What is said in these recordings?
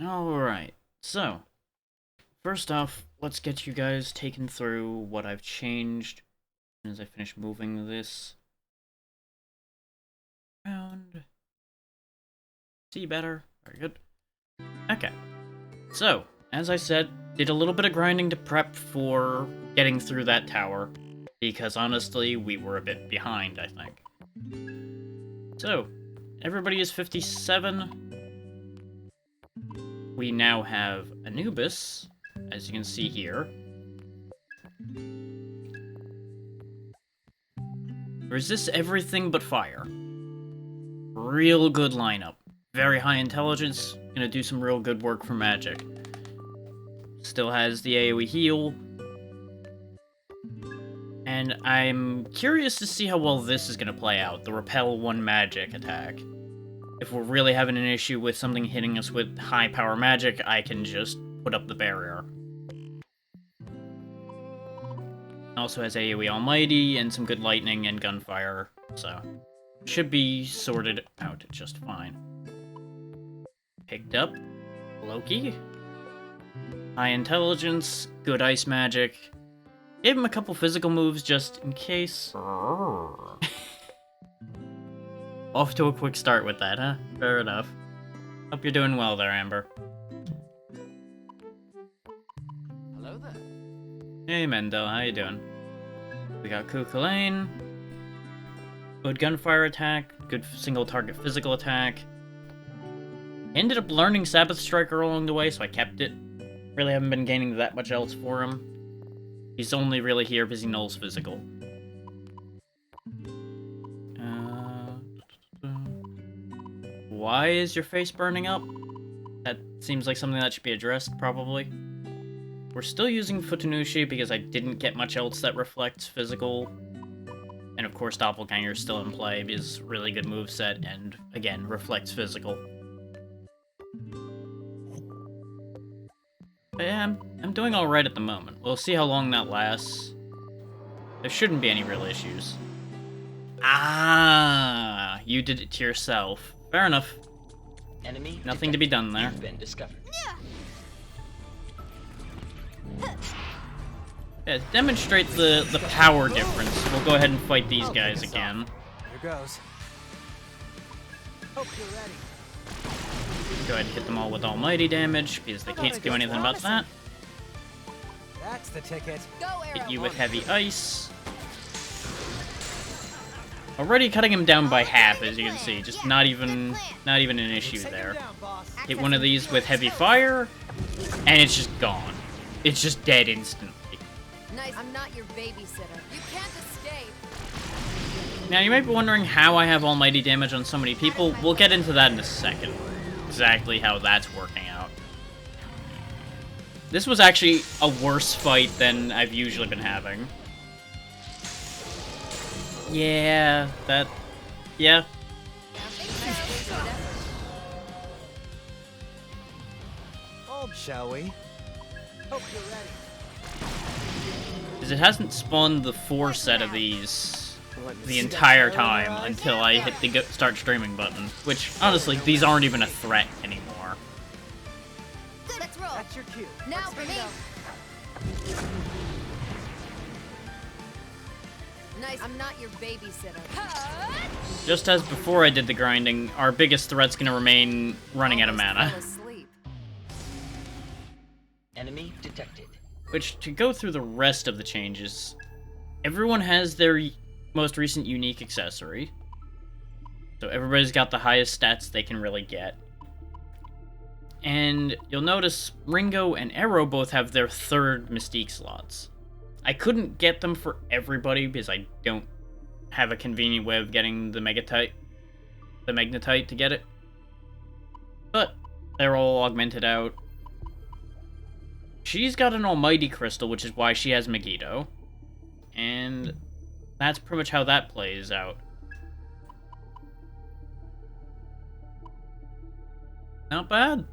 Alright, so, first off, let's get you guys taken through what I've changed as I finish moving this around. See better? Very good. Okay, so, as I said, did a little bit of grinding to prep for getting through that tower, because honestly, we were a bit behind, I think. So, everybody is 57. We now have Anubis, as you can see here. Resists everything but fire. Real good lineup. Very high intelligence, gonna do some real good work for magic. Still has the AoE heal. And I'm curious to see how well this is gonna play out, the repel 1 magic attack. If we're really having an issue with something hitting us with high power magic, I can just put up the barrier. Also has AoE Almighty and some good lightning and gunfire, so should be sorted out just fine. Picked up Loki. High intelligence, good ice magic. Gave him a couple physical moves just in case. Off to a quick start with that, huh? Fair enough. Hope you're doing well there, Amber. Hello there. Hey, Mendel, how you doing? We got Kukulane. Good gunfire attack, good single target physical attack. Ended up learning Sabbath Striker along the way, so I kept it. Really haven't been gaining that much else for him. He's only really here because he knows physical. Why is your face burning up? That seems like something that should be addressed, probably. We're still using Futanushi because I didn't get much else that reflects physical. And of course Doppelganger's still in play because really good moveset and, again, reflects physical. But yeah, I'm doing alright at the moment. We'll see how long that lasts. There shouldn't be any real issues. Ah, you did it to yourself. Fair enough. Enemy Nothing to be done there. You've been discovered. Yeah, to demonstrate the power difference, we'll go ahead and fight these guys again. Here goes. Hope you're ready. Go ahead and hit them all with almighty damage, because they can't do anything about that. That's the ticket. Hit you with heavy ice. Already cutting him down by half, as you can see. Just not even an issue there. Hit one of these with heavy fire, and it's just gone. It's just dead instantly. Nice. I'm not your babysitter. You can't escape. Now, you might be wondering how I have almighty damage on so many people. We'll get into that in a second. Exactly how that's working out. This was actually a worse fight than I've usually been having. Yeah, yeah. Hold, shall we? Hope you're ready. Because it hasn't spawned the 4 set of these the entire time until I hit the start streaming button. Which, honestly, these aren't even a threat anymore. Let's roll. That's your cue. Now for me. Nice. I'm not your babysitter. Just as before I did the grinding, our biggest threat's gonna remain running out of mana. Fell asleep. Enemy detected. Which, to go through the rest of the changes, everyone has their most recent unique accessory. So everybody's got the highest stats they can really get. And you'll notice Ringo and Arrow both have their 3rd Mystique slots. I couldn't get them for everybody because I don't have a convenient way of getting the Magnetite to get it. But they're all augmented out. She's got an Almighty Crystal, which is why she has Megiddo. And that's pretty much how that plays out. Not bad.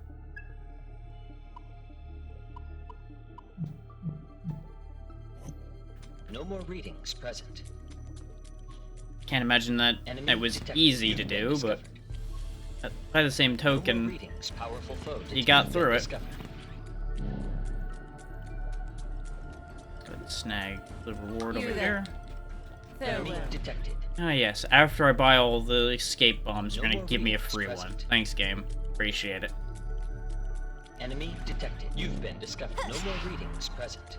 No more readings present. Can't imagine that Enemy it was detected. easy You've to been do, but discovered. By the same No more token, readings. Powerful foe you got detected through and it. discovered. Good snag the reward You over there. here. Enemy Farewell. detected. Ah yes, after I buy all the escape bombs, you're No gonna more give me a readings free one. present. Thanks, game. Appreciate it. Enemy detected. You've been discovered. No more readings present.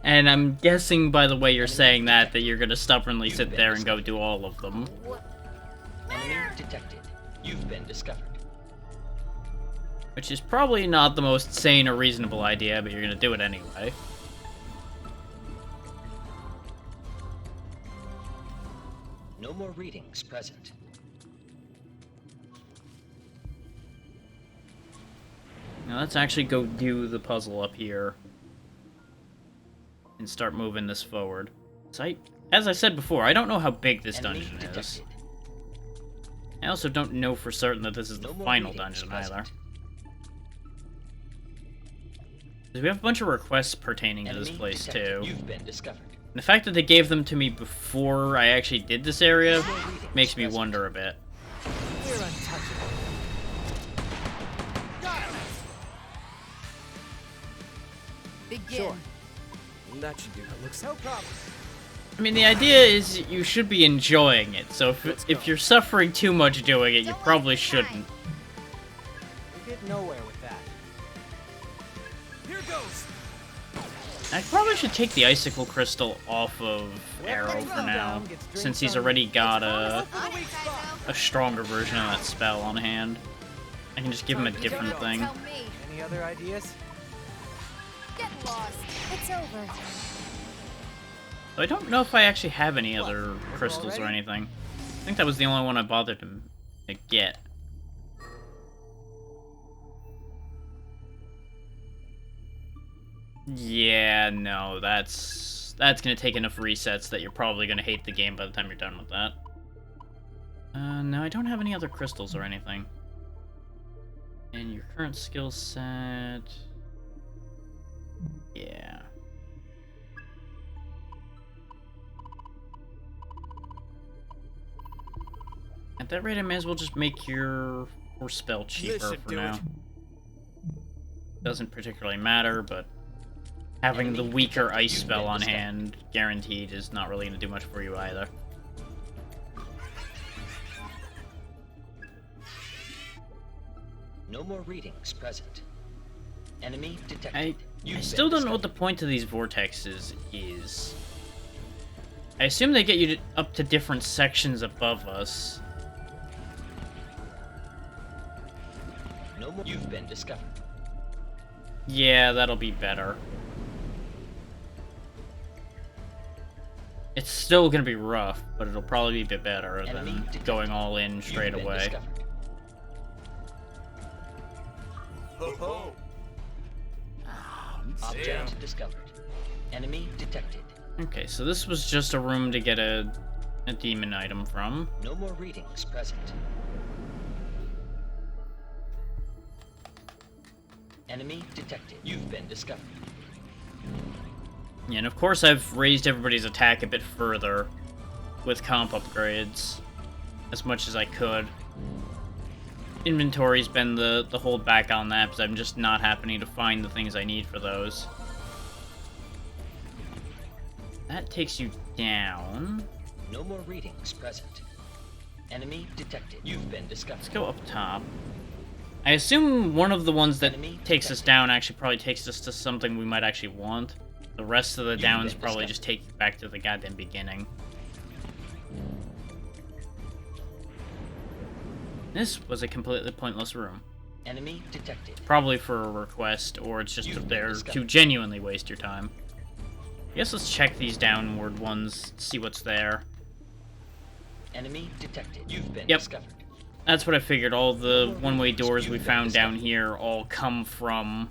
And I'm guessing by the way you're Enemy saying that detected. you're gonna stubbornly You've sit been there and go discovered. do all of them. Enemy detected. You've been discovered. Which is probably not the most sane or reasonable idea, but you're gonna do it anyway. No more readings present. Now let's actually go do the puzzle up here. And start moving this forward. So as I said before, I don't know how big this Enemy dungeon is. detected. I also don't know for certain that this is No the more final readings dungeon present. either. 'Cause we have a bunch of requests pertaining to this Enemy place detected. too. You've been discovered. And the fact that they gave them to me before I actually did this area No more readings makes me present. wonder a bit. You're untouchable. Got him! Begin. Sure. That should do. That looks no problem. I mean, the idea is you should be enjoying it, so Let's if go. you're suffering too much doing it, you Don't probably waste time. shouldn't. We get nowhere with that. Here goes. I probably should take the icicle crystal off of Arrow for now, since he's already got On it, Kaizo. a stronger version of that spell on hand. I can just give him a different Don't thing. tell me. Any other ideas? Get lost. It's over. I don't know if I actually have any other We're crystals or ready? anything. I think that was the only one I bothered to get. Yeah, no, that's gonna take enough resets that you're probably gonna hate the game by the time you're done with that. No, I don't have any other crystals or anything. And your current skill set... Yeah. At that rate, I may as well just make your force spell cheaper should for do now. it. Doesn't particularly matter, but having the Enemy weaker detected. ice You've spell been on discovered. hand guaranteed is not really going to do much for you either. No more readings present. Enemy detected. I You've been still don't know what the discovered. point of these vortexes is. I assume they get you up to different sections above us. No more. You've been discovered. Yeah, that'll be better. It's still gonna be rough, but it'll probably be a bit better Enemy than detected. going all in You've straight been away. discovered. Ho ho. Object discovered. Enemy detected. Okay, so this was just a room to get a demon item from. No more readings present. Enemy detected. You've been discovered. Yeah, and of course I've raised everybody's attack a bit further with comp upgrades as much as I could. Inventory's been the hold back on that because I'm just not happening to find the things I need for those. That takes you down. No more readings present. Enemy detected. You've been discovered. Let's go up top. I assume one of the ones that Enemy takes us detected. down actually probably takes us to something we might actually want. The rest of the You've downs been probably discovered. just take you back to the goddamn beginning. This was a completely pointless room. Enemy detected. Probably for a request, or it's just You've been there to discovered. genuinely waste your time. I guess let's check these downward ones, see what's there. Enemy detected. You've been Yep. discovered. That's what I figured. All the No more one-way readings. doors we You've been found down discovered. here all come from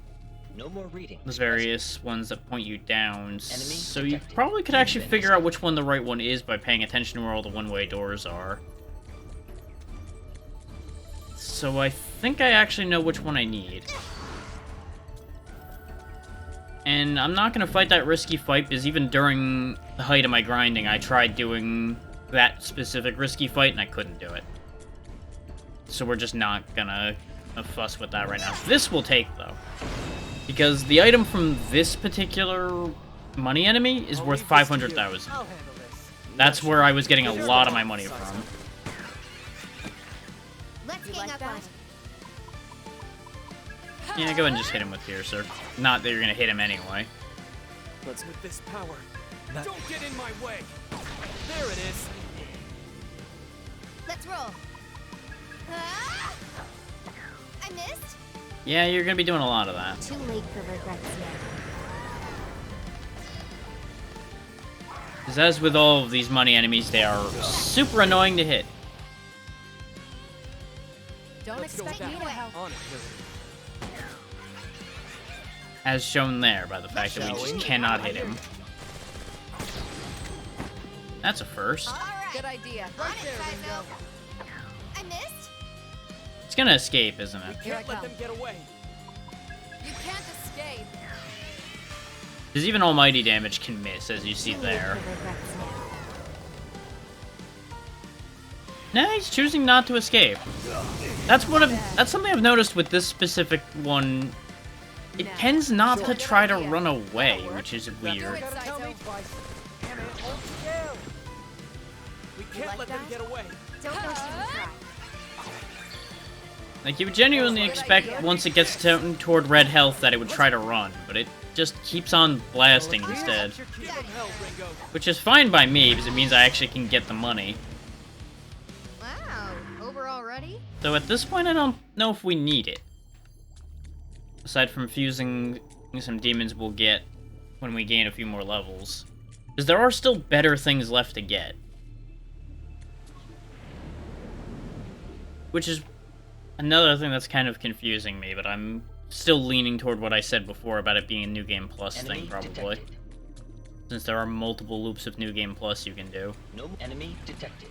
No more readings. the various ones that point you down. Enemy So you detected. probably could You've actually been figure out discovered. which one the right one is by paying attention to where all the one-way doors are. So I think I actually know which one I need. And I'm not going to fight that risky fight, because even during the height of my grinding, I tried doing that specific risky fight, and I couldn't do it. so we're just not gonna fuss with that right now. This will take, though. Because the item from this particular money enemy is worth 500,000. I'll handle this. That's where I was getting a lot of my money from. Let's gang up on it. Yeah, go ahead and just hit him with Piercer. Not that you're gonna hit him anyway. Let's with this power. Don't get in my way. There it is. Let's roll. Ah! I missed. Yeah, you're gonna be doing a lot of that. Too late for regrets now. Because as with all of these money enemies, they are super annoying to hit. Don't expect me to help. On it, As shown there by the fact that we just cannot hit him. That's a first. All right. Good idea. Right there, Ringo. I missed. It's gonna escape, isn't it? Here I Can't let come. them get away. You can't escape. Because even almighty damage can miss, as you see there. Nah, he's choosing not to escape. That's something I've noticed with this specific one. It tends not to try to run away, which is weird. Gotta tell me twice. Damn it, hold still. We can't let them get away. Don't even try. Like, you would genuinely expect once it gets toward red health that it would try to run, but it just keeps on blasting instead. That's your key from hell, Ringo. Which is fine by me, because it means I actually can get the money. Wow. Over already? So at this point, I don't know if we need it. Aside from fusing some demons we'll get when we gain a few more levels. Because there are still better things left to get. Which is another thing that's kind of confusing me, but I'm still leaning toward what I said before about it being a New Game Plus thing, probably. Detected. Since there are multiple loops of New Game Plus you can do. No enemy detected.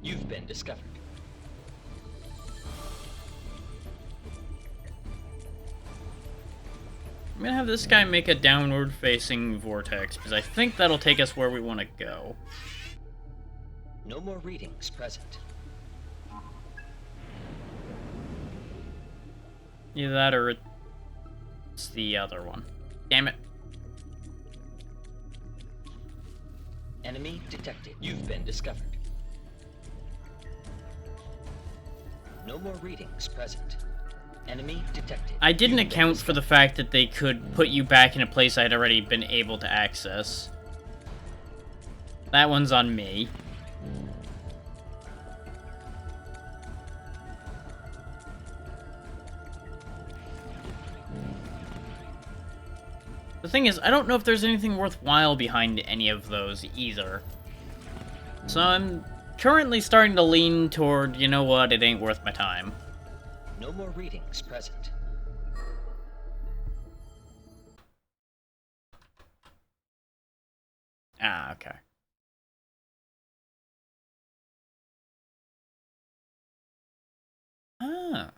You've been discovered. I'm gonna have this guy make a downward-facing vortex, because I think that'll take us where we want to go. No more readings present. Either that or it's the other one. Damn it. Enemy detected. You've been discovered. No more readings present. Enemy detected. I didn't You've been account for the fact that they could put you back in a place I'd already been able to access. That one's on me. The thing is, I don't know if there's anything worthwhile behind any of those either. So I'm currently starting to lean toward, you know what, it ain't worth my time. No more readings present. Ah, okay. Ah,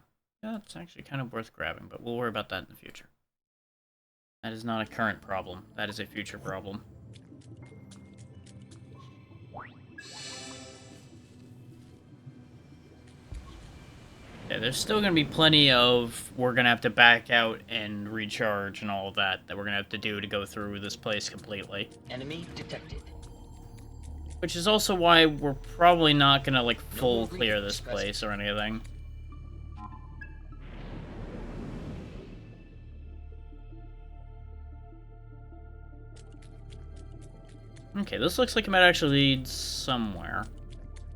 that's actually kind of worth grabbing, but we'll worry about that in the future. That is not a current problem. That is a future problem. Yeah, there's still going to be plenty of we're going to have to back out and recharge and all of that we're going to have to do to go through this place completely. Enemy detected. Which is also why we're probably not going to, like, full clear this place or anything. Okay, this looks like it might actually lead somewhere.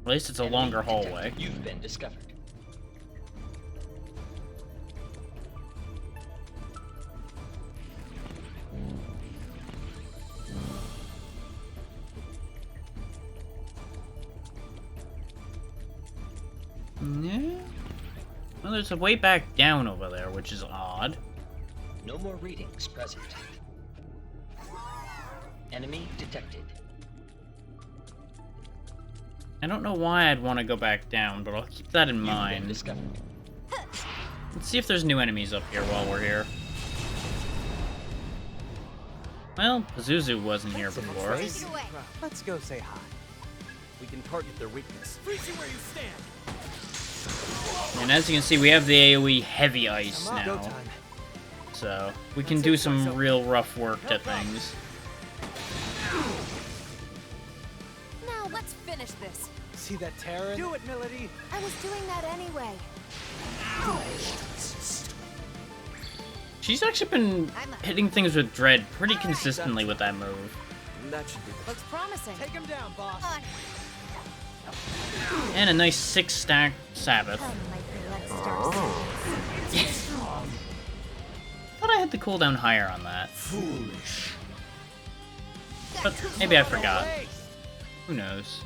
At least it's a Enemy longer detected. hallway. You've been discovered. Yeah. Well, there's a way back down over there, which is odd. No more readings present. Enemy detected. I don't know why I'd want to go back down, but I'll keep that in You've been mind. discovered. Let's see if there's new enemies up here while we're here. Well, Pazuzu wasn't here before. Take it away. Let's go say hi. We can target their weakness. Freeze you where you stand. And as you can see, we have the AoE heavy ice Come on, go now. time. So, we can do some real rough work to things. Now let's finish this. See that Terran? Do it, Melody. I was doing that anyway. She's actually been hitting things with Dread pretty consistently with that move. That should be Looks promising. Take him down, boss. On. And a nice 6-stack Sabbath. Come, my blood stars. Thought I had the cooldown higher on that. Foolish. But maybe I forgot. Who knows?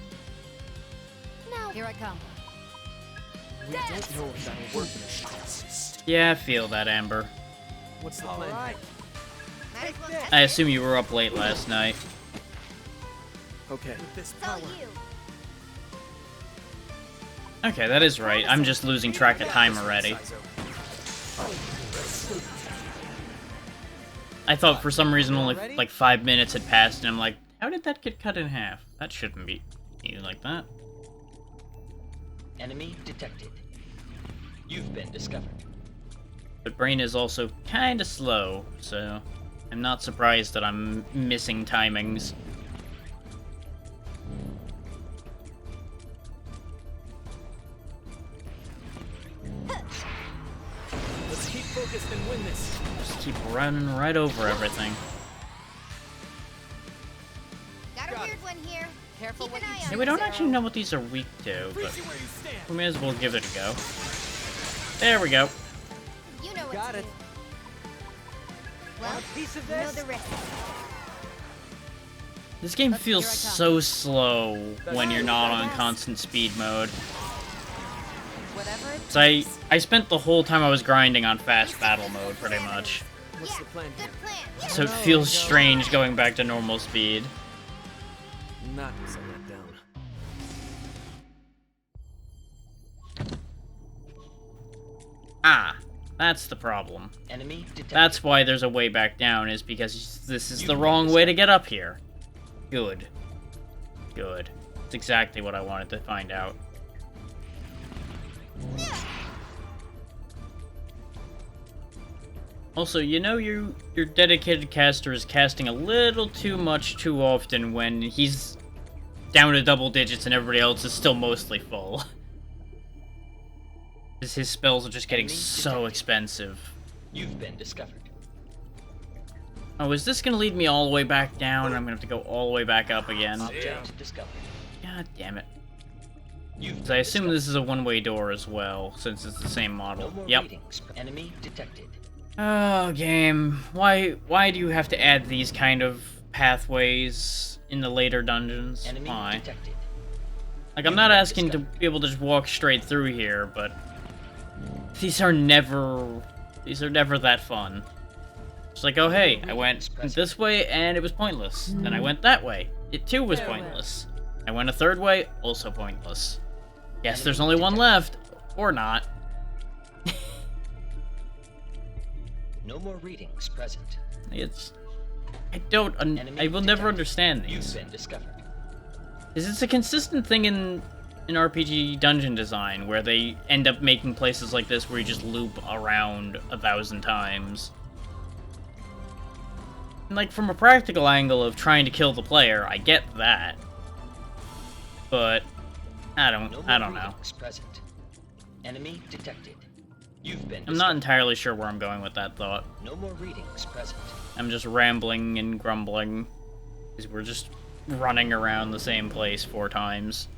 Now, here I come. We don't know if that'll work. Yeah, I feel that, Amber. What's the plan? Might as well test I it. assume you were up late last night. Okay. With this So power. you. Okay, that is right. I'm just losing track of time already. I thought for some reason only like 5 minutes had passed, and I'm like, how did that get cut in half? That shouldn't be like that. Enemy detected. You've been discovered. But Brain is also kinda slow, so I'm not surprised that I'm missing timings. Let's keep focused and win this. Just keep running right over everything. Got a weird one here. Careful what you Yeah, choose. we don't actually know what these are weak to, but Freeze you where you stand. we may as well give it a go. There we go. You know what Got to it. do. Well, Want a piece of you know this? the risk. This game Here feels I come. so slow when you're not on Yes. constant speed mode. Whatever it So takes. I spent the whole time I was grinding on fast battle mode, pretty much. What's Yeah, the plan here? good plan. Yeah. So it feels strange going back to normal speed. Not so let down. Ah, that's the problem. Enemy detected. That's why there's a way back down, is because this is the wrong way to get up here. Good. Good. That's exactly what I wanted to find out. Also, you know your dedicated caster is casting a little too much too often when he's down to double digits and everybody else is still mostly full. Because his spells are just getting Enemy so detected. expensive. You've been discovered. Oh, is this gonna lead me all the way back down and I'm gonna have to go all the way back up again? Object discovered. God damn it. You've 'Cause been I assume discovered. this is a one-way door as well, since it's the same No model. more Yep. readings. Enemy detected. Oh, game. Why do you have to add these kind of pathways in the later dungeons? Enemy Why? detected. Like, I'm not asking to be able to just walk straight through here, but these are never that fun. It's like, oh hey, I went this way and it was pointless. Then I went that way. It too was pointless. I went a third way, also pointless. Yes, there's only one left. Or not. No more readings present. It's... I don't... Enemy I will never detected. understand You've these. been discovered. Is it's a consistent thing in RPG dungeon design, where they end up making places like this where you just loop around 1,000 times. And, like, from a practical angle of trying to kill the player, I get that. But I No don't more know. readings present. Enemy detected. You've been I'm not discovered. entirely sure where I'm going with that thought. No more readings present. I'm just rambling and grumbling, because we're just running around the same place 4 times.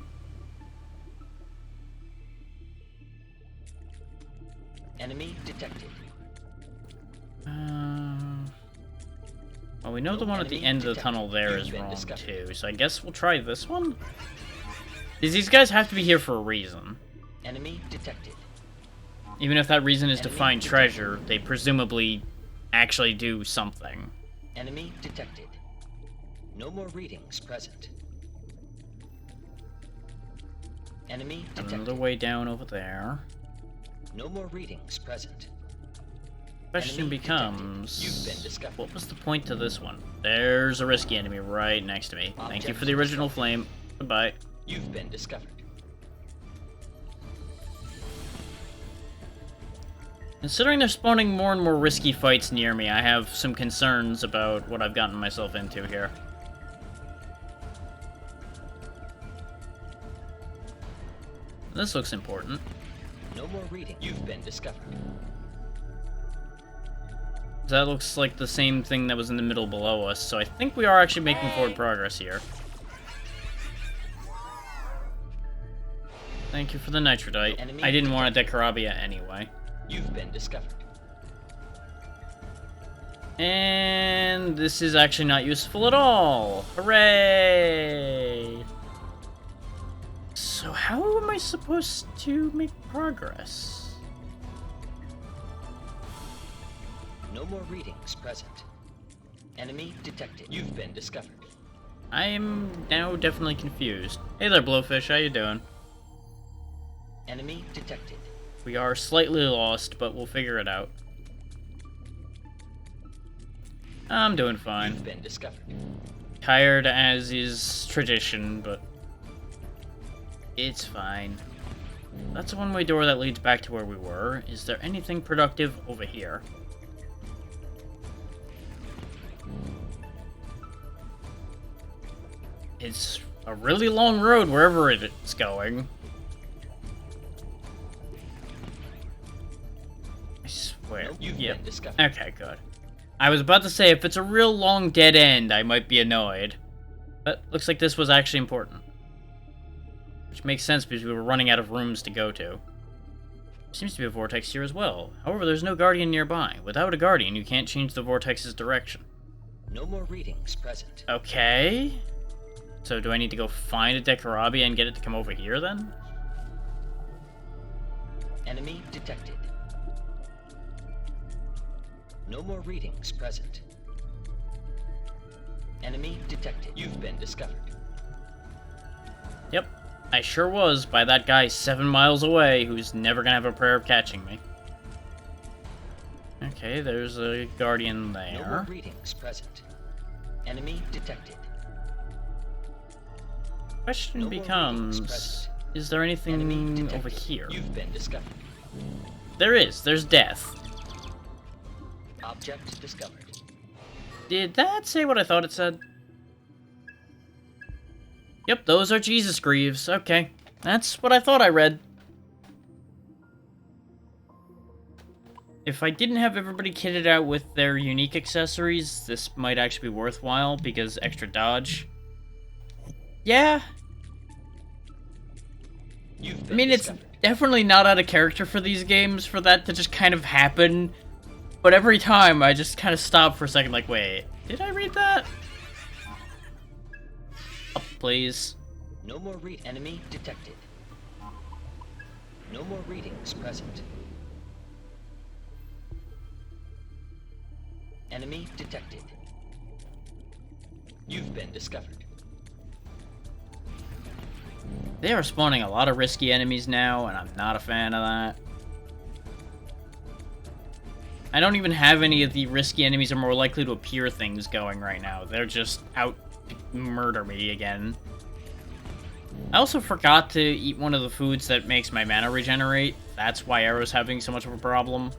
Enemy detected. Well, we know the one at the enemy end of the detected. tunnel there You've is been wrong discovered. too, so I guess we'll try this one? Because these guys have to be here for a reason. Enemy detected. Even if that reason is to Enemy find detected. treasure, they presumably actually do something. Enemy detected. No more readings present. Enemy Another detected. way down over there. No more readings present. Question Enemy detected. becomes... You've been discovered. What was the point to this one? There's a risky enemy right next to me. Thank you Object for the original discovered. flame. Goodbye. You've been discovered. Considering they're spawning more and more risky fights near me, I have some concerns about what I've gotten myself into here. This looks important. No more reading. You've been discovered. That looks like the same thing that was in the middle below us, so I think we are actually making forward progress here. Thank you for the nitrodite. Enemy I didn't want a Decarabia anyway. You've been discovered. And this is actually not useful at all. Hooray! So how am I supposed to make progress? No more readings present. Enemy detected. You've been discovered. I am now definitely confused. Hey there, Blowfish. How you doing? Enemy detected. We are slightly lost, but we'll figure it out. I'm doing fine. You've been discovered. Tired as is tradition, but it's fine. That's a one-way door that leads back to where we were. Is there anything productive over here? It's a really long road wherever it's going. I swear. Nope, you've Yep. been discovered. Okay, good. I was about to say, if it's a real long dead end, I might be annoyed. But looks like this was actually important. Which makes sense because we were running out of rooms to go to. Seems to be a vortex here as well. However, there's no guardian nearby. Without a guardian, you can't change the vortex's direction. No more readings present. Okay. So do I need to go find a Decarabia and get it to come over here then? Enemy detected. No more readings present. Enemy detected. You've been discovered. Yep. I sure was by that guy 7 miles away who's never gonna have a prayer of catching me. Okay, there's a guardian No more there. readings present. Enemy detected. Question No more readings becomes, present. is there Enemy anything detected. over here? You've been discovered. There is. There's death. Object discovered. Did that say what I thought it said? Yep, those are Jesus Greaves. Okay. That's what I thought I read. If I didn't have everybody kitted out with their unique accessories, this might actually be worthwhile, because extra dodge. Yeah. You've I been mean, it's discovered. definitely not out of character for these games for that to just kind of happen. But every time, I just kind of stop for a second, like, wait, did I read that? Up, please. No more enemy detected. No more readings present. Enemy detected. You've been discovered. They are spawning a lot of risky enemies now, and I'm not a fan of that. I don't even have any of the risky enemies or more likely to appear things going right now. They're just out to murder me again. I also forgot to eat one of the foods that makes my mana regenerate. That's why Arrow's having so much of a problem.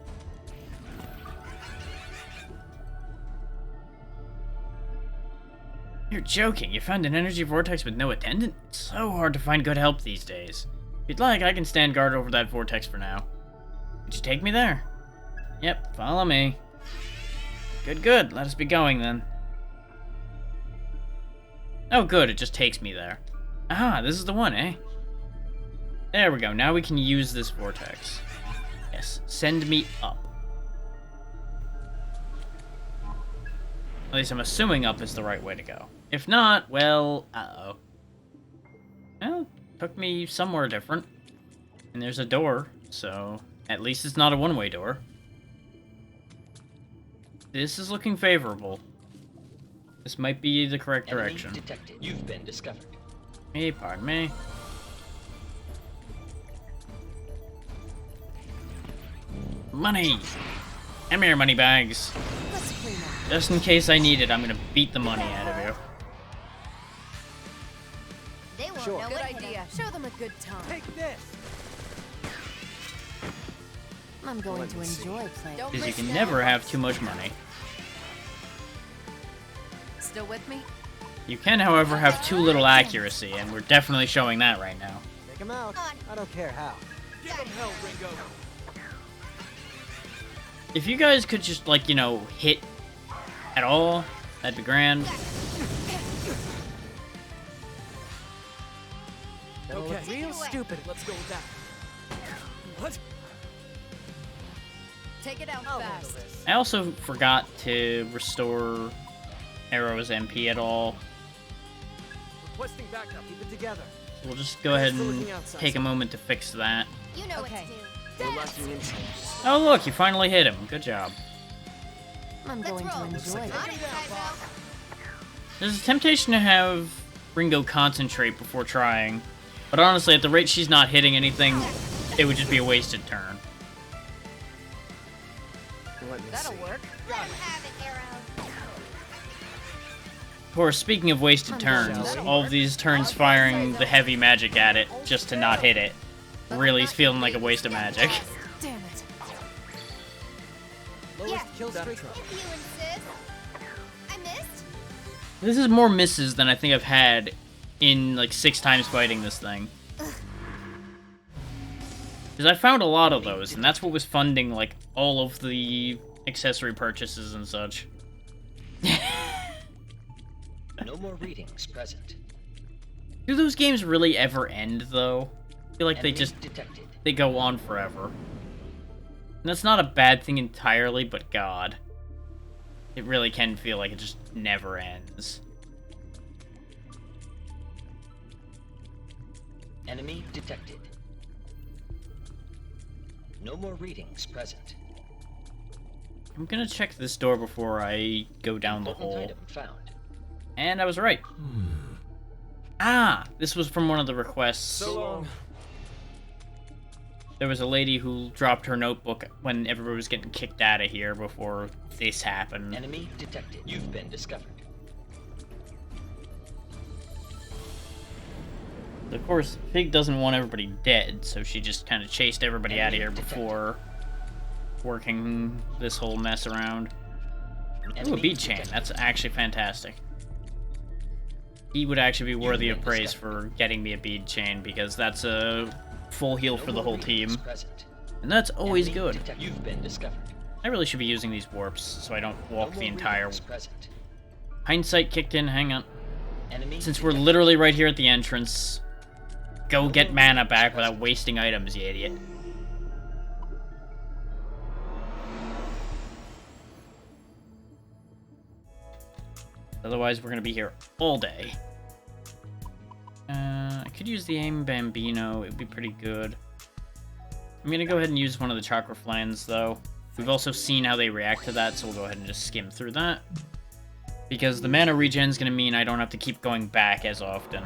You're joking. You found an energy vortex with no attendant? It's so hard to find good help these days. If you'd like, I can stand guard over that vortex for now. Could you take me there? Yep, follow me. Good, good. Let us be going, then. Oh, good. It just takes me there. Aha, this is the one, eh? There we go. Now we can use this vortex. Yes, send me up. At least I'm assuming up is the right way to go. If not, well, uh-oh. Well, took me somewhere different. And there's a door, so at least it's not a one-way door. This is looking favorable. This might be the correct Enemy direction. detected. You've been discovered. Hey, pardon me. Money! Come here, money bags. Let's clean up. Just in case I need it, I'm gonna beat the money out of you. They won't Sure. know Good what idea. Show them a good time. Take this! I'm going to enjoy playing. Don't Because you miss can now. never have too much money. Still with me? You can, however, have too little accuracy, and we're definitely showing that right now. Take him out. I don't care how. Give him hell, Ringo. If you guys could just, like, you know, hit at all, that'd be grand. That'll Okay. look real stupid. Let's go with that. What? Take it out I'll handle fast. this. I also forgot to restore Arrow's MP at all. Requesting backup. Keep it together. We'll just go ahead Still and looking outside. take a moment to fix that. You know Okay. what to do. We're lacking insight. Oh, look, you finally hit him. Good job. I'm Let's going roll. to enjoy On it. it, Kaizo. There's a temptation to have Ringo concentrate before trying, but honestly, at the rate she's not hitting anything, it would just be a wasted turn. Let me That'll see. work. Let him have it, Arrow. Of course, speaking of wasted turns, all of these turns firing the heavy magic at it just to not hit it really is feeling like a waste of magic. Damn it. Lowest Yeah. kill streak. If you insist. I missed. This is more misses than I think I've had in like 6 times fighting this thing. Because I found a lot of those, and that's what was funding like all of the accessory purchases and such. No more readings present. Do those games really ever end, though? I feel like they Enemy just detected. they go on forever. And that's not a bad thing entirely, but God. It really can feel like it just never ends. Enemy detected. No more readings present. I'm gonna check this door before I go down the Important hole. item found. And I was right. Ah! This was from one of the requests. So long. There was a lady who dropped her notebook when everybody was getting kicked out of here before this happened. Enemy detected. You've been discovered. Of course, Fig doesn't want everybody dead, so she just kind of chased everybody out of here before working this whole mess around. Ooh, a Enemy bead chain. detected. That's actually fantastic. He would actually be worthy of praise for getting me a bead chain, because that's a full heal No for the more whole readings team. present. And that's always Enemy good. detected. You've been discovered. I really should be using these warps, so I don't walk No the more entire... readings present. Hindsight kicked in, hang on. Enemy Since we're detected. literally right here at the entrance, go No get more mana readings back without present. wasting items, you idiot. Otherwise, we're gonna be here all day. I could use the Aim Bambino, it'd be pretty good. I'm gonna go ahead and use one of the Chakra Flans, though. We've also seen how they react to that, so we'll go ahead and just skim through that. Because the mana regen's gonna mean I don't have to keep going back as often.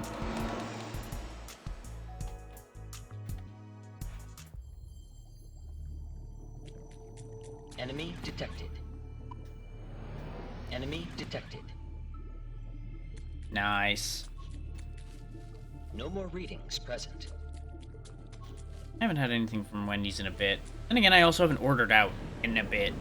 Enemy detected. Enemy detected. Nice. No more readings present. I haven't had anything from Wendy's in a bit. And again, I also haven't ordered out in a bit.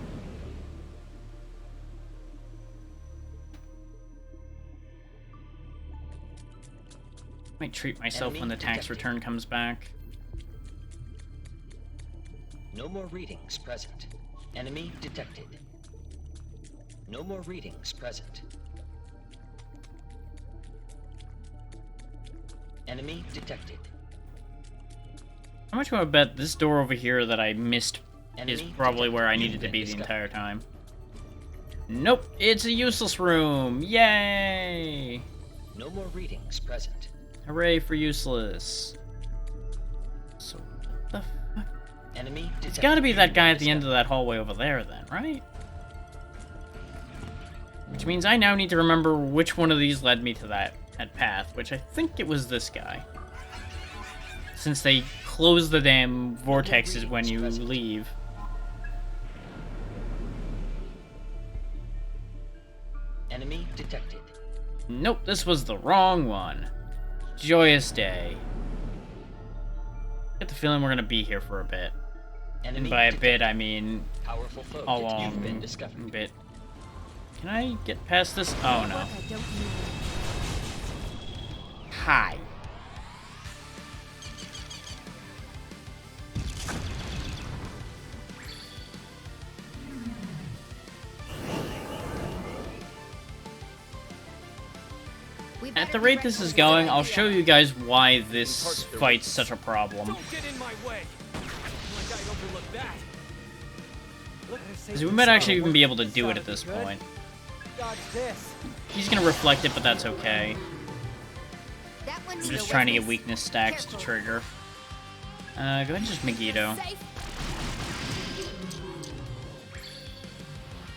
Might treat myself when the Enemy tax detected. return comes back. No more readings present. Enemy detected. No more readings present. Enemy detected. How much would I bet this door over here that I missed is Enemy probably where I detected. needed to You've be been the discovered. entire time? Nope, it's a useless room! Yay! No more readings present. Hooray for useless. So, what the fuck? Enemy detected. It's gotta be that guy at the end of Discovered. that hallway over there then, right? Which means I now need to remember which one of these led me to that path, which I think it was this guy. Since they close the damn vortexes when you leave. Enemy detected. Nope, this was the wrong one. Joyous day. Get the feeling we're gonna be here for a bit. And Enemy by a detected. bit, I mean Powerful foe a you've been long discovered. bit. Can I get past this? Oh no. I don't need. Hi. We At better the be rate ready this for is a going, good I'll idea. show you guys why this fight's such a problem. Don't get in my way. Like I'd overlook that. Because we might actually even be able to do it at this point. Dodge this. He's gonna reflect it, but that's okay. That one I'm needs just a trying to get witness. weakness stacks to Careful. trigger. Go ahead and just Megiddo. Safe.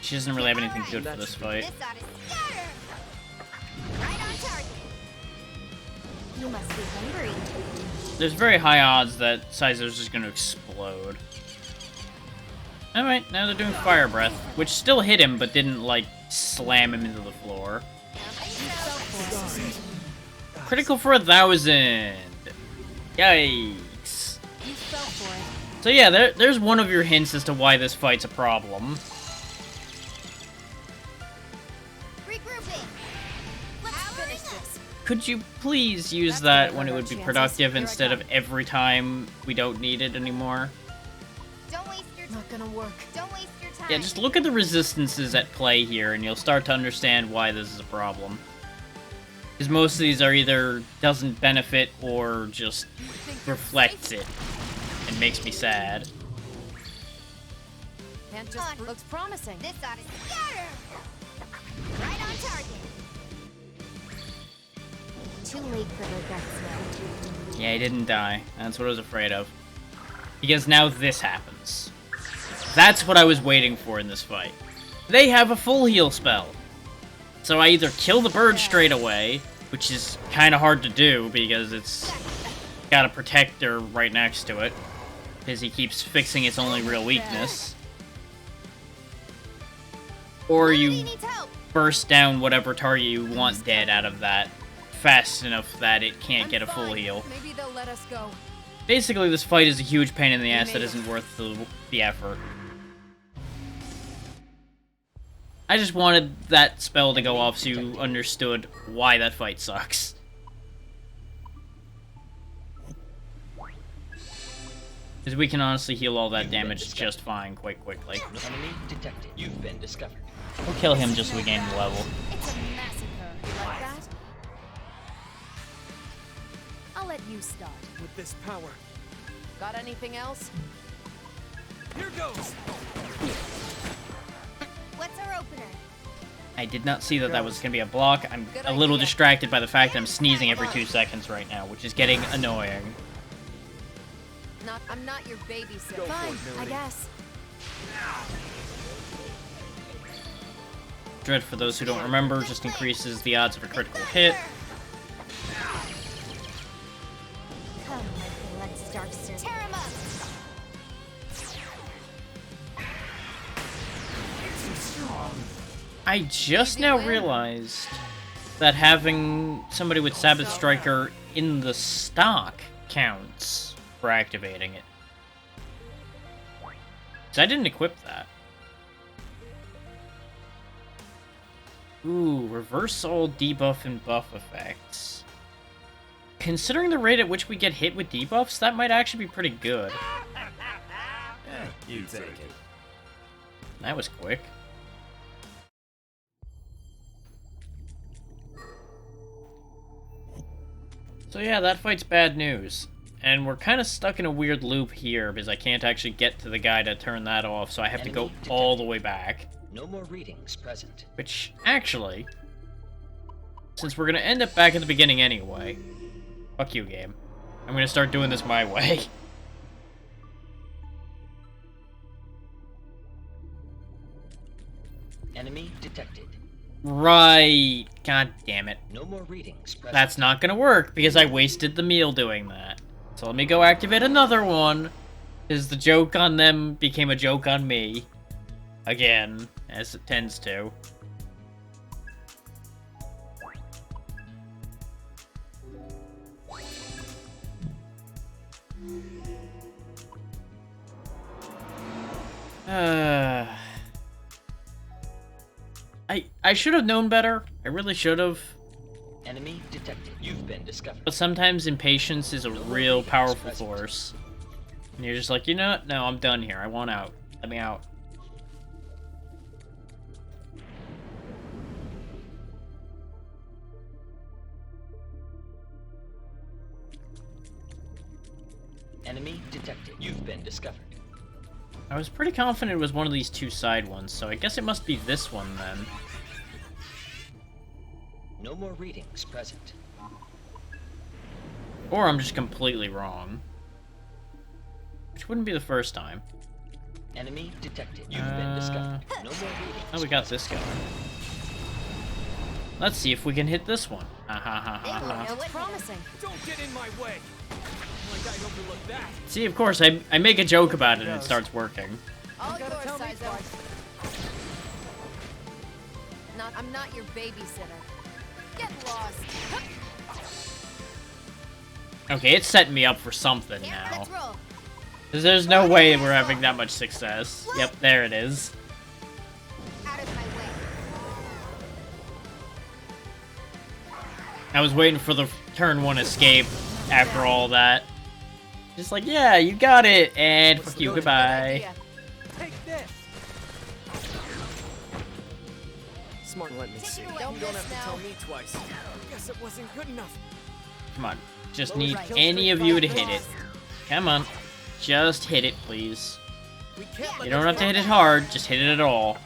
She doesn't really have anything Alright. good for this fight. This ought to scatter. Right on target. You must be hungry. There's very high odds that Sizer's just gonna explode. Alright, now they're doing Fire Breath, which still hit him, but didn't, like, slam him into the floor. Critical for 1,000! Yikes. You fell for it. So yeah, there's one of your hints as to why this fight's a problem. Regrouping. Let's finish this. Could you please use That's that gonna when it hurt would our be chances. productive Here I instead of come. every time we don't need it anymore? Don't waste your Not gonna work. Don't waste your time. Yeah, just look at the resistances at play here and you'll start to understand why this is a problem. Because most of these are either doesn't benefit or just reflects it and makes me sad. Can't just. Come on. Looks promising. This ought to scatter. Right on target. Too late for regrets now. Yeah, he didn't die. That's what I was afraid of. Because now this happens. That's what I was waiting for in this fight. They have a full heal spell. So I either kill the bird straight away, which is kind of hard to do because it's got a protector right next to it, because he keeps fixing its only real weakness. Or Nobody you needs help. burst down whatever target you want dead out of that fast enough that it can't I'm get a full fine. heal. Maybe they'll let us go. Basically, this fight is a huge pain in the ass that made it. isn't worth the effort. I just wanted that spell to go off so you understood why that fight sucks. Because we can honestly heal all that damage just fine quite quickly. Enemy detected. You've been discovered. We'll kill him just so we gain the level. It's a massacre. You like that? I'll let you start. With this power. Got anything else? Here goes. What's our opener? I did not see that that was going to be a block. I'm Good a little idea. distracted by the fact that I'm sneezing every 2 seconds right now, which is getting annoying. I'm not your babysitter. Go for Fine, it, I Melody. guess. Dread, for those who don't remember, just increases the odds of a critical hit. Come, my blood stark servant. Tear him up. I just now realized that having somebody with Sabbath Striker in the stock counts for activating it. 'Cause I didn't equip that. Ooh, reverse all debuff and buff effects. Considering the rate at which we get hit with debuffs, that might actually be pretty good. You take it. That was quick. So yeah, that fight's bad news. And we're kind of stuck in a weird loop here because I can't actually get to the guy to turn that off, so I have to go Enemy all the way back. No more readings present. Which, actually, since we're gonna end up back at the beginning anyway, fuck you, game. I'm gonna start doing this my way. Enemy detected. Right. God damn it. No more readings present. That's not gonna work because I wasted the meal doing that. So let me go activate another one. Because the joke on them became a joke on me. Again, as it tends to. I should have known better. I really should have. Enemy detected. You've been discovered. But sometimes impatience is a real powerful force. And you're just like, you know what? No, I'm done here. I want out. Let me out. Enemy detected. You've been discovered. I was pretty confident it was one of these two side ones, so I guess it must be this one then. No more readings present. Or I'm just completely wrong. Which wouldn't be the first time. Enemy detected. You've been discovered. No more readings. Oh, we got this going. Let's see if we can hit this one. Ha ha ha ha ha. It's promising. Don't get in my way. Like I overlooked that. See, of course, I make a joke about it and it starts working. All gotta yours, tell me Sizo. twice. I'm not your babysitter. Get lost. Okay, it's setting me up for something Can't now. let's roll. 'Cause there's no way we're having that much success. Yep, there it is. Out of my way. I was waiting for the turn one escape after all that. Just like, yeah, you got it, and fuck you, Good goodbye. idea. Take this. Smart, let me see. Take You it don't away. have to Now. tell me twice. Guess it wasn't good enough. Come on, just Low need right. any of you to hit it. Come on, just hit it, please. We can't let You don't this have to go. hit it hard, just hit it at all.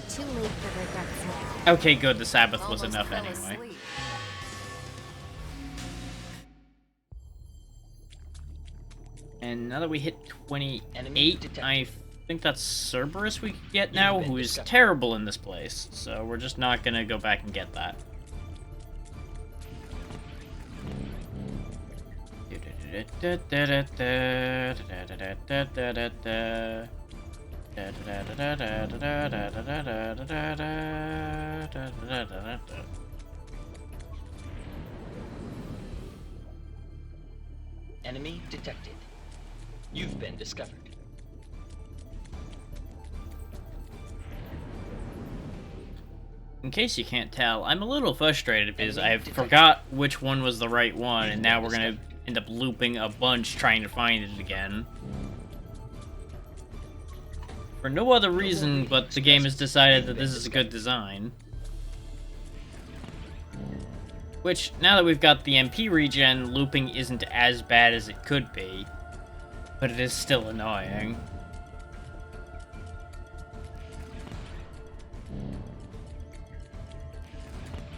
Too late for regrets now. Okay, good, the Sabbath was Almost enough fell anyway. asleep. And now that we hit Enemy 28, detected. I think that's Cerberus we could get now, been who is discovered. terrible in this place. So we're just not gonna go back and get that. Enemy detected. You've been discovered. In case you can't tell, I'm a little frustrated because I Enemy detected. forgot which one was the right one, and You've now been we're gonna discovered. end up looping a bunch trying to find it again. For no other reason, but the game has decided that this is a good design. Which, now that we've got the MP regen, looping isn't as bad as it could be. But it is still annoying.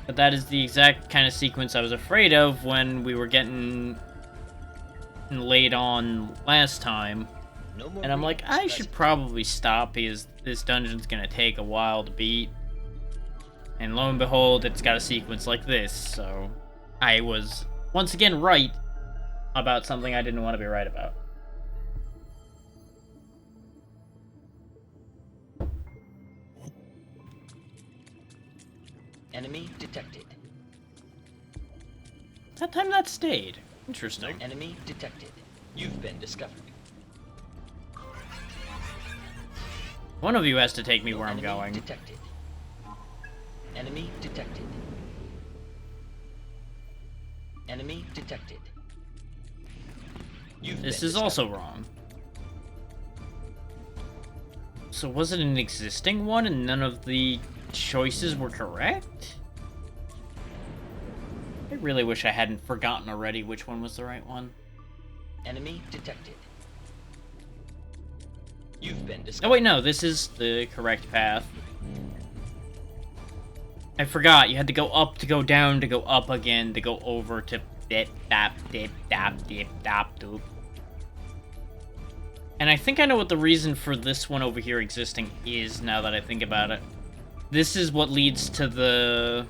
But that is the exact kind of sequence I was afraid of when we were getting laid on last time. No more And I'm like, readings I should present. probably stop because this dungeon's gonna take a while to beat. And lo and behold, it's got a sequence like this, so I was once again right about something I didn't want to be right about. Enemy detected. That time that stayed. Interesting. Enemy detected. You've been discovered. One of you has to take me No where I'm enemy going. Detected. Enemy detected. Enemy detected. You've This been is also discovered. wrong. So was it an existing one and none of the choices were correct? I really wish I hadn't forgotten already which one was the right one. Enemy detected. You've been discovered. Oh wait, no, this is the correct path. I forgot, you had to go up to go down to go up again to go over to dip dap dip dap dip dap doop. And I think I know what the reason for this one over here existing is now that I think about it. This is what leads to the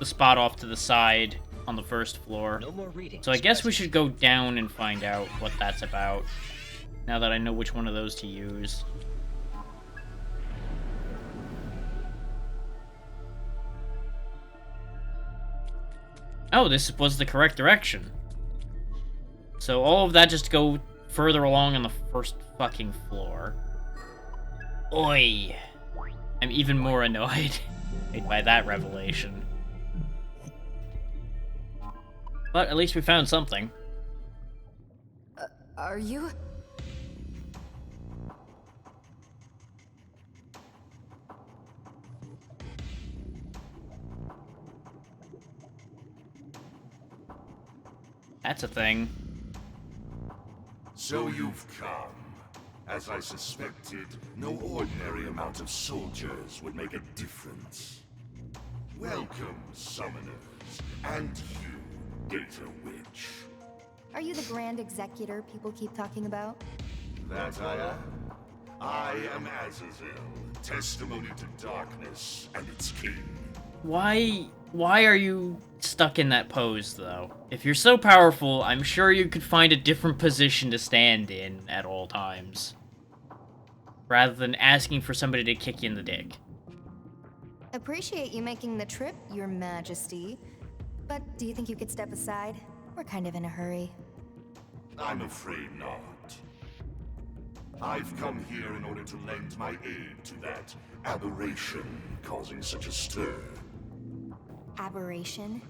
spot off to the side on the first floor. No more readings. So I guess we present. should go down and find out what that's about. Now that I know which one of those to use. Oh, this was the correct direction. So all of that just to go further along on the first fucking floor. Oi! I'm even more annoyed by that revelation. But at least we found something. Are you? That's a thing. So you've come. As I suspected, no ordinary amount of soldiers would make a difference. Welcome, summoners, and you, Data Witch. Are you the Grand Executor people keep talking about? That I am. I am Azazel, testimony to darkness and its king. Why are you stuck in that pose, though? If you're so powerful, I'm sure you could find a different position to stand in at all times. Rather than asking for somebody to kick you in the dick. Appreciate you making the trip, Your Majesty. But do you think you could step aside? We're kind of in a hurry. I'm afraid not. I've come here in order to lend my aid to that aberration causing such a stir. Aberration?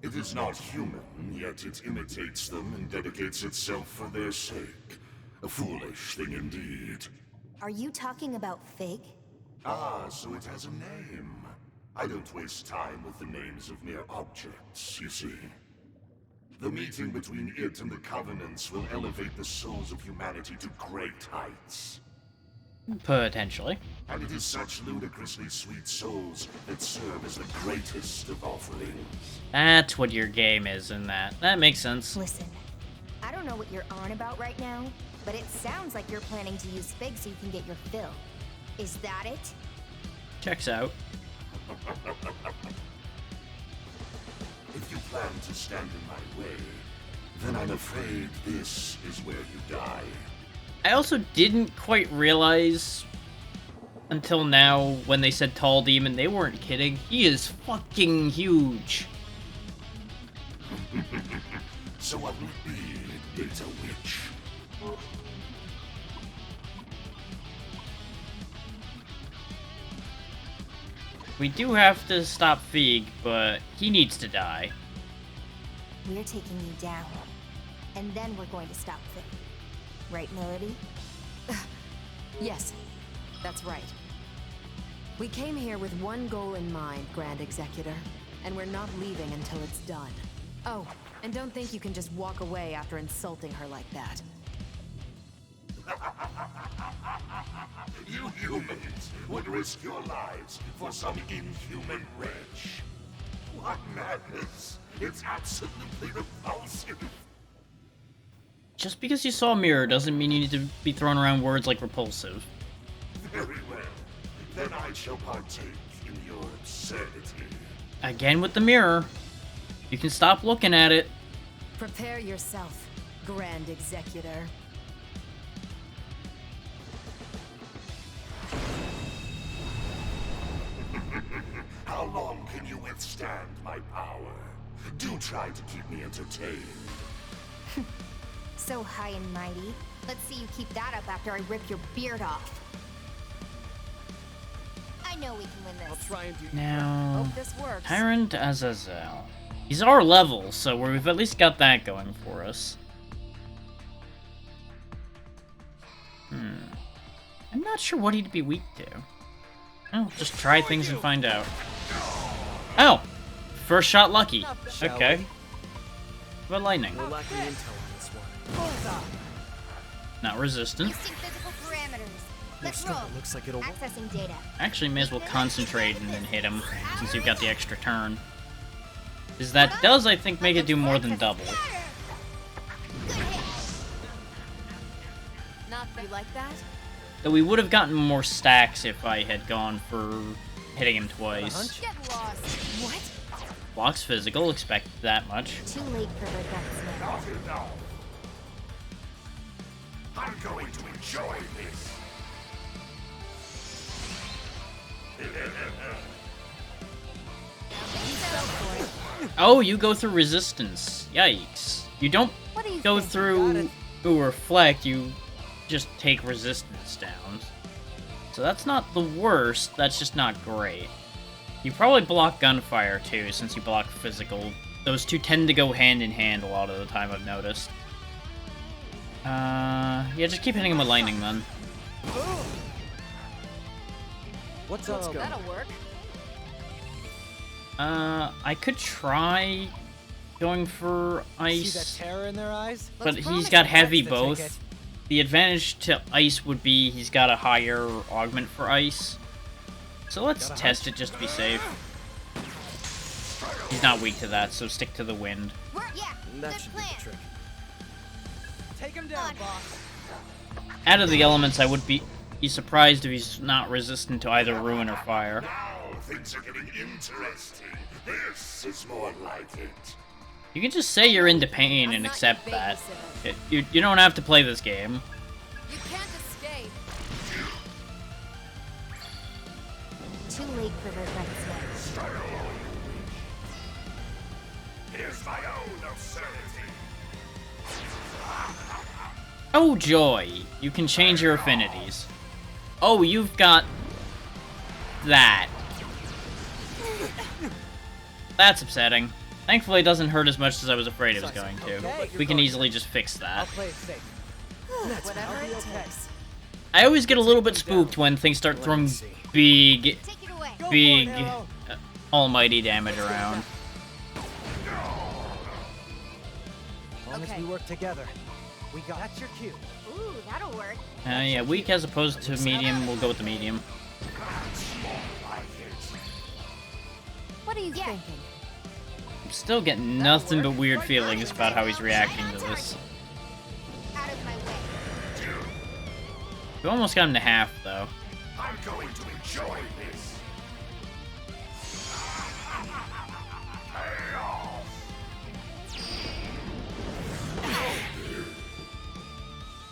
It is not human, yet it imitates them and dedicates itself for their sake. A foolish thing indeed. Are you talking about fake? Ah, so it has a name. I don't waste time with the names of mere objects, you see. The meeting between it and the Covenants will elevate the souls of humanity to great heights. Potentially. And it is such ludicrously sweet souls that serve as the greatest of offerings. That's what your game is in that. That makes sense. Listen, I don't know what you're on about right now, but it sounds like you're planning to use Fig so you can get your fill. Is that it? Checks out. If you plan to stand in my way, then I'm afraid this is where you die. I also didn't quite realize until now when they said tall demon, they weren't kidding. He is fucking huge. So what would be Data Witch? We do have to stop Feig, but he needs to die. We're taking you down, and then we're going to stop Fig. Right, Melody? Yes, that's right. We came here with one goal in mind, Grand Executor, and we're not leaving until it's done. Oh, and don't think you can just walk away after insulting her like that. You humans would risk your lives for some inhuman wretch. What madness! It's absolutely repulsive. Just because you saw a mirror doesn't mean you need to be throwing around words like repulsive. Very well. Then I shall partake in your absurdity. Again with the mirror. You can stop looking at it. Prepare yourself, Grand Executor. How long can you withstand my power? Do try to keep me entertained. So high and mighty. Let's see you keep that up after I rip your beard off. I know we can win I'll this. try and do. Now, Hope this works. Tyrant Azazel. He's our level, so we've at least got that going for us. I'm not sure what he'd be weak to. Oh, just try things and find out. Oh! First shot lucky. Shall Okay. we? What about lightning? We're lacking intel on this one. Not resistant. Boosting physical parameters. No Let's snow. roll. Looks like it'll work. Accessing data. Actually, may as well concentrate and then hit him, since you've got the extra turn. Because that does, I think, make it do more than double. Good hit. Not you like that? Though we would have gotten more stacks if I had gone for hitting him twice. Get lost. What? Blocks physical, expected that much. Too late for her guts now. Not enough. I'm going to enjoy this. Oh, you go through resistance. Yikes. You don't What do you go think? through Ooh, reflect, you just take resistance down. So that's not the worst, that's just not great. You probably block gunfire too, since you block physical. Those two tend to go hand in hand a lot of the time, I've noticed. Yeah, just keep hitting him with lightning then. What's Let's up? go. That'll work. I could try going for See that ice, terror in their eyes? but Looks he's promising. got heavy That's the both. ticket. The advantage to ice would be he's got a higher augment for ice. So let's Got a test it just to be safe. He's not weak to that, so stick to the wind. Yeah, That good should be the plan. trick. Take him down, boss. Out of the elements, I would be surprised if he's not resistant to either ruin or fire. Now things are getting interesting. This is more like it. You can just say you're into pain I'm and not accept your that. babysitter. You don't have to play this game. You can't escape. Too late for regrets now. Here's my own absurdity. Oh joy! You can change your affinities. Oh, you've got that. That's upsetting. Thankfully, it doesn't hurt as much as I was afraid it was going to. Okay. We can easily just fix I'll that. play it safe. Whatever I'll be it okay. takes. I always get a little bit spooked when things start throwing big, Take it away. Go for big, it, Arrow. almighty damage around. As long as we work together. We got That's your cue. Ooh, that'll work. Yeah, weak as opposed to medium, we'll go with the medium. What are you thinking? I'm still getting nothing but weird feelings about how he's reacting to this. Out of my way. We almost got him to half, though. I'm going to enjoy this.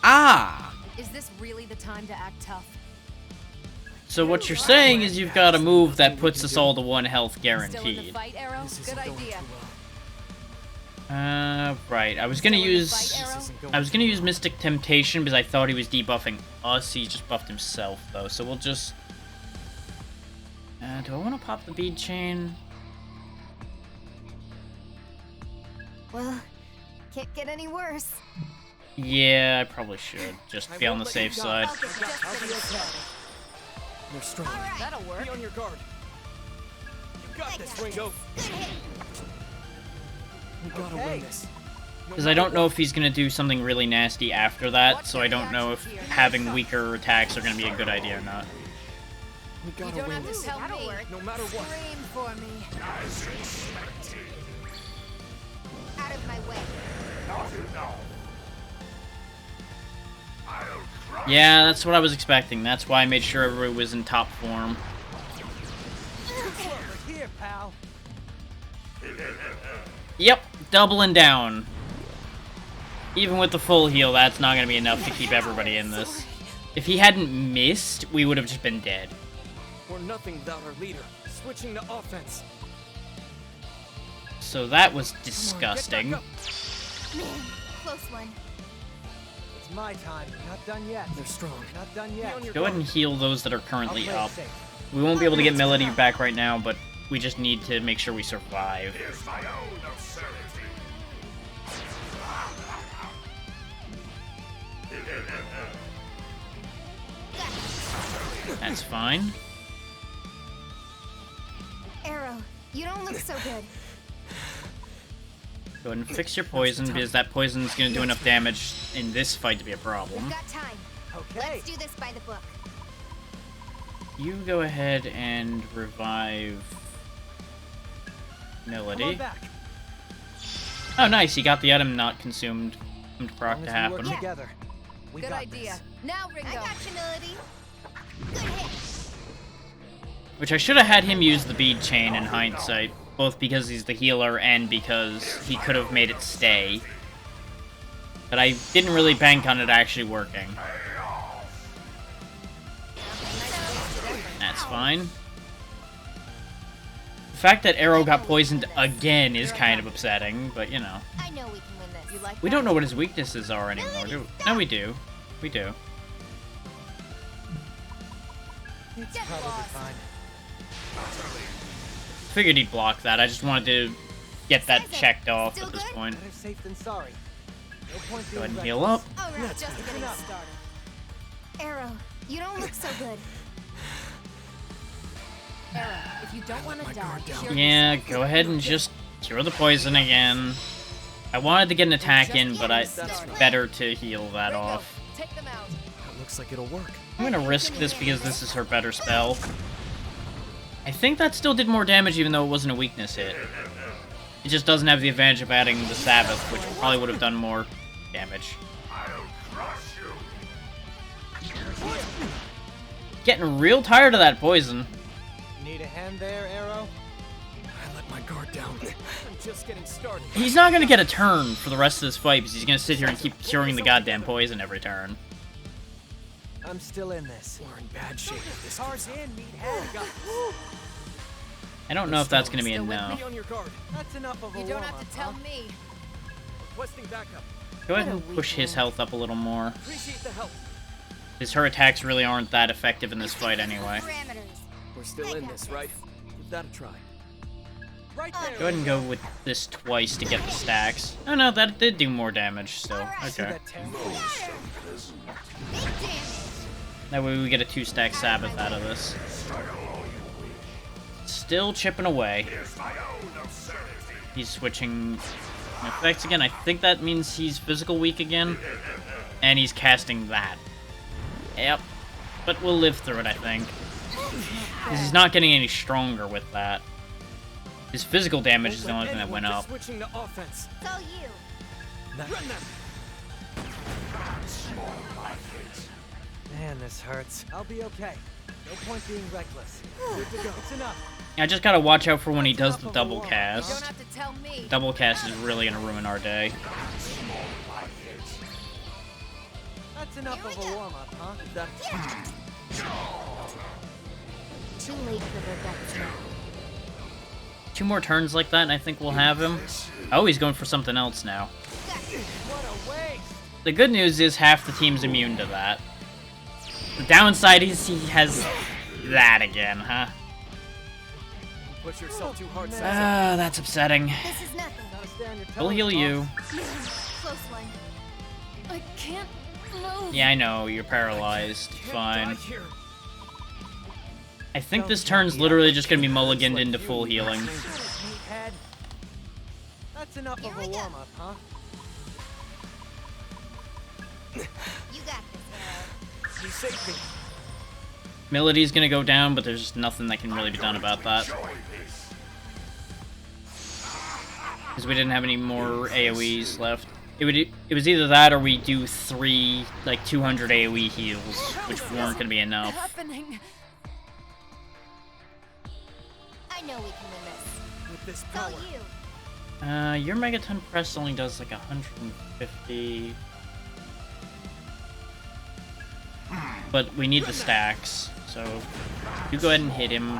Ah! Is this really the time to act tough? So what you're saying is you've got a move that puts us all to 1 health Still in the guaranteed. fight, Arrow? This Good isn't going idea. too well. Right. I was gonna Still in the use fight, Arrow? This isn't going I was too gonna well. use Mystic Temptation because I thought he was debuffing us. He just buffed himself though. So we'll just. Do I want to pop the bead chain? Well, can't get any worse. Yeah, I probably should. Just I be on won't the let you safe go. side. I'll get just I'll be getting started. You're strong. All right. That'll work. Be on your guard. You got this, Ringo. Good hit. We gotta Okay. win this. Because I don't know if he's gonna do something really nasty after that, so I don't know if having weaker attacks are gonna be a good idea or not. We You gotta don't win have to this. tell That'll me. work. No matter what. Scream for me. As expected. Out of my way. Not enough. I'll crush. Yeah, that's what I was expecting. That's why I made sure everybody was in top form. Over here, pal. Yep, doubling down. Even with the full heal, that's not gonna be enough to keep everybody in this. If he hadn't missed, we would have just been dead. We're nothing without our leader. Switching to offense. So that was Come on, get disgusting. back up. Man, close one. It's my time. Not done yet. They're strong. Not done Be yet. on your Go ahead guard. and heal those that are I'll currently play it up. safe. We won't be able to get Melody back right now, but we just need to make sure we survive. Here's my own absurdity. That's fine. Arrow, you don't look so good. Go ahead and fix your poison, because that poison's gonna do enough damage in this fight to be a problem. We've got time. Okay. Let's do this by the book. You go ahead and revive Come on Melody. back. Oh, nice. He got the item not consumed to As proc long to as we work happen. together. We Good got idea. this. Now, Ringo. I got you, Melody. Good hit. Which I should have had him use the bead chain in hindsight, both because he's the healer and because he could have made it stay. But I didn't really bank on it actually working. That's fine. The fact that Arrow got poisoned again is kind of upsetting, but you know. I know we can win this. You like We that? don't know what his weaknesses are anymore, do we? No, we do. We do. It's Get probably lost. fine. Figured he'd block that. I just wanted to get that checked off Still at this good? point. Better safe than sorry. No point Go ahead being and heal up. All right, Just getting started. Arrow, you don't look so good. Arrow, if you don't want to die, cure Yeah, yourself. go ahead and just cure the poison again. I wanted to get an attack in, but it's better to heal that Ringo, off. take them out. That looks like it'll work. I'm gonna risk this because this is her better spell. I think that still did more damage even though it wasn't a weakness hit. It just doesn't have the advantage of adding the Sabbath, which probably would have done more damage. Getting real tired of that poison. Need a hand there, Arrow? I let my guard down. I'm just getting started. He's not gonna get a turn for the rest of this fight because he's gonna sit here and keep curing the goddamn poison every turn. I'm still in this. We're in bad shape if this Car's keeps up. in, meathead. I don't know if that's gonna be Still with enough. me on your guard. That's enough of a You don't warm-up, have to tell huh? me. Requesting backup. Go ahead and push his health up a little more. Appreciate the help. Because her attacks really aren't that effective in this fight anyway. Parameters. We're still in this, right? Give that a try. Right Go there. ahead and go with this twice to get the stacks. Oh no, that did do more damage still. See Okay. that tear? Big damage. That way we get a 2-stack Sabbath out of this. Still chipping away. He's switching effects again. I think that means he's physical weak again. And he's casting that. Yep. But we'll live through it, I think. Because he's not getting any stronger with that. His physical damage is the only thing that went up. Switching to offense. It's all you. Run them. Man, this hurts. I'll be okay. No point being reckless. Good to go. It's enough. I just gotta watch out for when he does the double You don't cast. have to tell me. Double cast is really gonna ruin our day. That's enough of a warm-up, huh? Give that a try. Too late for the death trap. 2 more turns like that and I think we'll have him. Oh, he's going for something else now. What a waste. The good news is half the team's immune to that. The downside is he has that again, huh? Push yourself too hard, Sansa. Ah, that's upsetting. This is nothing. Gotta stay on your toes. We'll heal you. Close one. I can't move. Yeah, I know, you're paralyzed. Can't Fine. die here. I think this turn's literally just gonna be mulliganed into full healing. Meathead. That's enough Here of we a go. warm-up, huh? You got this, Arrow. You saved me. Melody's gonna go down, but there's just nothing that can really be done about that. Because we didn't have any more AoEs left. It was either that or we do 3, like, 200 AoE heals, which weren't gonna be enough. Happening. I know we can win this. With this It's all power. you. Your Megaton Press only does like 150. But we need the stacks, so you go ahead and hit him.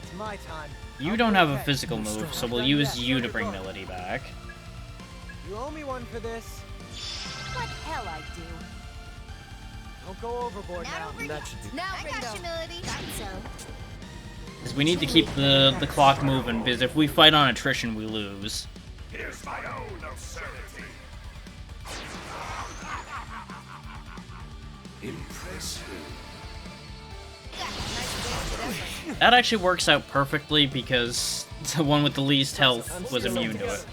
It's my time. You I'll don't be have a okay. physical move, so we'll use you to bring Melody back. You owe me one for this. What hell I do? Don't go overboard Not now. over That yet. should do. Now, I Ringo. got you, Melody. Got so. Because we need to keep the clock moving, because if we fight on attrition, we lose. Here's my own absurdity. Impressive. That actually works out perfectly, because the one with the least health was immune to it.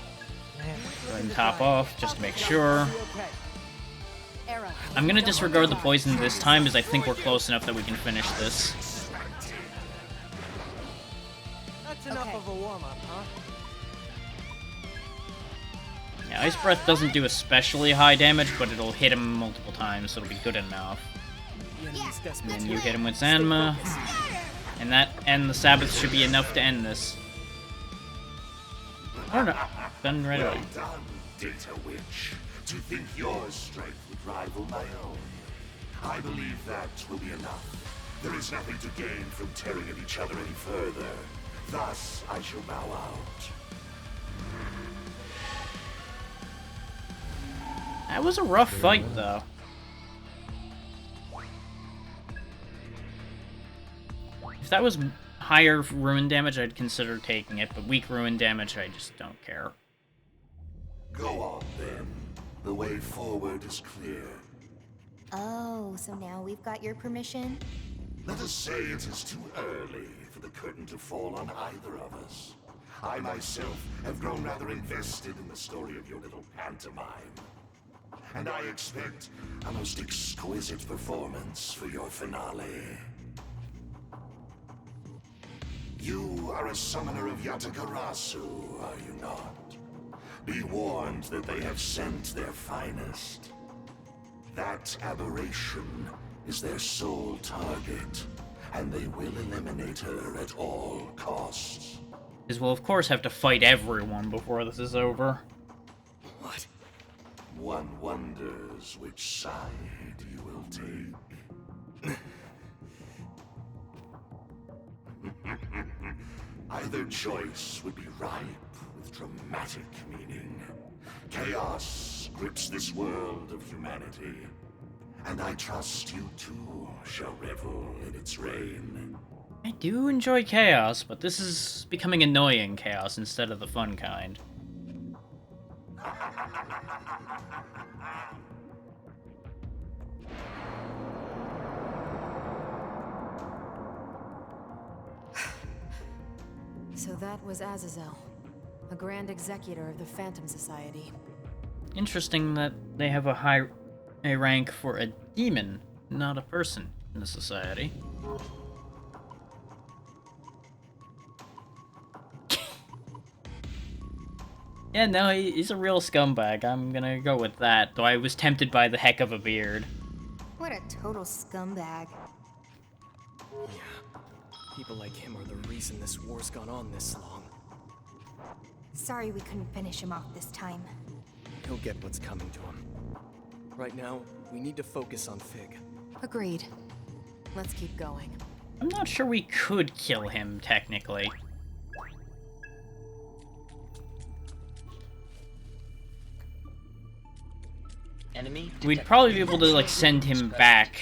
Man, Go ahead and top off, just to make sure. I'll be okay. Arrow. I'm gonna disregard the poison this time, because I think we're close enough that we can finish this. That's enough Okay. of a warm-up, huh? Yeah, Ice Breath doesn't do especially high damage, but it'll hit him multiple times, so it'll be good enough. The enemy's desperate. And then you hit him with Zanma, and the Sabbath should be enough to end this. I don't know. Done right away. Well done, Data Witch. To think your strength would rival my own. I believe that will be enough. There is nothing to gain from tearing at each other any further. Thus, I shall bow out. That was a rough fight, though. If that was higher ruin damage, I'd consider taking it, but weak ruin damage, I just don't care. Go on, then. The way forward is clear. Oh, so now we've got your permission? Let us say it is too early for the curtain to fall on either of us. I myself have grown rather invested in the story of your little pantomime. And I expect a most exquisite performance for your finale. You are a summoner of Yatagarasu, are you not? Be warned that they have sent their finest. That aberration is their sole target, and they will eliminate her at all costs. Because we'll of course have to fight everyone before this is over. What? One wonders which side you will take. Either choice would be ripe with dramatic meaning. Chaos grips this world of humanity, and I trust you too shall revel in its reign. I do enjoy chaos, but this is becoming annoying chaos instead of the fun kind. So that was Azazel, a Grand Executor of the Phantom Society. Interesting that they have a rank for a demon, not a person in the society. Yeah, no, he's a real scumbag. I'm gonna go with that, though I was tempted by the heck of a beard. What a total scumbag. Yeah. People like him are the reason this war's gone on this long. Sorry we couldn't finish him off this time. He'll get what's coming to him. Right now, we need to focus on Fig. Agreed. Let's keep going. I'm not sure we could kill him, technically. Enemy We'd detected. probably be able to, like, send him back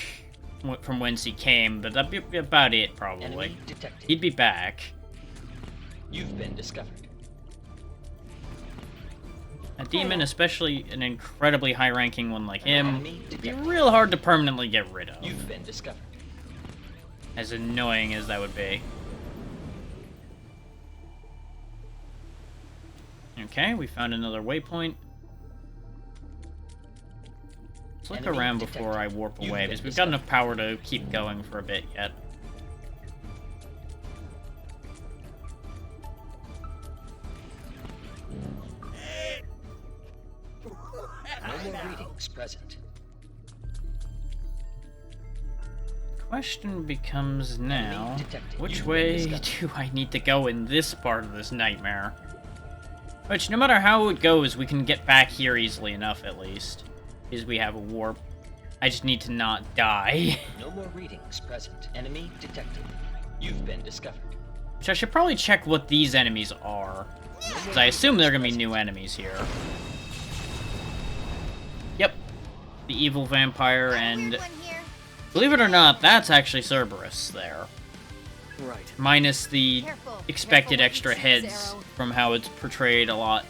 from whence he came, but that'd be about it, probably. Enemy detected. He'd be back. You've been discovered. A demon, especially an incredibly high-ranking one like him, Enemy would be detected. real hard to permanently get rid of. You've been discovered. As annoying as that would be. Okay, we found another waypoint. Let's look Enemy around detected. before I warp You've away, been because we've got discovered. enough power to keep going for a bit yet. No more readings present. Question becomes now, detected. which You've been way discovered. do I need to go in this part of this nightmare? Which, no matter how it goes, we can get back here easily enough, at least. Because we have a warp. I just need to not die. No more readings present. Enemy detected. You've been discovered. Which I should probably check what these enemies are. Because I assume they're going to be new enemies here. Yep. The evil vampire and... Weird one here. Believe it or not, that's actually Cerberus there. Right. Minus the Careful. expected Careful what extra you choose, heads Arrow. from how it's portrayed a lot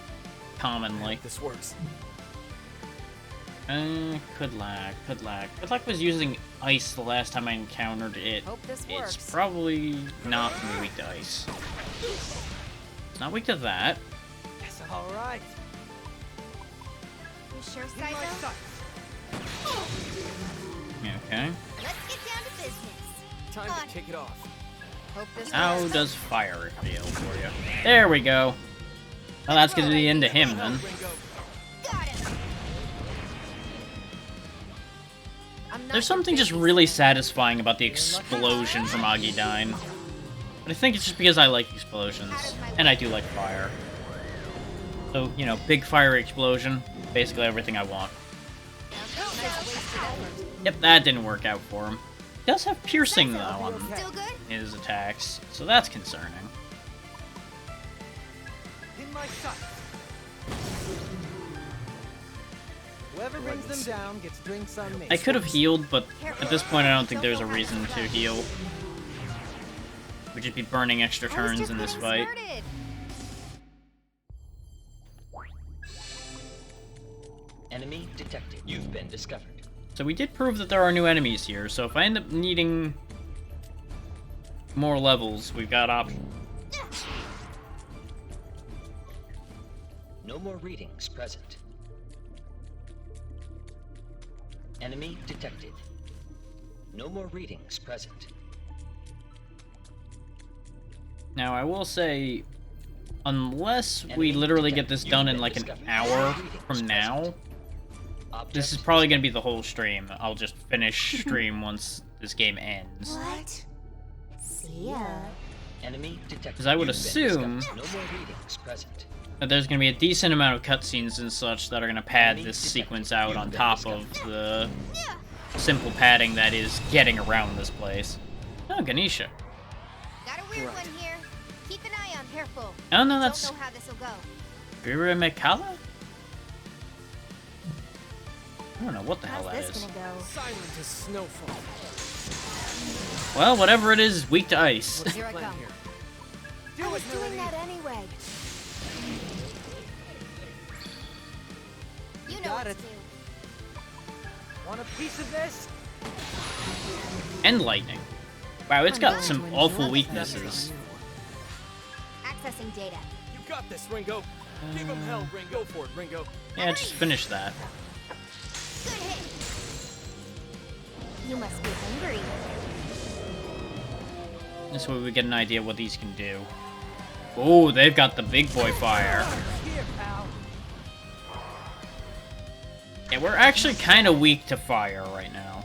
commonly. This works. Could lag. Good luck was using ice the last time I encountered it. Hope this It's works. probably not gonna be weak to ice. It's not weak to that. Yes, all right. You sure, In my Saizo? sights. Okay. Let's get down to business. Time Come on. to kick it off. Hope this How works. does fire feel for you? There we go. Well, that's gonna be the end of him then. Ringo. Got him. I'm not There's your something just babysitter. really satisfying about the explosion from Agidine. But I think it's just because I like explosions. And I do like fire. So, you know, big fire explosion. Basically everything I want. Nice wasted effort. Yep, that didn't work out for him. He does have piercing, though, on Still good? his attacks. So that's concerning. In my sights. Whoever brings them down gets drinks on me. I could have healed, but at this point I don't think there's a reason to heal. We'd just be burning extra turns in this fight. Enemy detected. You've been discovered. So we did prove that there are new enemies here, so if I end up needing more levels, we've got options. No more readings present. Enemy detected. No more readings present. Now, I will say, unless we Enemy literally detected. get this You've done been in like an discovered. hour Readings from now, present. Object this is probably going to discovered. be the whole stream. I'll just finish stream once this game ends. What? See ya. Enemy detected. 'Cause I would You've been assume- discovered. No more readings present. But there's going to be a decent amount of cutscenes and such that are going to pad Enemy this detected. sequence out You've on been top of the simple padding that is getting around this place. Oh, Ganesha. Got a weird one here. Keep an eye on careful. Oh, no, that's Don't know how this'll go. Birimekala? I don't know what the hell How's that this is. gonna go? Silent as snowfall. Well, whatever it is weak to ice. What's Here the I plan come. here? I was doing that anyway. You know Got what it. to do. Want a piece of this? And lightning. Wow, it's I'm got going some to enjoy awful this weaknesses. Accessing data. You got this, Ringo. Give him hell, Ringo. Go for it, Ringo. Yeah, just finish that. Good hit. You must be hungry. This way we get an idea what these can do. Oh, they've got the big boy fire. Here, pal. Yeah, we're actually kind of weak to fire right now.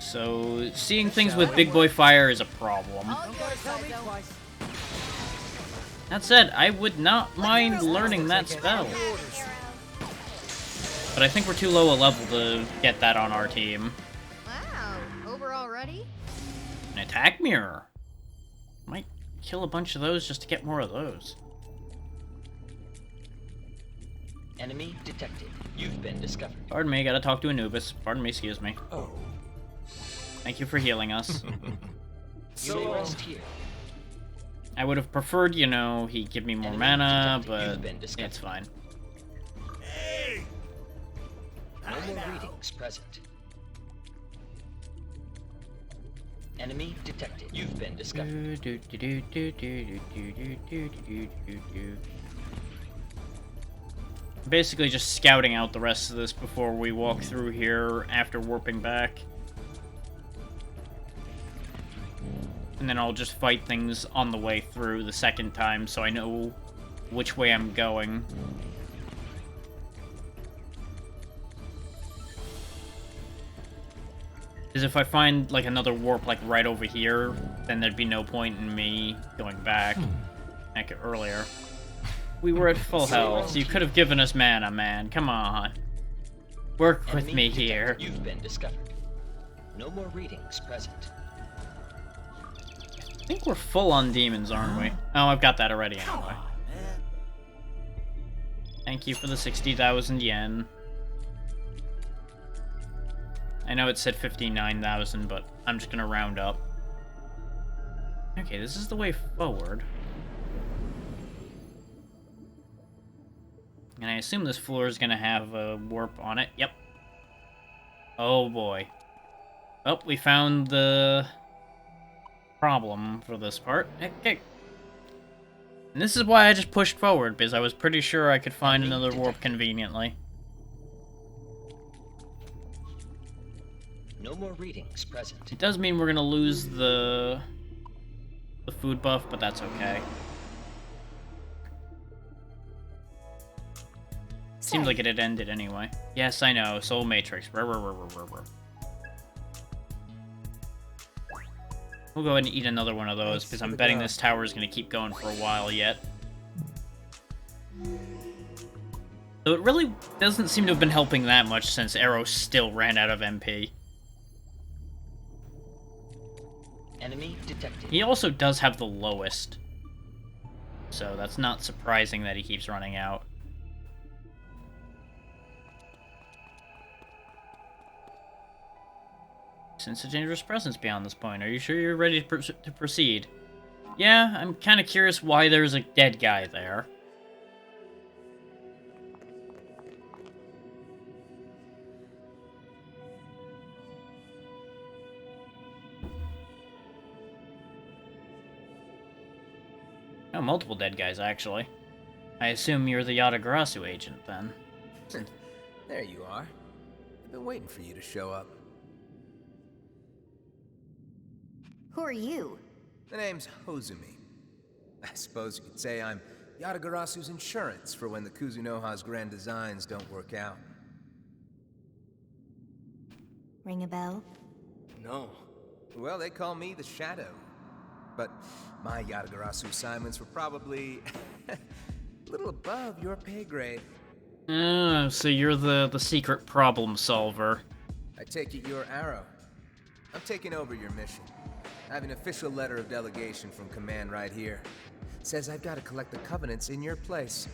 So, seeing things with big boy fire is a problem. All Don't yours, gotta tell me Saizo. twice. That said, I would not mind learning that spell. Have it, Arrow. But I think we're too low a level to get that on our team. Wow, over already? An attack mirror. Might kill a bunch of those just to get more of those. Enemy detected. You've been discovered. Pardon me, gotta talk to Anubis. Pardon me, excuse me. Oh. Thank you for healing us. You may rest here. I would have preferred, you know, he give me more Enemy mana, detected. but You've been discovered. it's fine. No more readings present. Enemy detected. You've been discovered. Basically just scouting out the rest of this before we walk through here after warping back. And then I'll just fight things on the way through the second time so I know which way I'm going. Because if I find, like, another warp, like, right over here, then there'd be no point in me going back earlier. We were at full health. You could have given us mana, man. Come on. Work with Enemy me detected. here. You've been discovered. No more readings present. I think we're full on demons, aren't we? Oh, I've got that already anyway. Thank you for the 60,000 yen. I know it said 59,000, but I'm just gonna round up. Okay, this is the way forward. And I assume this floor is gonna have a warp on it. Yep. Oh boy. Oh, we found the problem for this part. Okay. And this is why I just pushed forward, because I was pretty sure I could find another warp conveniently. No more readings present. It does mean we're gonna lose the food buff, but that's okay. Seems like it had ended anyway. Yes, I know. Soul Matrix. We'll go ahead and eat another one of those, because I'm betting this tower is going to keep going for a while yet. So it really doesn't seem to have been helping that much since Arrow still ran out of MP. Enemy detected. He also does have the lowest. So that's not surprising that he keeps running out. Sense a dangerous presence beyond this point. Are you sure you're ready to proceed? Yeah, I'm kind of curious why there's a dead guy there. Oh, multiple dead guys, actually. I assume you're the Yatagarasu agent, then. There you are. I've been waiting for you to show up. Who are you? The name's Hozumi. I suppose you could say I'm Yatagarasu's insurance for when the Kuzunoha's grand designs don't work out. Ring a bell? No. Well, they call me the Shadow. But my Yatagarasu assignments were probably a little above your pay grade. Oh, so you're the secret problem solver. I take it you're Arrow. I'm taking over your mission. I have an official letter of delegation from Command right here. Says I've got to collect the Covenants in your place.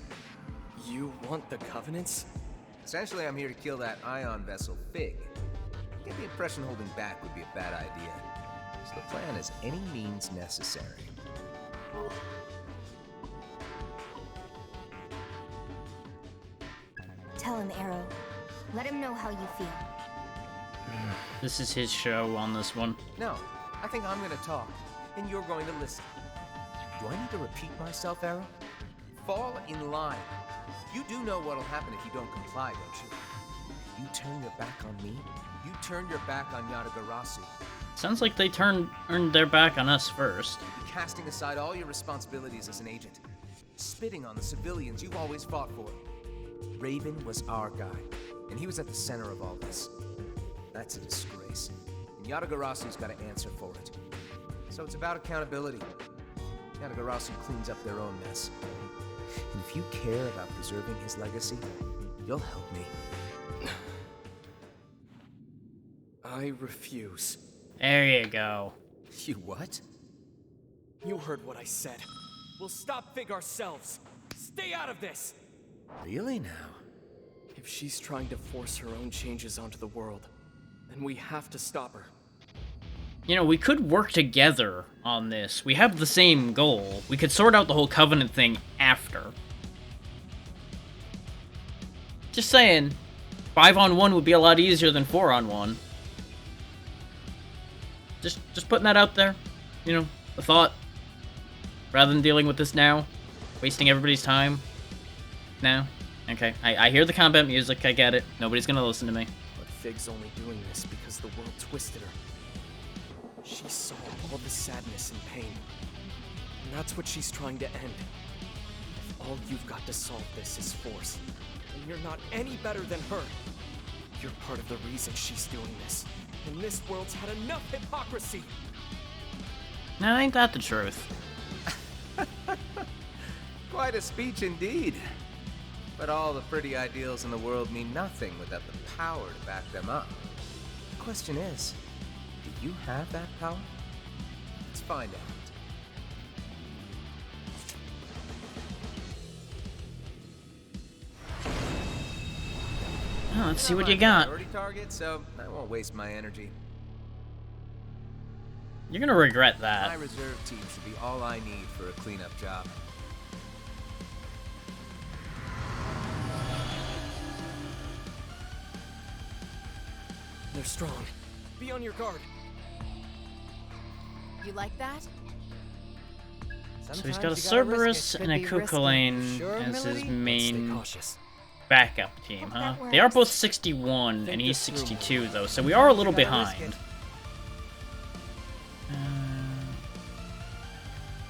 You want the Covenants? Essentially, I'm here to kill that ion vessel, Fig. I get the impression holding back would be a bad idea. So the plan is any means necessary. Tell him, Arrow. Let him know how you feel. This is his show on this one. No, I think I'm going to talk, and you're going to listen. Do I need to repeat myself, Arrow? Fall in line. You do know what'll happen if you don't comply, don't you? You turn your back on me, you turn your back on Yatagarasu. Sounds like they turned their back on us first. You'd be casting aside all your responsibilities as an agent, spitting on the civilians you've always fought for. Raven was our guy, and he was at the center of all this. That's a disgrace, and Yatagarasu's got to answer for it. So it's about accountability. Yatagarasu cleans up their own mess. And if you care about preserving his legacy, you'll help me. I refuse. There you go. You what? You heard what I said. We'll stop Fig ourselves. Stay out of this! Really now? If she's trying to force her own changes onto the world, then we have to stop her. You know, we could work together on this. We have the same goal. We could sort out the whole Covenant thing after. Just saying, 5-on-1 would be a lot easier than 4-on-1. Just putting that out there. You know, a thought. Rather than dealing with this now. Wasting everybody's time. No? Okay. I hear the combat music, I get it. Nobody's gonna listen to me. But Fig's only doing this because the world twisted her. She saw all the sadness and pain. And that's what she's trying to end. If all you've got to solve this is force, then you're not any better than her. You're part of the reason she's doing this. And this world's had enough hypocrisy! No, ain't that the truth? Quite a speech indeed. But all the pretty ideals in the world mean nothing without the power to back them up. The question is, do you have that power? Let's find out. Oh, let's see what you got. Priority target, so I won't waste my energy. You're gonna regret My that. reserve team should be all I need for a cleanup job. They're strong. Be on your guard. You like that? So he's got a Cerberus and a Cuchulainn as his Stay main cautious. backup team, huh? Hope that They are works. both 61, and he's this through. 62, though, so we are a little You gotta risk behind. it.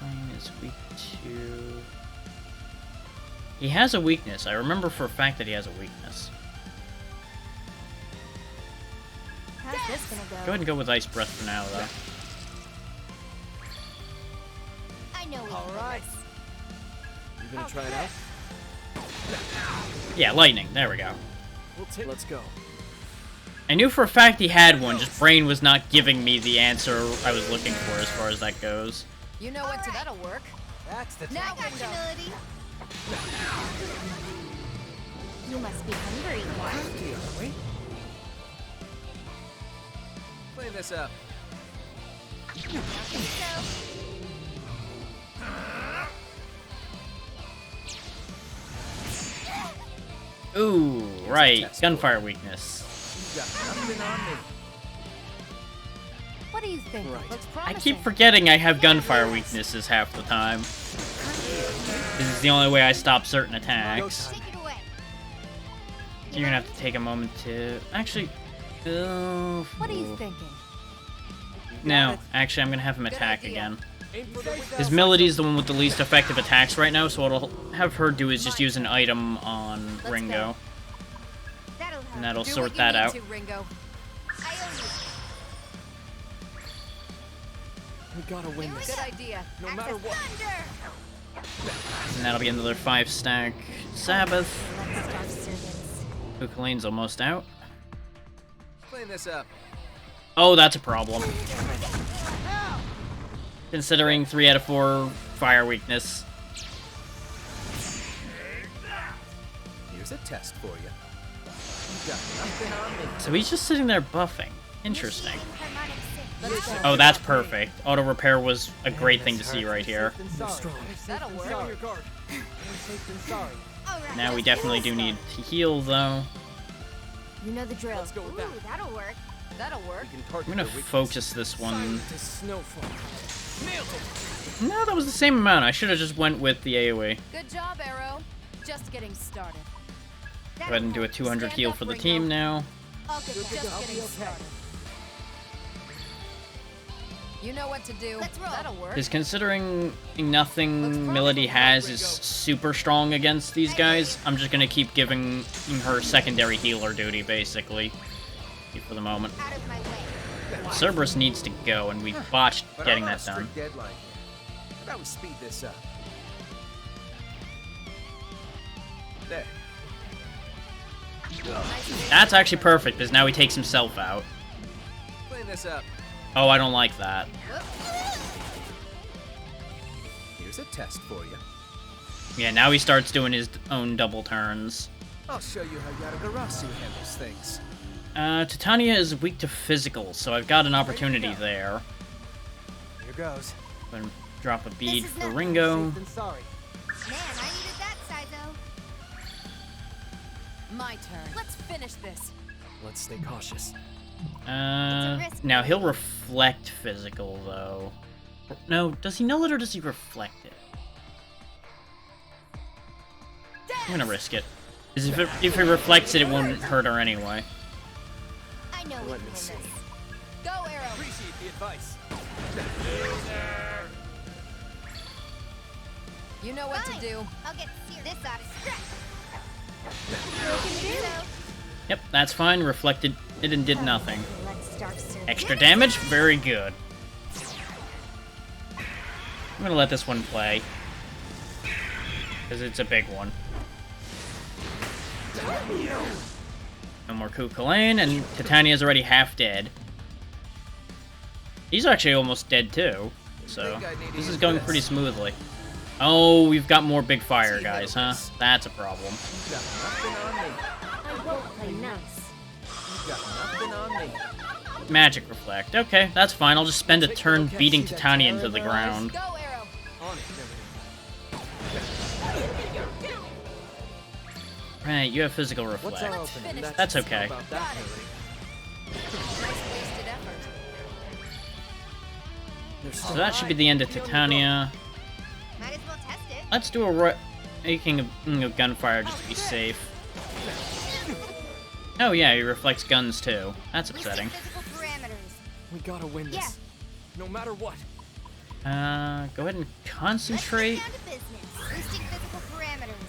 Cuchulainn is weak to... He has a weakness. I remember for a fact that he has a weakness. How's this gonna go? Go ahead and go with Ice Breath for now, though. I know we All can right. do this. You gonna try it out? Yeah, Lightning. There we go. Let's go. I knew for a fact he had one, just Brain was not giving me the answer I was looking for as far as that goes. You know what? That'll work. That's the Now got humility. You must be hungry. Playing Clean this up. Ooh, right. Gunfire weakness. You got nothing on me. What do you think? Looks I promising. keep forgetting I have gunfire weaknesses half the time. This is the only way I stop certain attacks. Take it away. You're gonna have to take a moment to... Actually... What are you thinking? No, actually, I'm gonna have him attack idea. again. Aim for the His Melody's the one with the least effective attacks right now, so what I'll have her do is just use an item on Let's Ringo, go. That'll help. and that'll Do sort what you that need out. to, Ringo. I owe We gotta win this. Good idea. No you. matter Axe of what. thunder. And that'll be another 5-stack Sabbath. Let's start servants. Kukulane's almost out. Clean this up. Oh, that's a problem. Considering 3 out of 4 fire weakness. Here's a test for you. You got nothing on me. So he's just sitting there buffing. Interesting. Harmonic synth. Let's go. Oh, that's perfect. Auto repair was a great thing to see right here. That'll work. Your guard. More safe than sorry. All right, Now we let's definitely do need to heal, though. You know the drill. Let's go with that. Ooh, that'll work. That'll work. We can target I'm gonna their weakness. focus this one. Scientist Snowfall. Nailed it. No, that was the same amount. I should have just went with the AoE. Good job, Arrow. Just getting started. Go ahead and do a 200 Stand heal up, for the Ringo. team now. I'll get that. Just I'll be getting okay. started. You know what to do. Let's roll. That'll work. Because considering nothing Looks Melody promising, has Ringo. is super strong against these guys, I'm just gonna keep giving her secondary healer duty, basically, for the moment. Out of my way. Cerberus needs to go, and we botched But getting I'm on that a done. strict deadline here. How about we speed this up? There. That's actually perfect, because now he takes himself out. Clean this up. Oh, I don't like that. Here's a test for you. Yeah, now he starts doing his own double turns. I'll show you how Yatagarasu handles things. Titania is weak to physical, so I've got an opportunity there. Here goes. I'm gonna drop a bead is for nothing. Ringo. Safe than sorry. Man, I needed that, Sizo. My turn. Let's finish this. Let's stay cautious. risk, Now he'll maybe. reflect physical, though. No, does he null it or does he reflect it? I'm gonna risk it. Because if he reflects it, it won't hurt her anyway. I know we can Let me win this. see. Go, Arrow. Appreciate the advice. You know what to Fine. do. I'll get this out of stretch. You can do. Yep, that's fine. Reflected it and did nothing. Let's start serving. Extra damage? Very good. I'm gonna let this one play. Because it's a big one. No more Kukulane, and Titania's already half dead. He's actually almost dead too, so this is going pretty smoothly. Oh, we've got more big fire guys, huh? That's a problem. You got nothing on me. I won't play nice. You got nothing on me. Magic Reflect. Okay, that's fine. I'll just spend a turn beating Titania into the ground. Go, Arrow. On it, Right, you have Physical What's our Reflect. opening? Finish That's this. okay. About that, Got it. Melody. Nice wasted effort. There's So still that should be the end of Titania. Might as well test it. Let's do a making of gunfire just to be safe. Oh yeah, he reflects guns too. That's We set upsetting. physical parameters. We gotta win this. Yeah. No matter what. Go ahead and Let's concentrate. get down to business. Boosting physical parameters.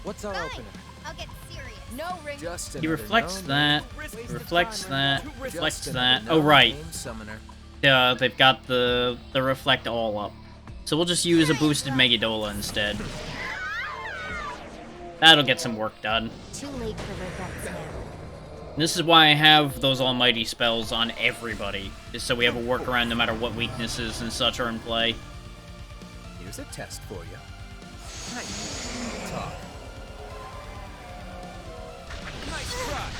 What's our Fine. opener? I'll get serious. No, Ringo. Just He another reflects known that. Waste of Reflects time, that. Ringo. Just Reflects another that. Oh known right. name summoner. They've got the reflect all up. So we'll just use a boosted Megadola instead. That'll get some work done. Too late for regrets now. This is why I have those almighty spells on everybody, is so we have a workaround no matter what weaknesses and such are in play. Here's a test for you. Talk.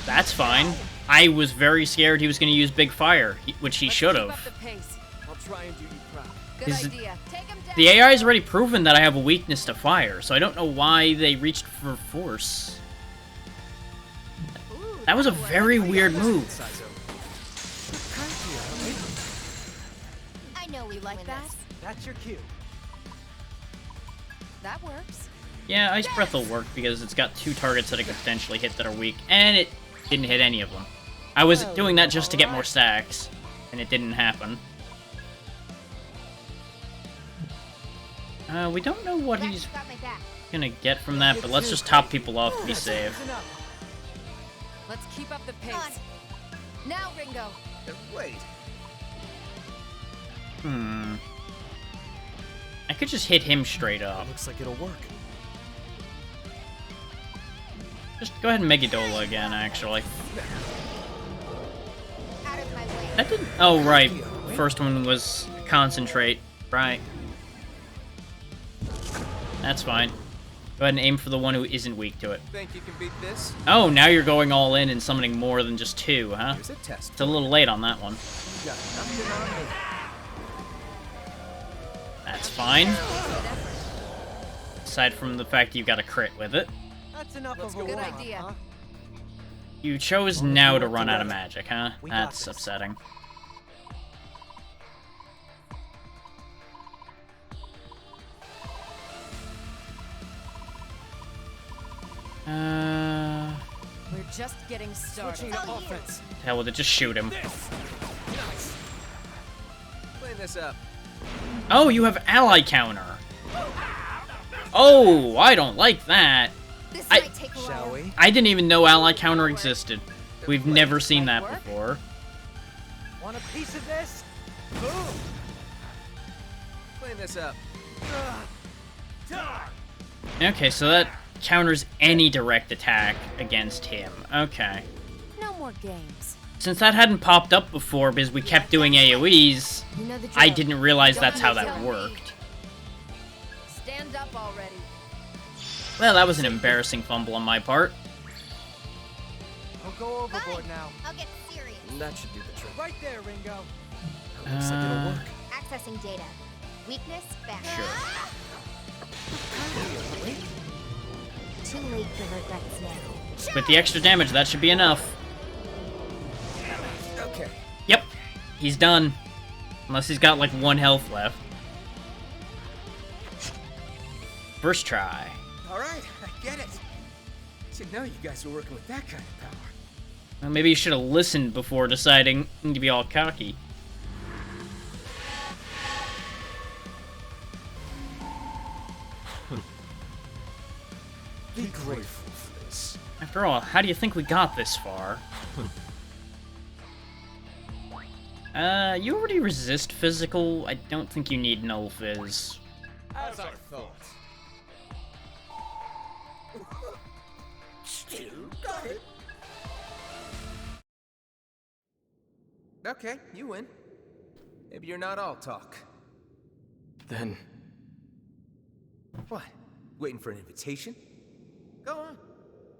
That's fine. I was very scared he was going to use Big Fire, which he should Keep up have. the pace. I'll try and do you proud. Good Is it- idea. Take him down. The AI has already proven that I have a weakness to fire, so I don't know why they reached for force. Ooh, That was a that'll work. very weird move. I know we Like that? That's your cue. That works. Yeah, Ice Breath will work because it's got 2 targets that it could potentially hit that are weak, and it didn't hit any of them. I was doing that just to get more stacks, and it didn't happen. We don't know what he's Got my back. gonna get from that, but let's just top people off to be safe. Let's keep up the pace. On. Now, Ringo. Wait. I could just hit him straight up. Looks like it'll work. Just go ahead and Megadola again, actually. Out of my way. That didn't... Oh, right. First one was Concentrate. Right. That's fine. Go ahead and aim for the one who isn't weak to it. Think you can beat this? Oh, now you're going all in and summoning more than just 2, huh? Here's a test. It's a little late on that one. You got nothing on me. That's fine. Aside from the fact you got a crit with it. That's enough Let's of a go. Good warm-up, idea. huh? You chose now to run out of magic, huh? We got That's this. upsetting. We're just getting started. Switching to offense. Hell with it, just shoot him. Clean this up. Oh, you have ally counter. Oh, I don't like that. This I- might take a Shall while. we? I didn't even know ally counter existed. We've never seen that before. Want a piece of this? Boom! Clean this up. Okay, so that counters any direct attack against him. Okay. No more games. Since that hadn't popped up before because we kept doing AoEs, You know the I drill. didn't realize Don't that's how tell that me. worked. Stand up already. Well, that was an embarrassing fumble on my part. Don't go overboard Fine. now. I'll get serious. That should do the trick. Right there, Ringo. That looks like it'll work. Accessing data. Weakness back. Sure. Too late for regrets now. With the extra damage, that should be enough. Okay. Yep, he's done. Unless he's got like 1 health left. First try. All right, I get it. Didn't know you guys were working with that kind of power. Well, maybe you should have listened before deciding to be all cocky. Be grateful for this. After all, how do you think we got this far? You already resist physical. I don't think you need null fizz. As I thought. Okay, you win. Maybe you're not all talk. Then What? Waiting for an invitation? Go on.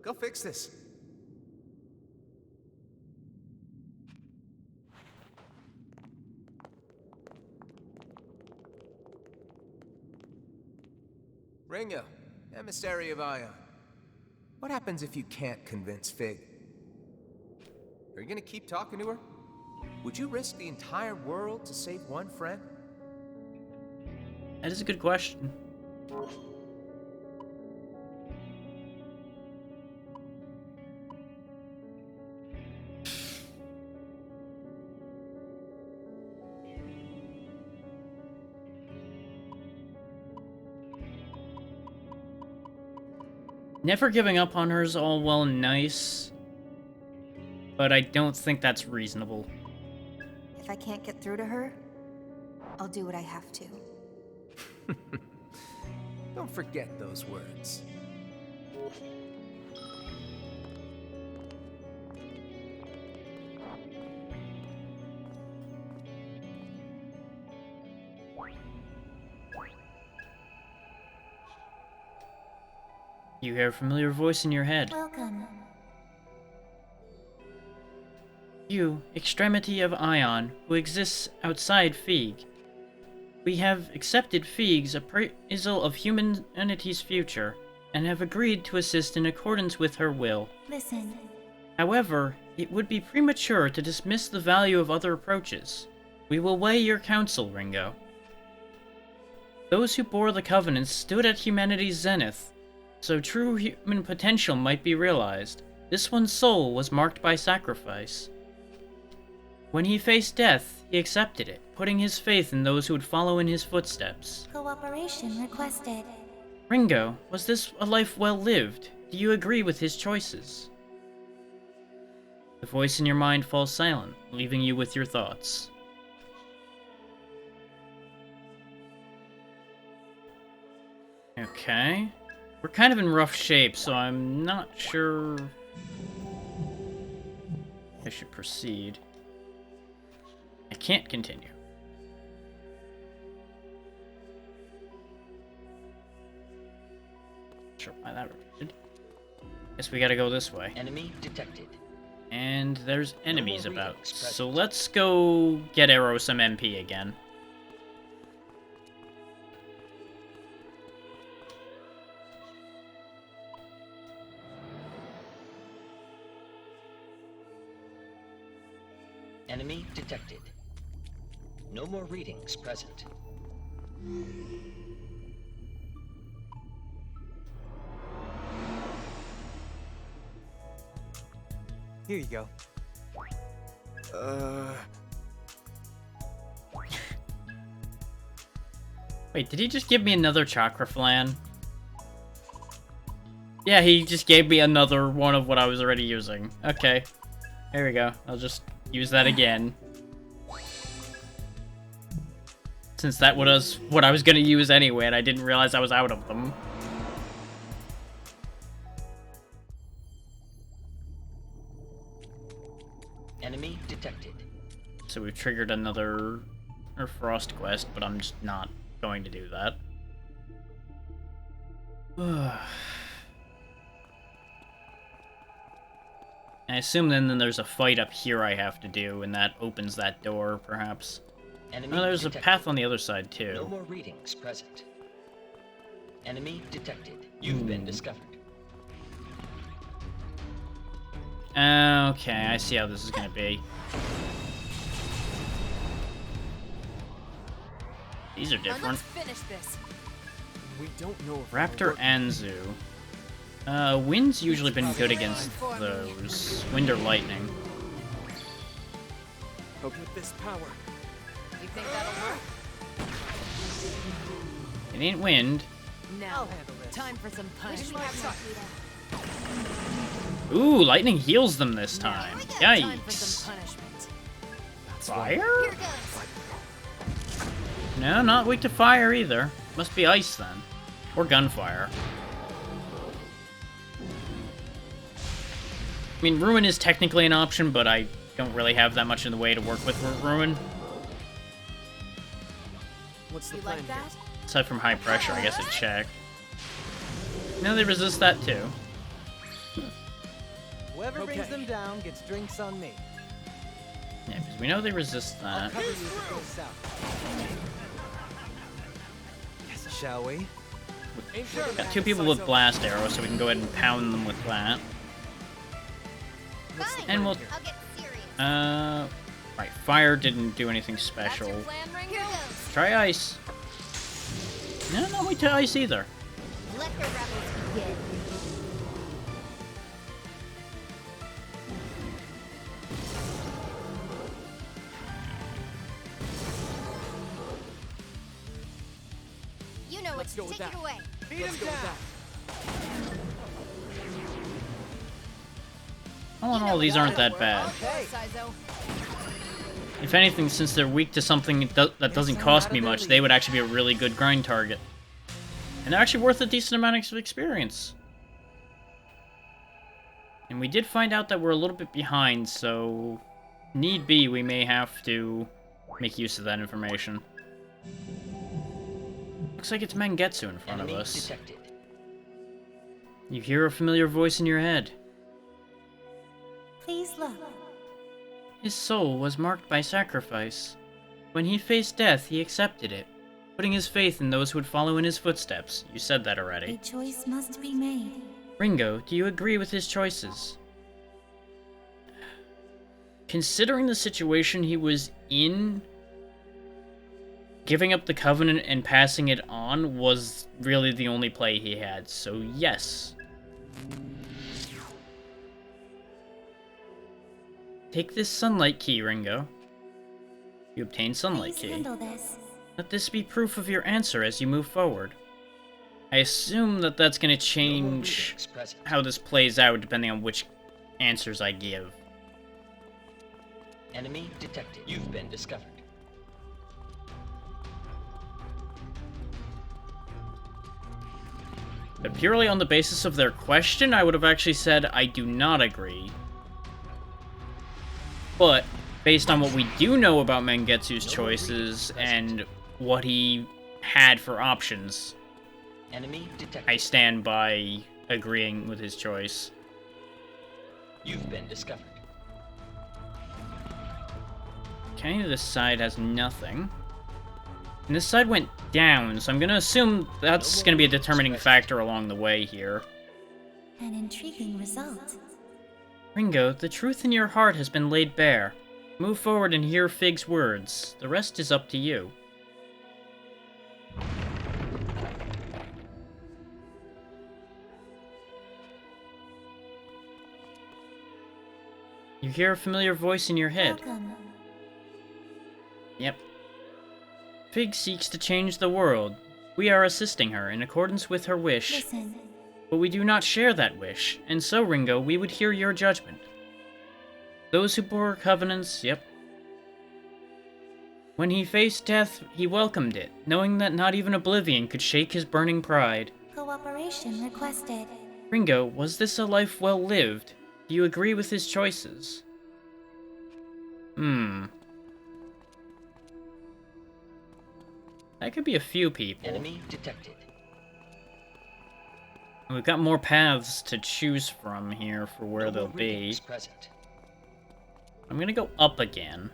Go fix this. Ringo, emissary of Ion. What happens if you can't convince Fig? Are you gonna keep talking to her? Would you risk the entire world to save one friend? That is a good question. Never giving up on her is all well and nice, but I don't think that's reasonable. If I can't get through to her, I'll do what I have to. Don't forget those words. You hear a familiar voice in your head. Welcome. You, extremity of Ion, who exists outside Feig. We have accepted Feig's appraisal of humanity's future, and have agreed to assist in accordance with her will. Listen. However, it would be premature to dismiss the value of other approaches. We will weigh your counsel, Ringo. Those who bore the Covenant stood at humanity's zenith, so true human potential might be realized. This one's soul was marked by sacrifice. When he faced death, he accepted it, putting his faith in those who would follow in his footsteps. Cooperation requested. Ringo, was this a life well lived? Do you agree with his choices? The voice in your mind falls silent, leaving you with your thoughts. Okay. We're kind of in rough shape, so I'm not sure I should proceed. I can't continue. Sure why that repeated. Guess we gotta go this way. Enemy detected. And there's enemies more about. readings present. So let's go get Arrow some MP again. Enemy detected. No more readings present. Here you go. Wait, did he just give me another chakra flan? Yeah, he just gave me another one of what I was already using. Okay. There we go. I'll just use that again. Since that was what I was gonna use anyway, and I didn't realize I was out of them. Enemy detected. So we've triggered another Frost quest, but I'm just not going to do that. I assume then there's a fight up here I have to do, and that opens that door, perhaps. Enemy Oh, there's a detected. path on the other side, No too. more readings present. Enemy detected. You've been discovered. Okay, I see how this is gonna be. These are Now different. let's finish this. We don't know if Raptor Anzu. Wind's usually been good against those. Wind or lightning. with this power. You think that'll work? It ain't wind. Now, time for some punishment. Ooh, lightning heals them this time. Time for Yikes. some punishment. Fire? No, not weak to fire either. Must be ice then. Or gunfire. I mean, Ruin is technically an option, but I don't really have that much in the way to work with Ruin. What's the You plan like here? that? Aside from high pressure, I guess it checked. No, they resist that too. Whoever brings Okay. them down gets drinks on me. Yeah, because we know they resist I'll that. cover you if it goes south. Shall we? Ain't sure Got two people with blast arrows, so we can go ahead and pound them with that. And we'll, I'll get serious. right, fire didn't do anything That's special. your plan, Ringo? Here goes. Try ice. No, not weak to ice either. Let the rebels begin. You know Let's what go to with take that. it away. Beat him down. All in all, these aren't that bad. Hey. Sizo. If anything, since they're weak to something that doesn't cost me much, they would actually be a really good grind target. And they're actually worth a decent amount of experience. And we did find out that we're a little bit behind, so need be, we may have to make use of that information. Looks like it's Mangetsu in front Enemy of us. detected. You hear a familiar voice in your head. Please look. His soul was marked by sacrifice. When he faced death, he accepted it, putting his faith in those who would follow in his footsteps. You said that already. A choice must be made. Ringo, do you agree with his choices? Considering the situation he was in, giving up the Covenant and passing it on was really the only play he had, so yes. Take this sunlight key, Ringo. You obtain sunlight Please key. handle this. Let this be proof of your answer as you move forward. I assume that that's going to change readings present. how this plays out depending on which answers I give. Enemy detected. You've been discovered. But purely on the basis of their question, I would have actually said I do not agree. But, based on what we do know about Mangetsu's choices and what he had for options, Enemy detected. I stand by agreeing with his choice. You've been discovered. Okay, this side has nothing. And this side went down, so I'm gonna assume that's gonna be a determining factor along the way here. An intriguing result. Ringo, the truth in your heart has been laid bare. Move forward and hear Fig's words. The rest is up to you. You hear a familiar voice in your head. Welcome. Yep. Fig seeks to change the world. We are assisting her in accordance with her wish. Listen. But we do not share that wish, and so, Ringo, we would hear your judgment. Those who bore covenants, yep. When he faced death, he welcomed it, knowing that not even oblivion could shake his burning pride. Cooperation requested. Ringo, was this a life well lived? Do you agree with his choices? That could be a few people. Enemy detected. We've got more paths to choose from here for where No they'll more be. readings present. I'm gonna go up again.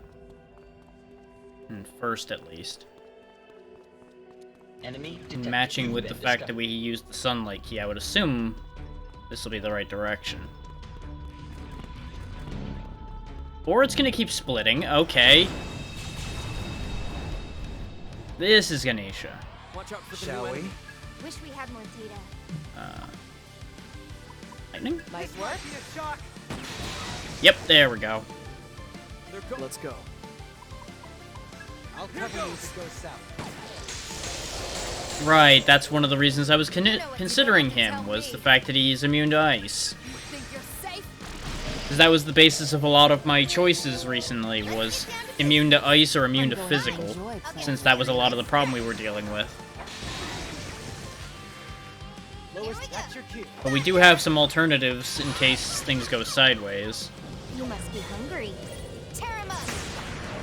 First, at least. Enemy detected. Matching You've with the been fact that discovered. we used the sunlight key, I would assume this will be the right direction. Or it's gonna keep splitting, okay. This is Ganesha. Watch out for the Shall new we? enemy. Wish we had more data. Lightning? Nice work. Be a shock. Yep, there we go. Let's go. I'll cover you if it goes south. Right, that's one of the reasons I was considering him, was the fact that he's immune to ice. Think you're safe? Because that was the basis of a lot of my choices recently, was immune to ice or immune to physical, since that was a lot of the problem we were dealing with. Lois, that's your cue. But we do have some alternatives in case things go sideways. You must be hungry. Terama!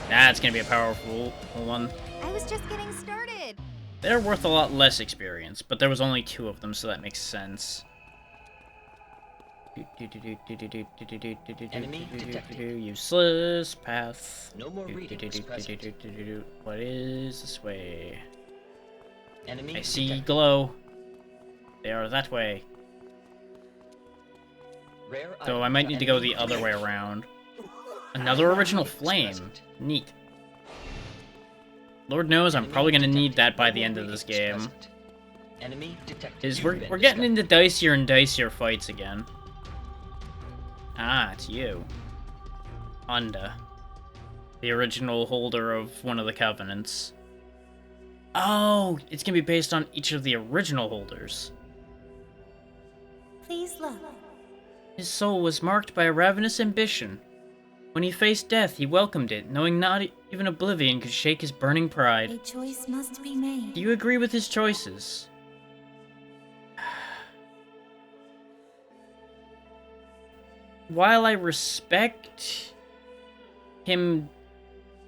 That's gonna be a powerful one. I was just getting started. They're worth a lot less experience, but there was only 2 of them, so that makes sense. Enemy detected. Useless path. No more readings present. What is this way? Enemy I see detected. glow. They are that way. Rare So item I might for need to go enemy the other way detected. around. Another original Readings flame. present. Neat. Lord knows I'm Enemy probably gonna need detected. that by No the more end of this readings game. present. Enemy detected. Is You've we're been getting discovered. into dicier and dicier fights again. Ah, it's you. Honda. The original holder of one of the covenants. Oh, it's gonna be based on each of the original holders. Please look. His soul was marked by a ravenous ambition. When he faced death, he welcomed it, knowing not even oblivion could shake his burning A pride. choice must be made. Do you agree with his choices? While I respect him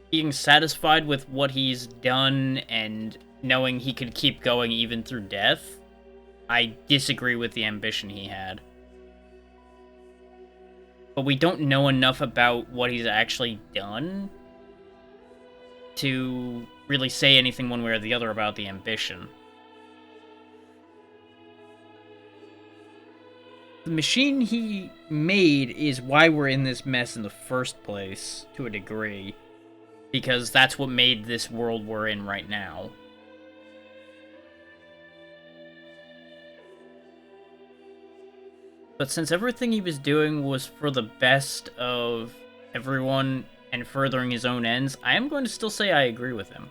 being satisfied with what he's done and knowing he could keep going even through death, I disagree with the ambition he had. but we don't know enough about what he's actually done to really say anything one way or the other about the ambition. The machine he made is why we're in this mess in the first place, to a degree. Because that's what made this world we're in right now. But since everything he was doing was for the best of everyone and furthering his own ends, I am going to still say I agree with him.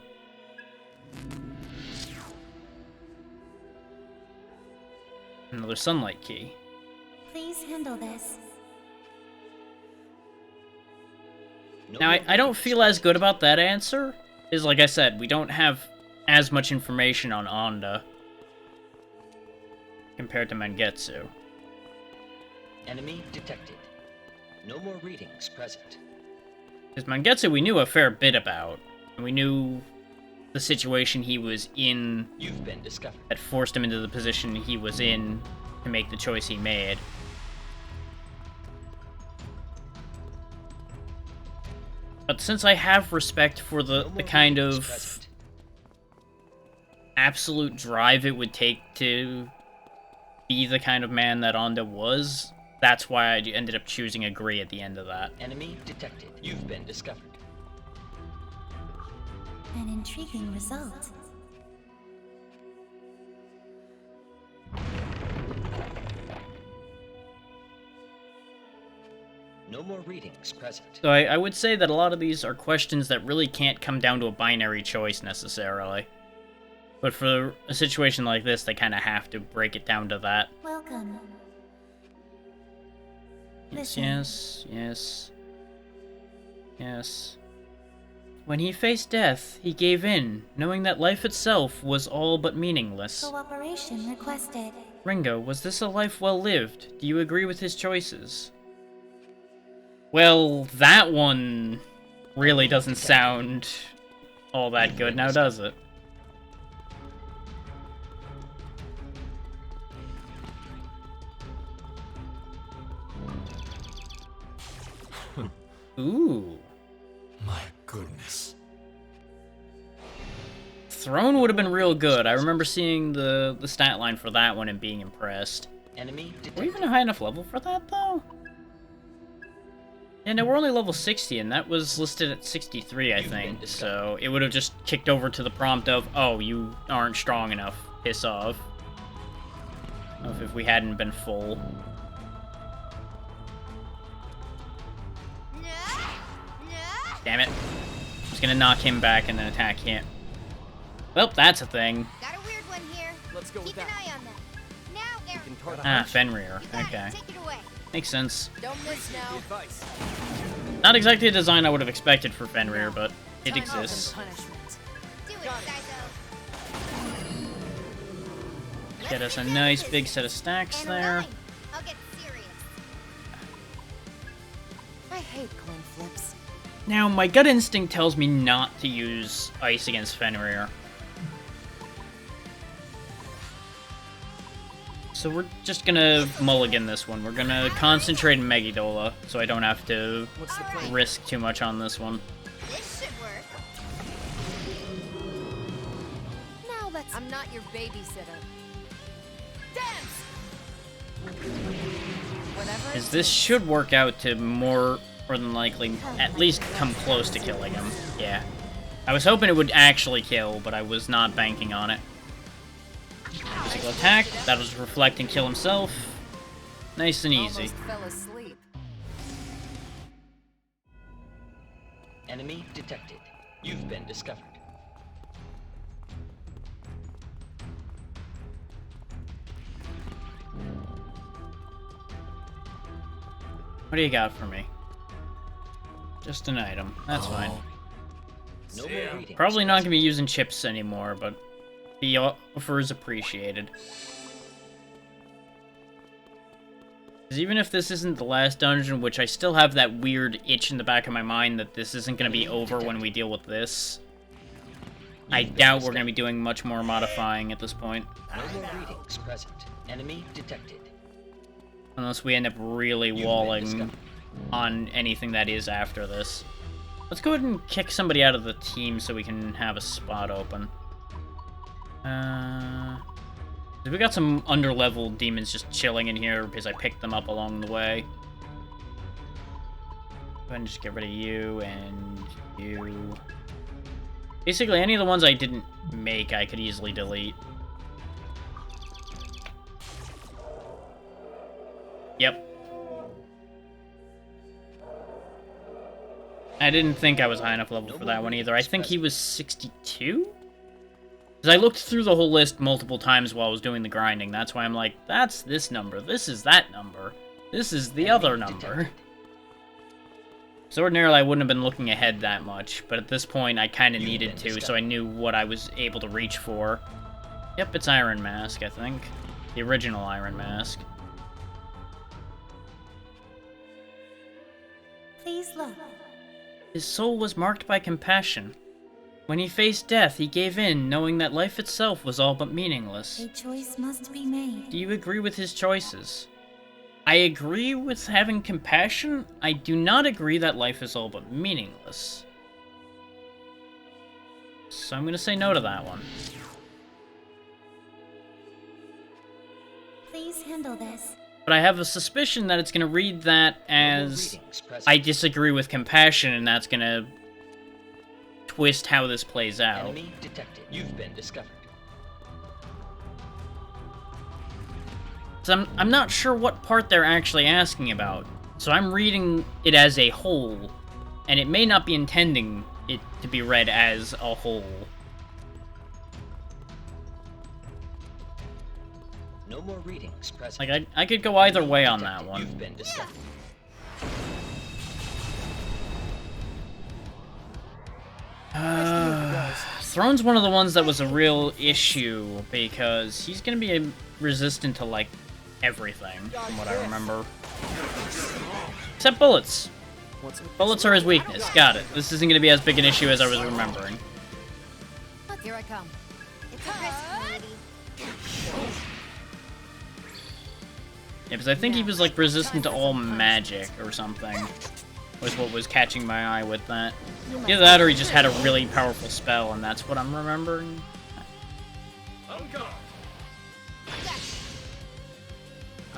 Another sunlight key. Please handle this. Now, I don't feel as good about that answer, is like I said, we don't have as much information on Onda compared to Mangetsu. Enemy detected. No more readings present. Because Mangetsu we knew a fair bit about, and we knew the situation he was in You've been discovered. that forced him into the position he was in to make the choice he made. But since I have respect for the kind of absolute drive it would take to be the kind of man that Onda was, that's why I ended up choosing agree at the end of that. Enemy detected. You've been discovered. An intriguing result. No more readings present. So I would say that a lot of these are questions that really can't come down to a binary choice necessarily. But for a situation like this, they kind of have to break it down to that. Welcome. Yes, Listen. yes. When he faced death, he gave in, knowing that life itself was all but meaningless. Cooperation requested. Ringo, was this a life well lived? Do you agree with his choices? Well, that one really doesn't sound all that good, now does it? Ooh. My goodness. Throne would have been real good. I remember seeing the stat line for that one and being impressed. Enemy Are we detected. even a high enough level for that, though? Yeah, no, we're only level 60, and that was listed at 63, I You've been think. discovered. So it would have just kicked over to the prompt of, oh, you aren't strong enough. Piss off. If we hadn't been full. Damn it. I was gonna knock him back and then attack him. Well, that's a thing. Got a weird one here. Let's go with Keep an that. eye on that. Now, Aaron. Can Tart a Ah, hunch? Fenrir. You got Okay. it. Take it away. Makes sense. Don't miss The now. advice. Not exactly a design I would have expected for Fenrir, but it Time out exists. and punishment. Do it, Saizo. Get us a nice big set of stacks And there. line. I'll get serious. I hate coin flips. Now, my gut instinct tells me not to use Ice against Fenrir. So we're just gonna mulligan this one. We're gonna concentrate in Megiddola, so I don't have to What's the plan? risk too much on this one. This should work. Now let's. I'm not your babysitter. Dance! Whatever. Is this should work out to more than likely at least come close to killing him. Yeah. I was hoping it would actually kill, but I was not banking on it. Physical attack, that'll just reflect and kill himself. Nice and easy. Almost fell asleep. Enemy detected. You've been discovered. What do you got for me? Just an item. That's fine. No more readings. Probably not gonna be using chips anymore, but the offer is appreciated. 'Cause even if this isn't the last dungeon, which I still have that weird itch in the back of my mind that this isn't gonna be over when we deal with this, I doubt we're gonna be doing much more modifying at this point. No more readings present. Enemy detected. Unless we end up really You've been walling discovered. on anything that is after this. Let's go ahead and kick somebody out of the team so we can have a spot open. We got some underlevel demons just chilling in here because I picked them up along the way. Go ahead and just get rid of you and you. Basically, any of the ones I didn't make, I could easily delete. Yep. I didn't think I was high enough level for that one either. I think he was 62? Because I looked through the whole list multiple times while I was doing the grinding. That's why I'm like, that's this number, this is that number, this is the other number. So ordinarily I wouldn't have been looking ahead that much, but at this point I kind of needed to, so I knew what I was able to reach for. Yep, it's Iron Mask, I think. The original Iron Mask. Please look. His soul was marked by compassion. When he faced death, he gave in, knowing that life itself was all but meaningless. A choice must be made. Do you agree with his choices? I agree with having compassion. I do not agree that life is all but meaningless. So I'm gonna say no to that one. Please handle this. But I have a suspicion that it's gonna read that as I disagree with compassion, and that's gonna twist how this plays out. Enemy detected. You've been discovered. So I'm not sure what part they're actually asking about. So I'm reading it as a whole, and it may not be intending it to be read as a whole. No more readings present. Like, I could go either way on that one. You've been discovered. Throne's one of the ones that was a real issue, because he's gonna be resistant to, like, everything, from what I remember. Except bullets. Bullets are his weakness, got it. This isn't gonna be as big an issue as I was remembering. Here I come. It's a risk, lady. Yeah, because I think he was, like, resistant to all magic or something, was what was catching my eye with that. Either that or he just had a really powerful spell, and that's what I'm remembering.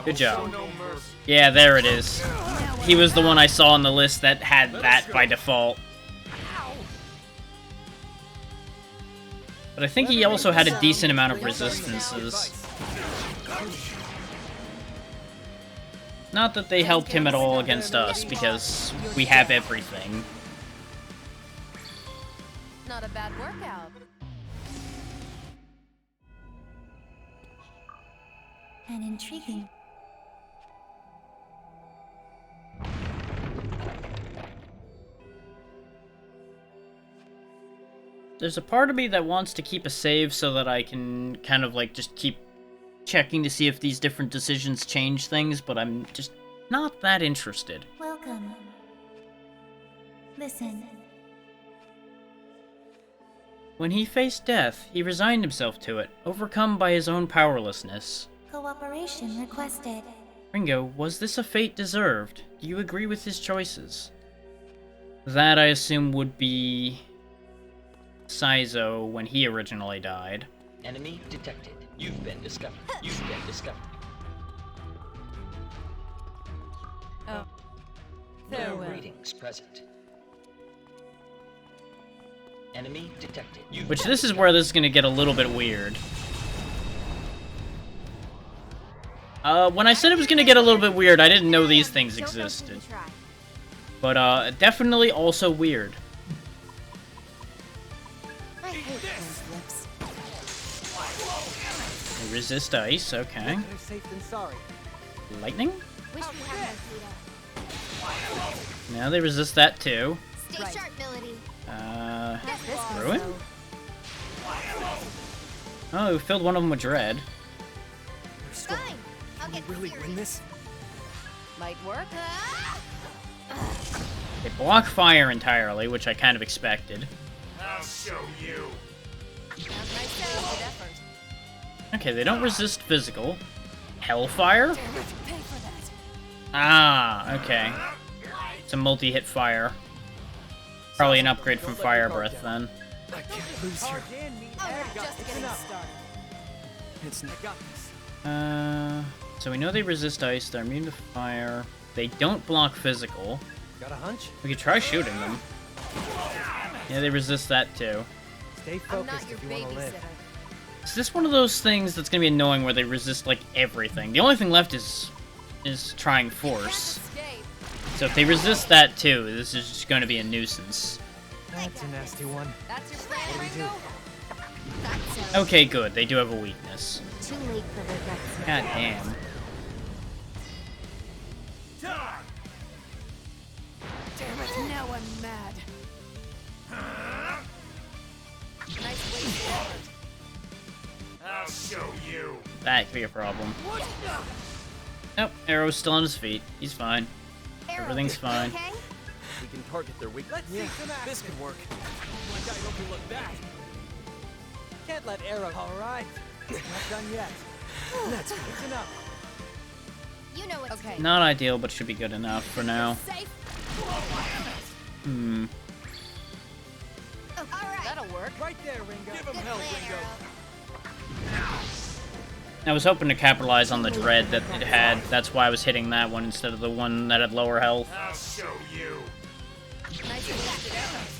Good job. Yeah, there it is. He was the one I saw on the list that had that by default. But I think he also had a decent amount of resistances. Not that they helped him at all against us, because we have everything. Not a bad workout. And intriguing. There's a part of me that wants to keep a save so that I can kind of like just keep checking to see if these different decisions change things, but I'm just not that interested. Welcome. Listen. When he faced death, he resigned himself to it, overcome by his own powerlessness. Cooperation requested. Ringo, was this a fate deserved? Do you agree with his choices? That, I assume, would be Saizo when he originally died. Enemy detected. You've been discovered. You've been discovered. Oh. No Farewell. readings present. Enemy detected. You've Which been this is discovered. where this is going to get a little bit weird. When I said it was going to get a little bit weird, I didn't know these things existed. But, definitely also weird. I hate those lips. They resist ice, okay. Better safe than sorry. Lightning? Wish we had more Now they resist that too. Stay Right. sharp, Melody. This one, Ruin? so- Oh, we filled one of them with dread. Fine. I'll get Really serious. win this? Might work. They block fire entirely, which I kind of expected. Sounds nice. Good effort. Okay, they don't resist physical. Hellfire? Pay for that. Ah, okay. It's a multi-hit fire. Probably an upgrade from Fire Breath then. I can't lose here. Just getting started. It's not. So we know they resist ice, they're immune to fire. They don't block physical. Got a hunch? We could try shooting them. Yeah, they resist that too. Stay I'm not focused your if you want to live. babysitter. Is this one of those things that's gonna be annoying where they resist like everything? The only thing left is trying force. Escape. So if they resist that too, this is just gonna be a nuisance. That's a nasty one. That's your plan, What do we Ringo? That's Okay, good. They do have a weakness. too late for regrets. God damn. Damn it, now I'm mad. Nice waste of effort. That could be a problem. Nope, Arrow's still on his feet. He's fine. Arrow, Everything's you fine. Okay? We can target their weak. Yeah, This could work. My guy don't look back. can't let Arrow. All right. Not done yet. That's It's enough. You know what's Okay. Not ideal, but should be good enough for now. safe. Hmm. Oh, all right. That'll work. Right there, Ringo. Good plan, Arrow. I was hoping to capitalize on the dread that it had. That's why I was hitting that one instead of the one that had lower health. Nice waste of effort.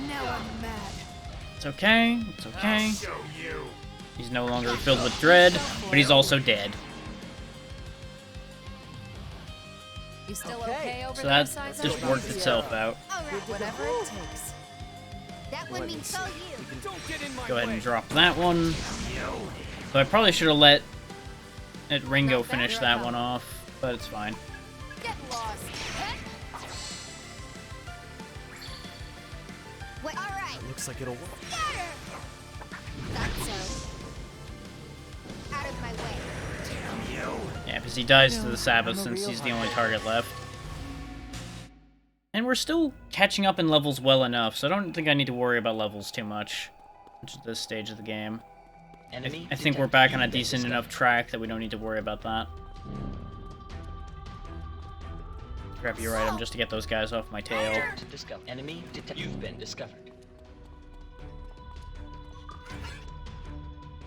Now I'm mad. It's okay. It's okay. He's no longer filled with dread, but he's also dead. You still Okay. okay over So there, that Saizo? just worked itself out. All right. Whatever it takes. That one means so you. Don't get in my Go ahead way. and drop that one. So I probably should have let Ringo finish that one off, but it's fine. Get lost. Wait, all right. Looks like it'll work. Better. That's so. Out of my way. Yeah, because he dies to the Sabbath since he's the only target left. And we're still catching up in levels well enough, so I don't think I need to worry about levels too much at this stage of the game. Enemy I think we're detected. back on a You've been decent discovered. enough track that we don't need to worry about that. Grab your item just to get those guys off my tail. To discover. Enemy detected. You've been discovered.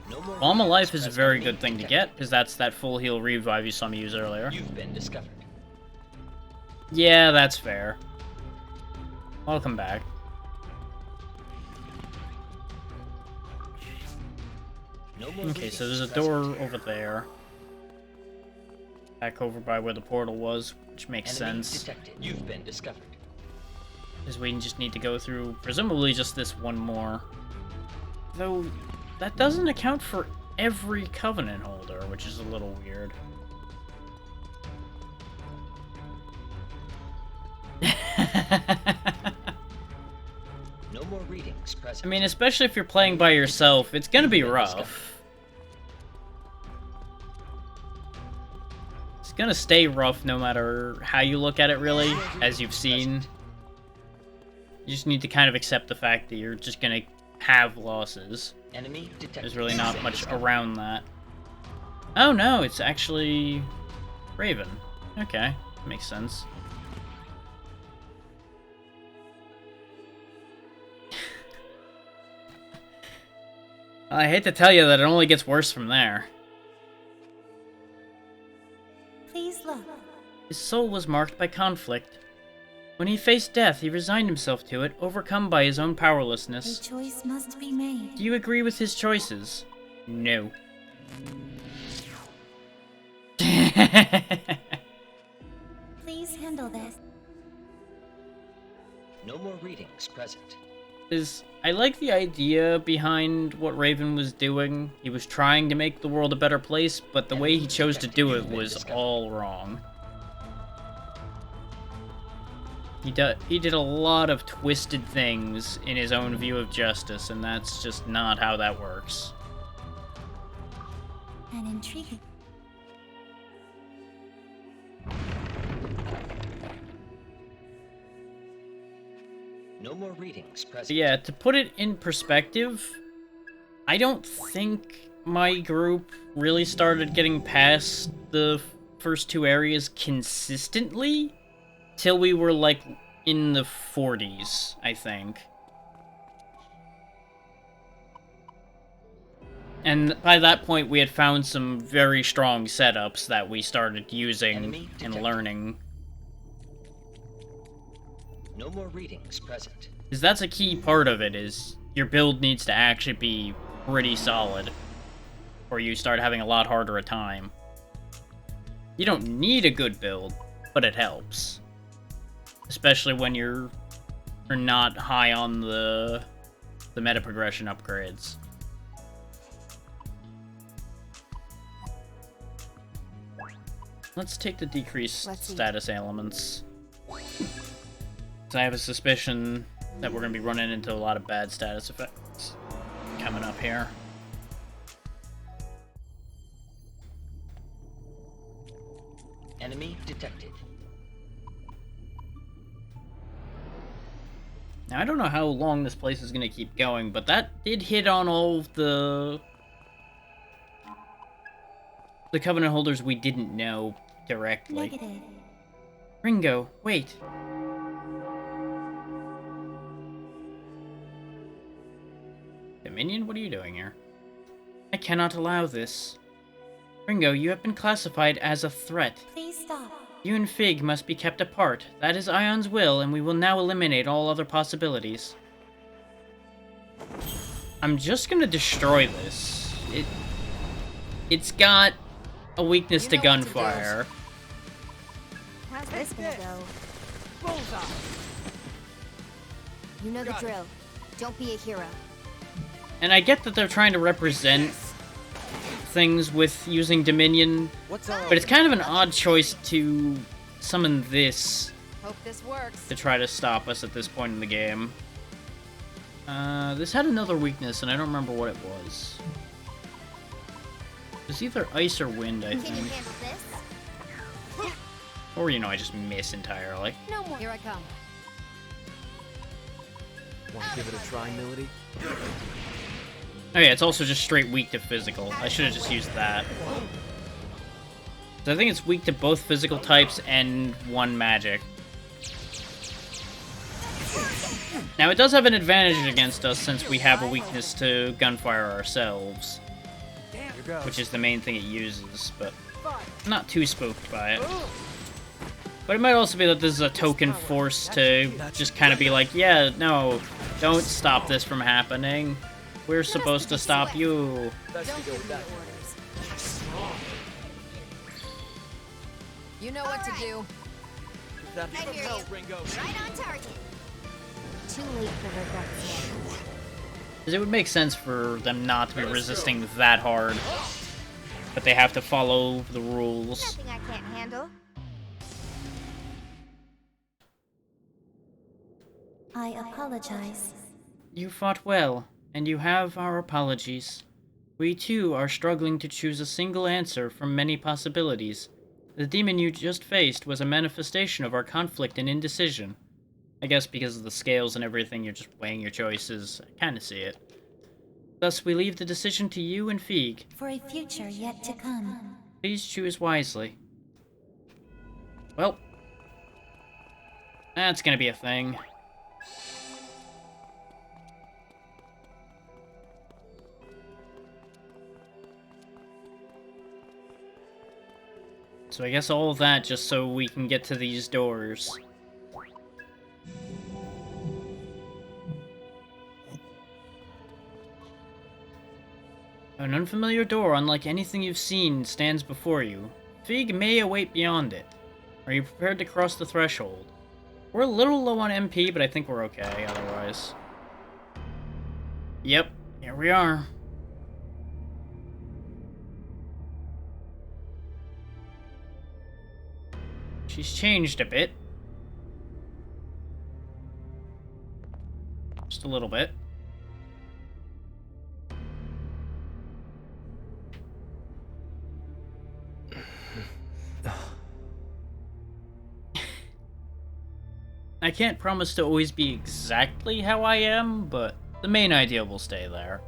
No more Balm of Life is a readings, very enemy good thing to detected. get, because that's that full heal revive you saw me use earlier. You've been discovered. Yeah, that's fair. I'll come back. No more Okay, so there's a readings door present. over there. Back over by where the portal was, which makes Enemy sense. detected. You've been discovered. Because we just need to go through, presumably, just this one more. Though, that doesn't account for every Covenant holder, which is a little weird. No more readings present. I mean, especially if you're playing by yourself, it's gonna be rough. It's gonna stay rough no matter how you look at it, really, as you've seen. You just need to kind of accept the fact that you're just gonna have losses. Enemy detected. There's really You've not been much discovered. around that. Oh no, it's actually Raven. Okay, makes sense. I hate to tell you that it only gets worse from there. Please look. His soul was marked by conflict. When he faced death, he resigned himself to it, overcome by his own A powerlessness. choice must be made. Do you agree with his choices? No. Please handle this. No more readings present. I like the idea behind what Raven was doing. He was trying to make the world a better place, but the way he chose to do it was all wrong. He did a lot of twisted things in his own view of justice, and that's just not how that works. And intriguing. No more readings present. But yeah, to put it in perspective, I don't think my group really started getting past the first two areas consistently till we were like in the 40s, I think. And by that point, we had found some very strong setups that we started using and learning. No more readings present. Because that's a key part of it, is your build needs to actually be pretty solid, or you start having a lot harder a time. You don't need a good build, but it helps. Especially when you're not high on the meta progression upgrades. Let's take the decreased status elements. So I have a suspicion that we're going to be running into a lot of bad status effects coming up here. Enemy detected. Now, I don't know how long this place is going to keep going, but that did hit on all of the Covenant holders we didn't know directly. Negative. Ringo, wait. Dominion, what are you doing here? I cannot allow this. Ringo, you have been classified as a threat. Please stop. You and Fig must be kept apart. That is Ion's will, and we will now eliminate all other possibilities. I'm just gonna destroy this. It's got a weakness to gunfire. How's this gonna go? Bullseye. You know the drill. Don't be a hero. And I get that they're trying to represent things with using Dominion, but it's kind of an odd choice to summon this Hope this works. to try to stop us at this point in the game. This had another weakness, and I don't remember what it was. It was either ice or wind, I Can you think. handle this? Or, you know, I just miss entirely. No more. Here I come. Want to give it a try, Milady? Oh yeah, it's also just straight weak to physical. I should have just used that. So I think it's weak to both physical types and one magic. Now it does have an advantage against us since we have a weakness to gunfire ourselves, which is the main thing it uses, but I'm not too spooked by it. But it might also be that this is a token force to just kind of be like, yeah, no, don't stop this from happening. We're supposed to stop you. Don't give me orders. You know what to do. I hear you. Ringo. Right on target. Too late for regrets. Because it would make sense for them not to be resisting that hard, but they have to follow the rules. Nothing I can't handle. I apologize. You fought well, and you have our apologies. We too are struggling to choose a single answer from many possibilities. The demon you just faced was a manifestation of our conflict and indecision. I guess because of the scales and everything, you're just weighing your choices. I kinda see it. Thus, we leave the decision to you and Feig. For a future yet to come. Please choose wisely. Well, that's gonna be a thing. So I guess all of that just so we can get to these doors. An unfamiliar door, unlike anything you've seen, stands before you. Feig may await beyond it. Are you prepared to cross the threshold? We're a little low on MP, but I think we're okay otherwise. Yep, here we are. She's changed a bit. Just a little bit. I can't promise to always be exactly how I am, but the main idea will stay there.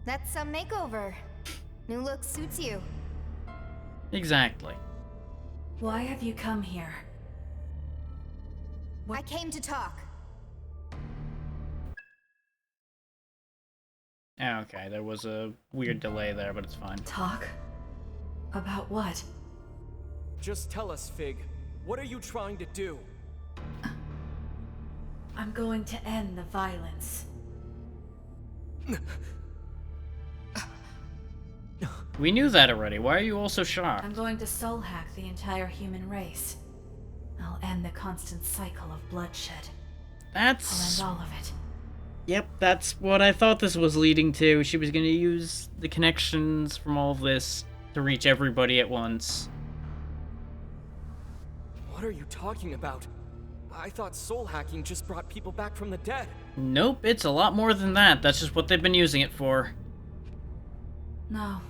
That's some makeover. New look suits you. Exactly. Why have you come here? I came to talk. Okay, there was a weird delay there, but it's fine. Talk? About what? Just tell us, Fig. What are you trying to do? I'm going to end the violence. We knew that already. Why are you all so shocked? I'm going to soul hack the entire human race. I'll end the constant cycle of bloodshed. That's... I'll end all of it. Yep, that's what I thought this was leading to. She was going to use the connections from all of this to reach everybody at once. What are you talking about? I thought soul hacking just brought people back from the dead. Nope, it's a lot more than that. That's just what they've been using it for. No.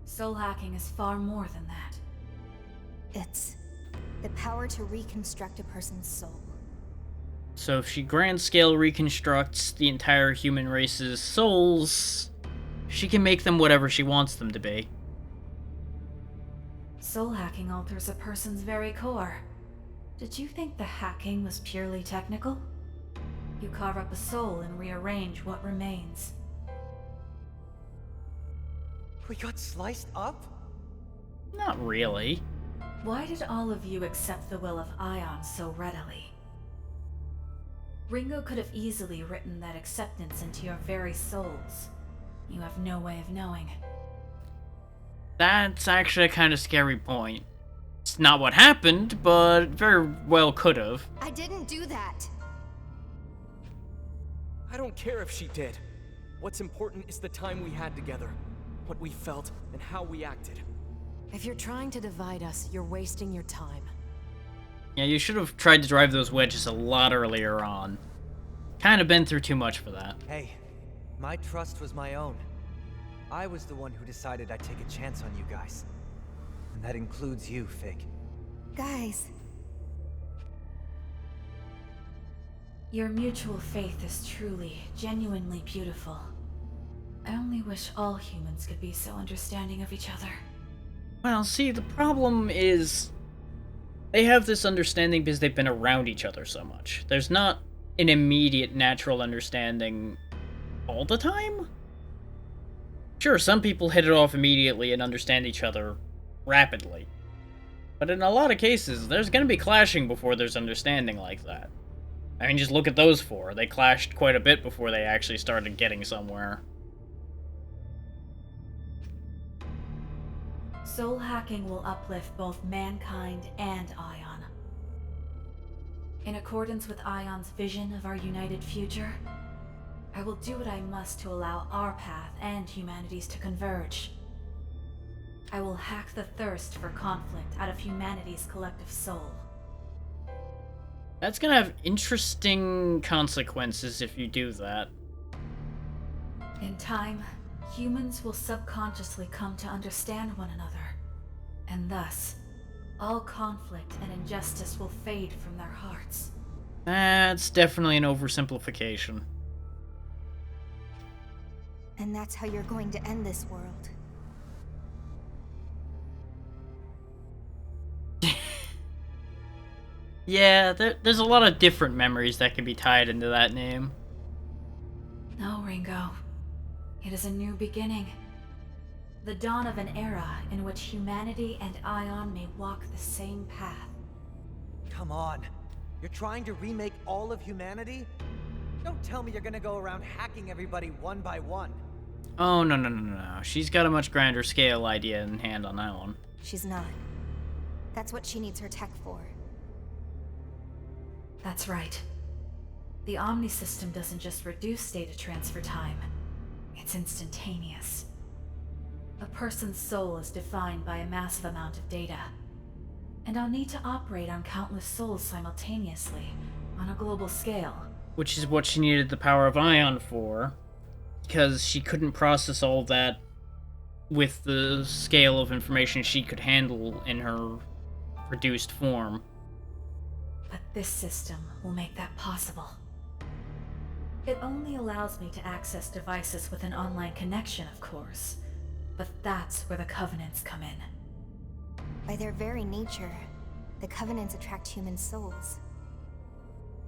Soul hacking is far more than that. It's the power to reconstruct a person's soul. So if she grand scale reconstructs the entire human race's souls, she can make them whatever she wants them to be. Soul hacking alters a person's very core. Did you think the hacking was purely technical? You carve up a soul and rearrange what remains. We got sliced up? Not really. Why did all of you accept the will of Ion so readily? Ringo could have easily written that acceptance into your very souls. You have no way of knowing. That's actually a kind of scary point. It's not what happened, but very well could have. I didn't do that. I don't care if she did. What's important is the time we had together. What we felt and how we acted. If you're trying to divide us, you're wasting your time. Yeah, you should have tried to drive those wedges a lot earlier on. Kind of been through too much for that. Hey, my trust was my own. I was the one who decided I'd take a chance on you guys. And that includes you, Fig. Guys, Your mutual faith is truly, genuinely beautiful. I only wish all humans could be so understanding of each other. Well, see, the problem is they have this understanding because they've been around each other so much. There's not an immediate natural understanding all the time. Sure, some people hit it off immediately and understand each other rapidly. But in a lot of cases, there's going to be clashing before there's understanding like that. I mean, just look at those four. They clashed quite a bit before they actually started getting somewhere. Soul hacking will uplift both mankind and Ion. In accordance with Ion's vision of our united future, I will do what I must to allow our path and humanity's to converge. I will hack the thirst for conflict out of humanity's collective soul. That's gonna have interesting consequences if you do that. In time, humans will subconsciously come to understand one another, and thus, all conflict and injustice will fade from their hearts. That's definitely an oversimplification. and that's how you're going to end this world. Yeah, there's a lot of different memories that can be tied into that name. No, Ringo. It is a new beginning. The dawn of an era in which humanity and Ion may walk the same path. Come on. You're trying to remake all of humanity? Don't tell me you're gonna go around hacking everybody one by one. Oh, no. She's got a much grander scale idea in hand on that one. She's not. That's what she needs her tech for. That's right. The Omni system doesn't just reduce data transfer time. It's instantaneous. A person's soul is defined by a massive amount of data. And I'll need to operate on countless souls simultaneously, on a global scale. Which is what she needed the power of Ion for, because she couldn't process all that with the scale of information she could handle in her reduced form. But this system will make that possible. It only allows me to access devices with an online connection, of course. But that's where the Covenants come in. By their very nature, the Covenants attract human souls.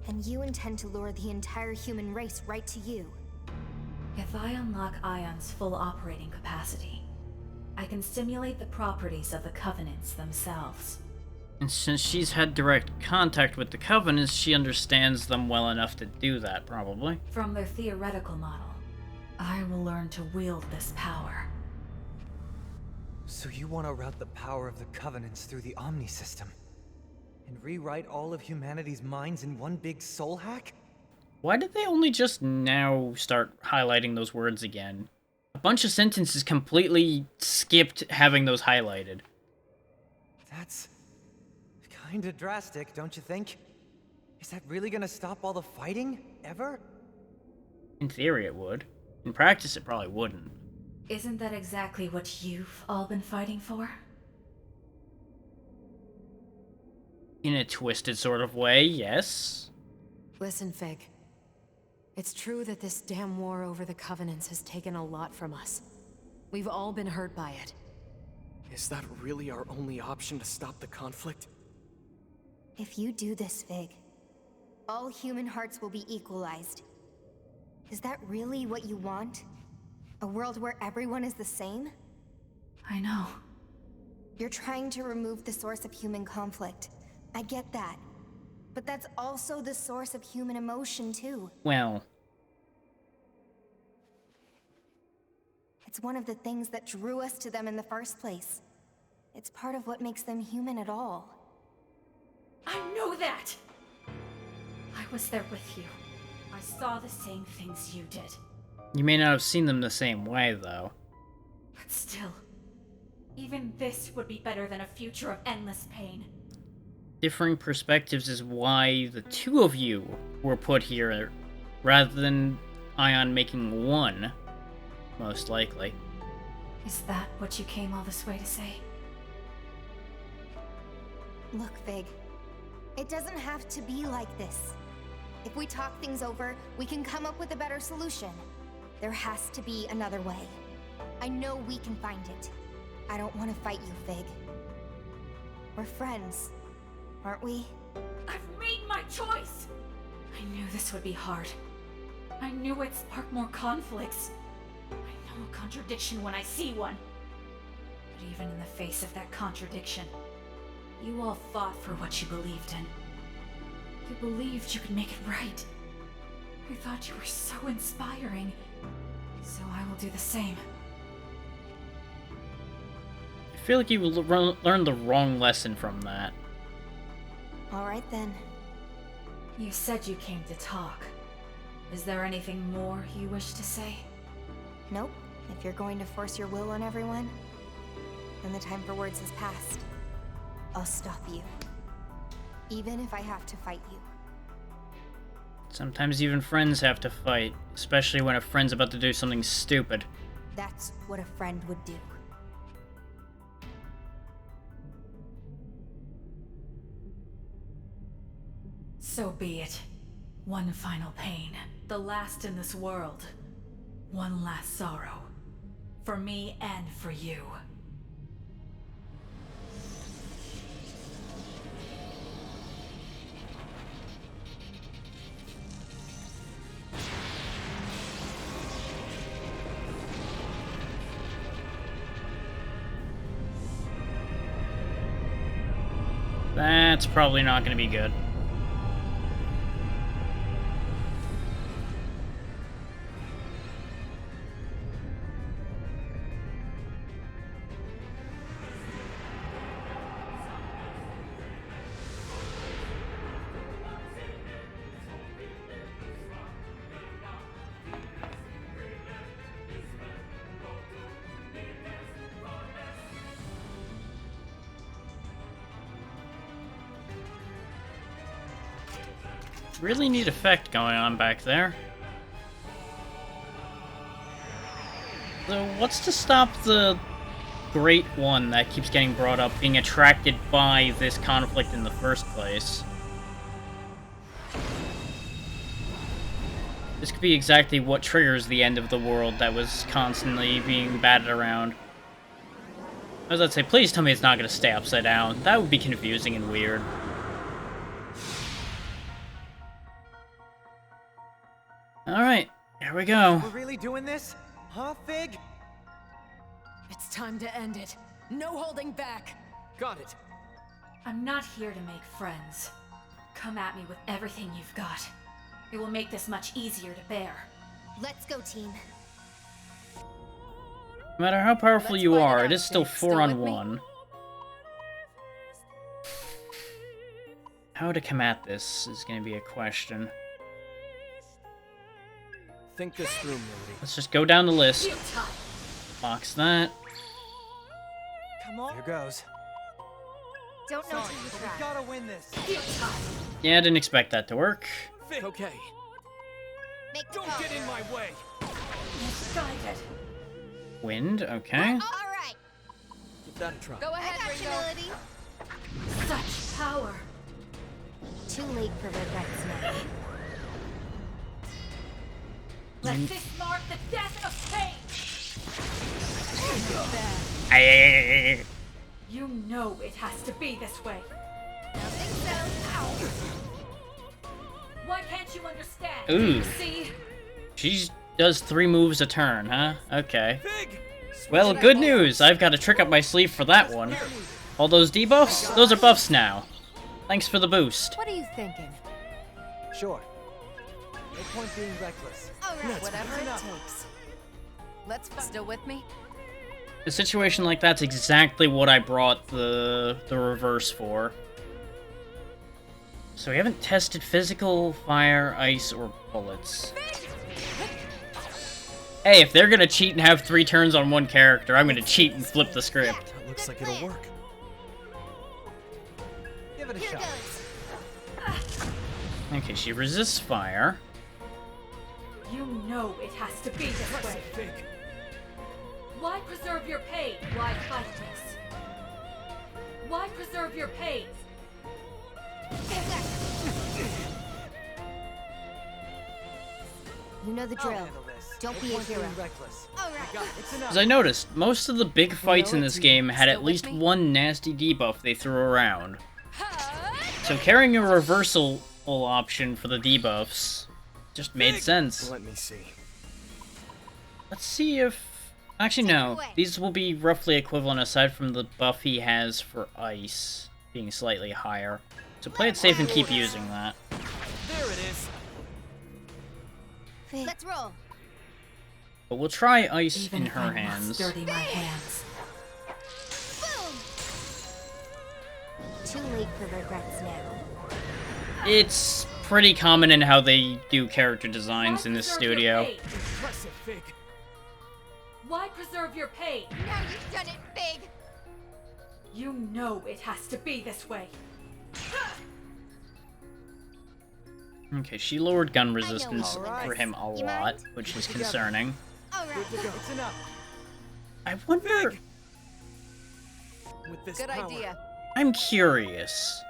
And you intend to lure the entire human race right to you. If I unlock Ion's full operating capacity, I can simulate the properties of the Covenants themselves. And since she's had direct contact with the Covenants, she understands them well enough to do that, probably. From their theoretical model, I will learn to wield this power. So you want to route the power of the Covenants through the Omni system? And rewrite all of humanity's minds in one big soul hack? Why did they only just now start highlighting those words again? A bunch of sentences completely skipped having those highlighted. That's kinda drastic, don't you think? Is that really gonna stop all the fighting? Ever? In theory it would. In practice it probably wouldn't. Isn't that exactly what you've all been fighting for? In a twisted sort of way, yes. Listen, Fig. It's true that this damn war over the Covenants has taken a lot from us. We've all been hurt by it. Is that really our only option to stop the conflict? If you do this, Fig, all human hearts will be equalized. Is that really what you want? A world where everyone is the same? I know. You're trying to remove the source of human conflict. I get that. But that's also the source of human emotion, too. Well, it's one of the things that drew us to them in the first place. It's part of what makes them human at all. I know that! I was there with you. I saw the same things you did. you may not have seen them the same way, though. But still, even this would be better than a future of endless pain. Differing perspectives is why the two of you were put here, rather than Ion making one, most likely. Is that what you came all this way to say? Look, Fig. It doesn't have to be like this. If we talk things over, we can come up with a better solution. There has to be another way. I know we can find it. I don't want to fight you, Fig. We're friends, aren't we? I've made my choice! I knew this would be hard. I knew it'd spark more conflicts. I know a contradiction when I see one. But even in the face of that contradiction, you all fought for what you believed in. You believed you could make it right. I thought you were so inspiring. So I will do the same. I feel like you learned the wrong lesson from that. All right then. You said you came to talk. Is there anything more you wish to say? Nope. If you're going to force your will on everyone, then the time for words has passed. I'll stop you. Even if I have to fight you. Sometimes even friends have to fight, especially when a friend's about to do something stupid. That's what a friend would do. So be it. One final pain. The last in this world. One last sorrow. For me and for you. That's probably not going to be good. Really neat effect going on back there. So what's to stop the Great One that keeps getting brought up being attracted by this conflict in the first place? This could be exactly what triggers the end of the world that was constantly being batted around. I was about to say, please tell me it's not going to stay upside down. That would be confusing and weird. Alright, here we go. We're really doing this? Huh, Fig? It's time to end it. No holding back. Got it. I'm not here to make friends. Come at me with everything you've got. It will make this much easier to bear. Let's go, team. No matter how powerful Let's you fight it are, out, it is still Fig. 4 Still on with me? 1. How to come at this is going to be a question. Think this through, Milady. Let's just go down the list. Futile. Box that. Come on. Here goes. Don't know Sorry, till you but we try. gotta win this. Futile. Yeah, I didn't expect that to work. Fig. Okay. Make the Don't call. get in my way. Misguided. Wind, okay. All right. Give that a try. Go I ahead, got you, Ringo. Melody. Such power. Too late for regrets now. Let this mark the death of pain. Aye. You know it has to be this way. Nothing so. Why can't you understand? Ooh. See? She does 3 moves a turn, huh? Okay. Fig. Well, good news! I've got a trick up my sleeve for that one. All those debuffs? Those are buffs now. Thanks for the boost. What are you thinking? Sure. No point being reckless. All right. Whatever it takes. Let's still with me? A situation like that's exactly what I brought the reverse for. So we haven't tested physical, fire, ice, or bullets. Hey, if they're gonna cheat and have 3 turns on one character, I'm gonna cheat and flip the script. That looks like it'll work. Give it a Here shot. goes. Okay, she resists fire. You know it has to be this way. Fig. Why preserve your pain? Why fight this? Why preserve your pain? You know the I'll drill. handle this. Don't No be a point being hero. reckless. All right. It's enough. As I noticed, most of the big fights in it, this team. game had Still at with least me? one nasty debuff they threw around. So carrying a reversal option for the debuffs just made sense. Let me see. Let's see if... Actually, no. away. These will be roughly equivalent aside from the buff he has for ice being slightly higher. So play it safe and keep using that. There it is. Let's roll. But we'll try ice Even in if her I must hands. dirty my hands. Boom. Too late for regrets now. It's pretty common in how they do character designs Why in this preserve your studio. pain? Impressive, Fig. Why preserve your pain? Now you've done it big. You know it has to be this way. Okay, she lowered gun resistance Alright. for him a You lot, mind? which is concerning. All right. It's enough. I wonder... With this Good power. idea. I'm curious.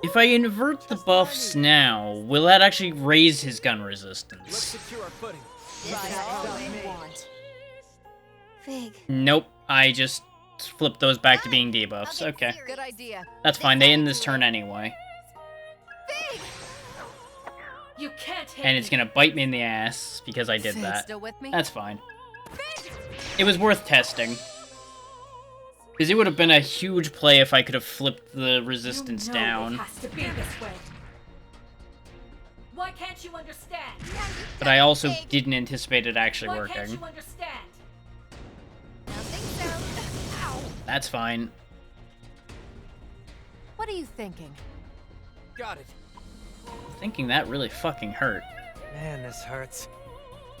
If I invert the buffs now, will that actually raise his gun Let's resistance? secure our footing. Try all you want. Fig. Nope, I just flipped those back to being debuffs. I'll get Okay, serious. Good idea. that's fine, they end this turn anyway. Fig. You can't hit And it's me. gonna bite me in the ass because I did Fig, that. still with me? That's fine. It was worth testing. Because it would have been a huge play if I could have flipped the resistance You know down. It has to be this way. Why can't you understand? Now you've But done I it also big. didn't anticipate it actually Why can't working. you understand? Nothing so. Ow. That's fine. What are you thinking? Got it. Thinking that really fucking hurt. Man, this hurts.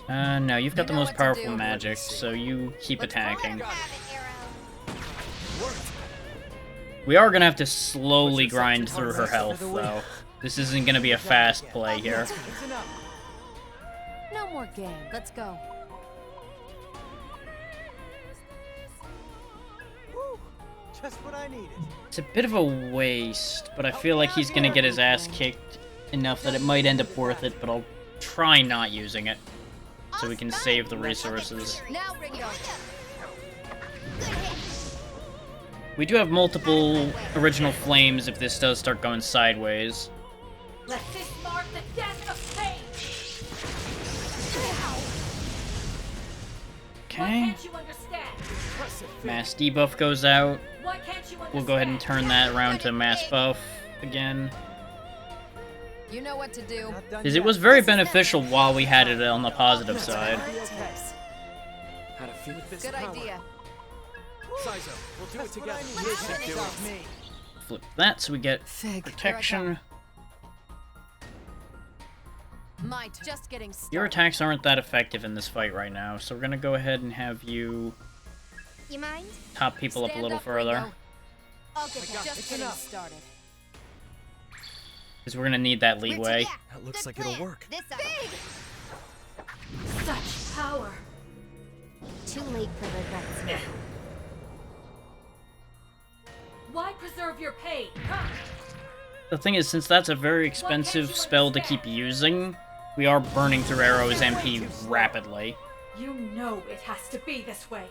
No, you've got You the know most what to powerful do. magic, so you keep Let's try it. attacking. Have it, Arrow. Worked. We are gonna have to slowly What's your grind section? through her health, By the way. though. This isn't gonna be a fast play here. It's enough. No more game. Let's go. Whew. Just what I needed. It's a bit of a waste, but I feel like he's gonna get his ass kicked enough that it might end up worth it, but I'll try not using it, so we can save the resources. Now bring it on. We do have multiple original flames if this does start going sideways. Let this mark the death of pain! Why Okay. can't you understand? Mass debuff goes out. Why can't you understand? We'll go ahead and turn that around to mass buff again. You know what to do. Because it was very beneficial while we had it on the positive side. How to feel with this Good power. idea. Sizo, we'll do it together. Let's finish off. Flip that so we get Fig. protection. Might just getting started. Your attacks aren't that effective in this fight right now, so we're gonna go ahead and have you You mind? top people up a Stand little up, further. Ringo. I'll get that. Just getting started. Because we're gonna need that We're leeway. together. That looks Good like it'll plan. work. This Such power! Too late for regrets now. Why preserve your pain? Huh? The thing is, since that's a very expensive spell to keep using, we are burning through Arrow's MP rapidly. You know it has to be this way.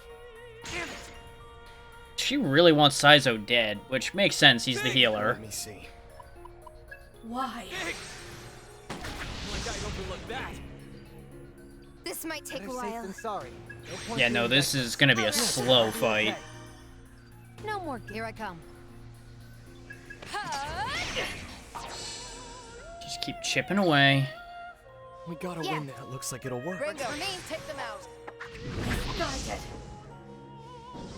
She really wants Sizo dead, which makes sense, he's the healer. Let me see. Why? Like I'd overlook that. This might take a while. sorry. Yeah, no, this is gonna be a slow fight. No more. Here I come. Just keep chipping away. We gotta Yeah. win that. Looks like it'll work. Ringo, for me, take them out. Guided.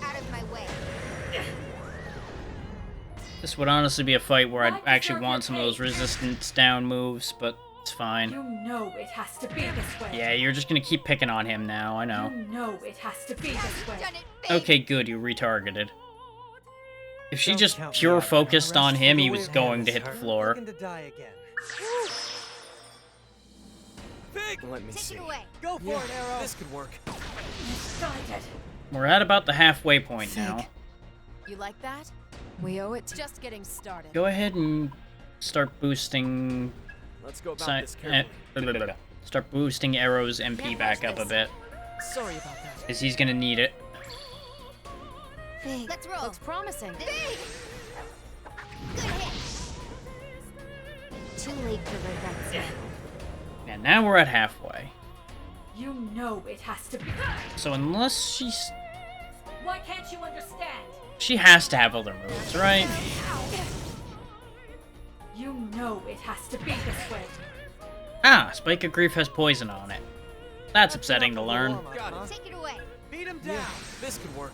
Out of my way. This would honestly be a fight where I'd actually want some of those resistance down moves, but it's fine. You know it has to be this way. Yeah, you're just gonna keep picking on him now, I know. You know it has to be this way. Done it big. Okay, good, you retargeted. If she Don't just count me pure out. focused I'll on rest him, for he the was way ahead going to this hit the turn. floor. Looking to die again. Let me Take see. it away. Go for Yeah, it, Arrow. this could work. Guided. We're at about the halfway point now. You like that? We owe it to just getting started. Go ahead and start boosting... Let's go about Si- this carefully. start boosting Arrow's MP Can't back rush up a this. bit, Sorry about that. because he's gonna need it. Big. Let's roll. Looks promising. Big. Good hit. Too late for regrets now. And now we're at halfway. You know it has to be. So unless she's... Why can't you understand? She has to have other moves, right? You know it has to be this way. Ah, Spike of Grief has poison on it. That's upsetting to learn. Take it away. Beat him down. Yeah, this could work.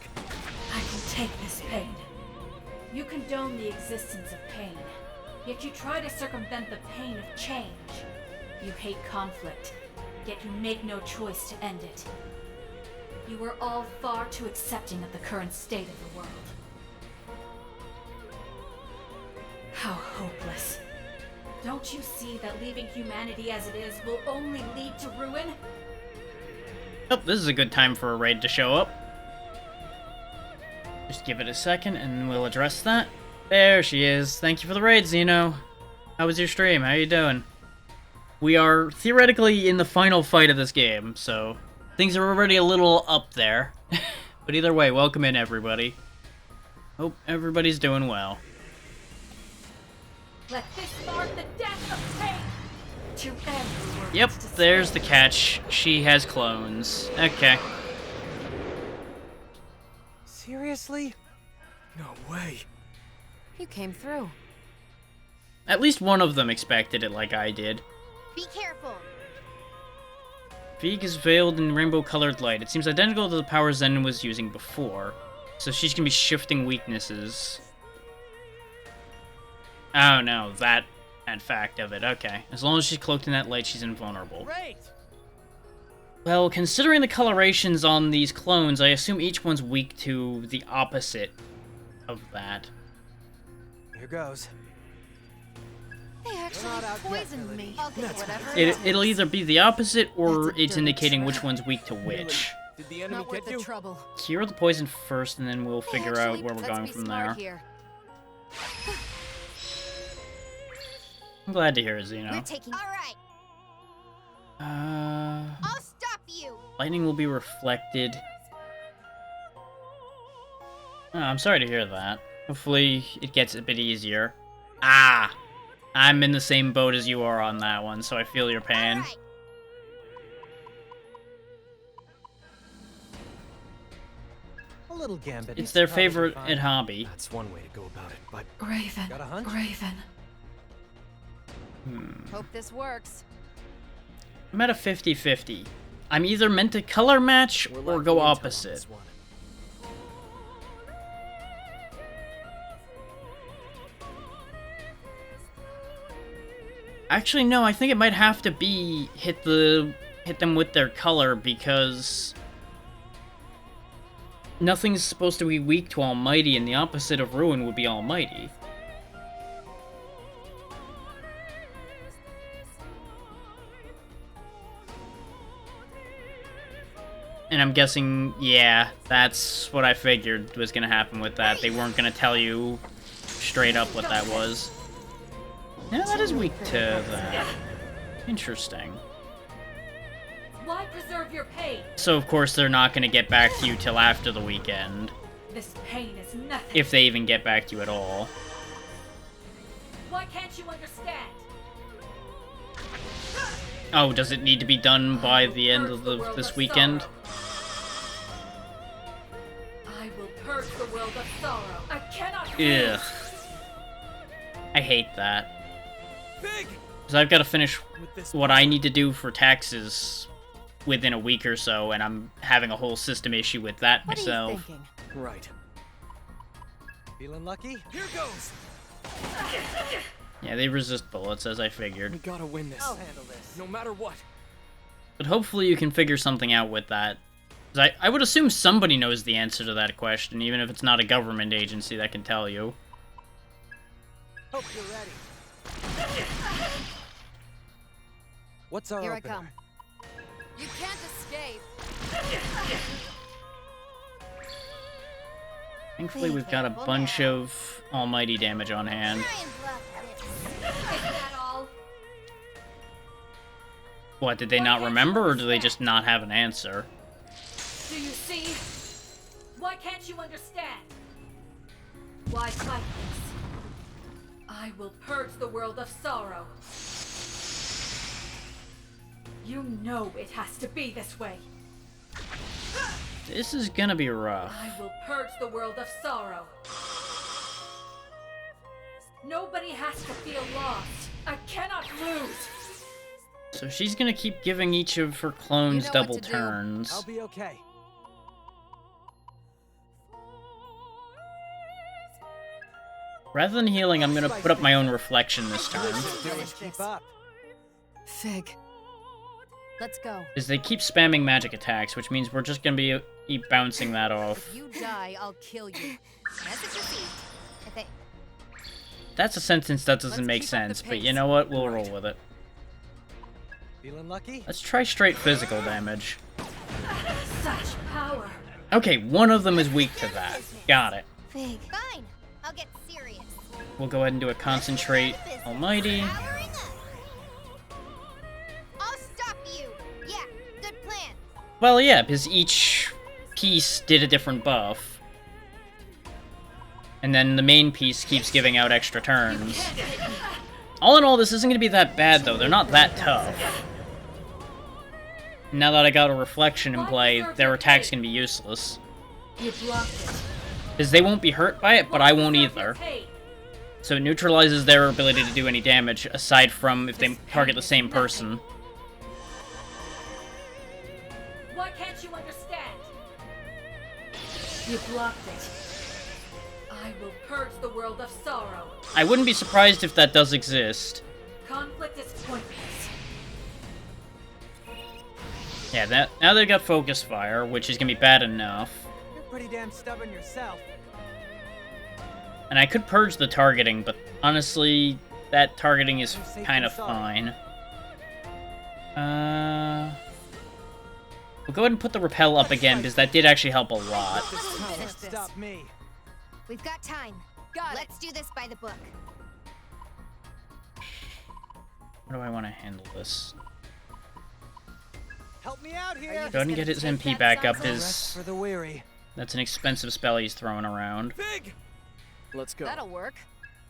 I can take this pain. You condone the existence of pain, yet you try to circumvent the pain of change. You hate conflict, yet you make no choice to end it. You are all far too accepting of the current state of the world. How hopeless. Don't you see that leaving humanity as it is will only lead to ruin? Oh, this is a good time for a raid to show up. Just give it a second and we'll address that. There she is. Thank you for the raid, Xeno. How was your stream? How you doing? We are theoretically in the final fight of this game, so things are already a little up there. But either way, welcome in everybody. Hope everybody's doing well. Let this mark the death of pain! To end the world's Yep, despair. there's the catch. She has clones. Okay. Seriously? No way. You came through. At least one of them expected it like I did. Be careful. Vig is veiled in rainbow-colored light. It seems identical to the power Zen was using before. So she's gonna be shifting weaknesses. Oh no, that fact of it. Okay. As long as she's cloaked in that light, she's invulnerable. Great. Well, considering the colorations on these clones, I assume each one's weak to the opposite of that. Here goes. They actually not out yet, poisoned me. I'll get Whatever. It'll either be the opposite or That's a it's dirty indicating which trap. one's weak to which. Did the enemy Not worth get the you? trouble. Cure the poison first, and then we'll Hey, figure out actually, where we're let's going be from smart there. Here. I'm glad to hear it, Xeno. We're taking. All right. I'll stop you! Lightning will be reflected. Oh, I'm sorry to hear that. Hopefully it gets a bit easier. Ah! I'm in the same boat as you are on that one, so I feel your pain. Alright. A little gambit. It's their probably favorite fine. hobby. That's one way to go about it, but Raven. Got a hunch? Raven. Hope this works. I'm at a 50-50. I'm either meant to color match we're or lacking go intel on opposite. this one. Actually, no, I think it might have to be hit them with their color because nothing's supposed to be weak to Almighty, and the opposite of Ruin would be Almighty. And I'm guessing, yeah, that's what I figured was gonna happen with that. They weren't gonna tell you straight up what that was. Yeah, that is weak to that. Interesting. Why preserve your pain? So of course they're not gonna get back to you till after the weekend. This pain is nothing. If they even get back to you at all. Why can't you understand? Oh, does it need to be done by the end of this weekend? I will purge the world of sorrow. I cannot Ugh. lose. I hate that. Big! Because I've got to finish With this what I need to do for taxes within a week or so, and I'm having a whole system issue with that What are you myself. thinking? Right. Feeling lucky? Here goes! Yeah, they resist bullets, as I We figured. gotta win this. I'll handle this. No matter what. But hopefully you can figure something out with that. 'Cause I would assume somebody knows the answer to that question, even if it's not a government agency that can tell you. Hope you're ready. What's our Here I opener? come. You can't escape. Thankfully, we've got a bunch of Almighty damage on hand. Try and bluff this. Is that all? What, did they not remember, or do they just not have an answer? Do you see? Why can't you understand? Why fight this? I will purge the world of sorrow. You know it has to be this way. This is gonna be rough. I will purge the world of sorrow. Nobody has to feel lost. I cannot lose. So she's gonna keep giving each of her clones You know what double to do. turns. I'll be okay. Rather than healing, I'm gonna put up my own reflection this time. Do it. Keep up. Fig. Let's go. Because they keep spamming magic attacks, which means we're just gonna be keep bouncing that off. If you die, I'll kill you. Message received. If they... That's a sentence that doesn't Let's make keep up the sense, but you pace. know what? We'll roll with it. Feeling lucky? Let's try straight physical damage. Such power. Okay, one of them is weak to that. Got it. Fig. Fine. I'll get serious. We'll go ahead and do a concentrate Almighty. Powering up. I'll stop you. Yeah, good plan. Well, yeah, because each piece did a different buff. And then the main piece keeps giving out extra turns. All in all, this isn't going to be that bad, though. They're not that tough. Now that I got a reflection in play, their attack's going to be useless. You blocked it. Because they won't be hurt by it, but I won't Preserve your either. pain. So it neutralizes their ability to do any damage, aside from if they target the same person. Why can't you understand? You blocked it. I will purge the world of sorrow. I wouldn't be surprised if that does exist. Conflict is pointless. Yeah, now they've got focus fire, which is gonna be bad enough. You're pretty damn stubborn yourself. And I could purge the targeting, but honestly, that targeting is kind of fine. We'll go ahead and put the repel up again, because that did actually help a lot. This time, finish this. stop me. We've got time. Let's do this by the book. How do I want to handle this? Help me out here! Go ahead and get his MP back up. Rest for the weary. That's an expensive spell he's throwing around. Fig! Let's go. That'll work.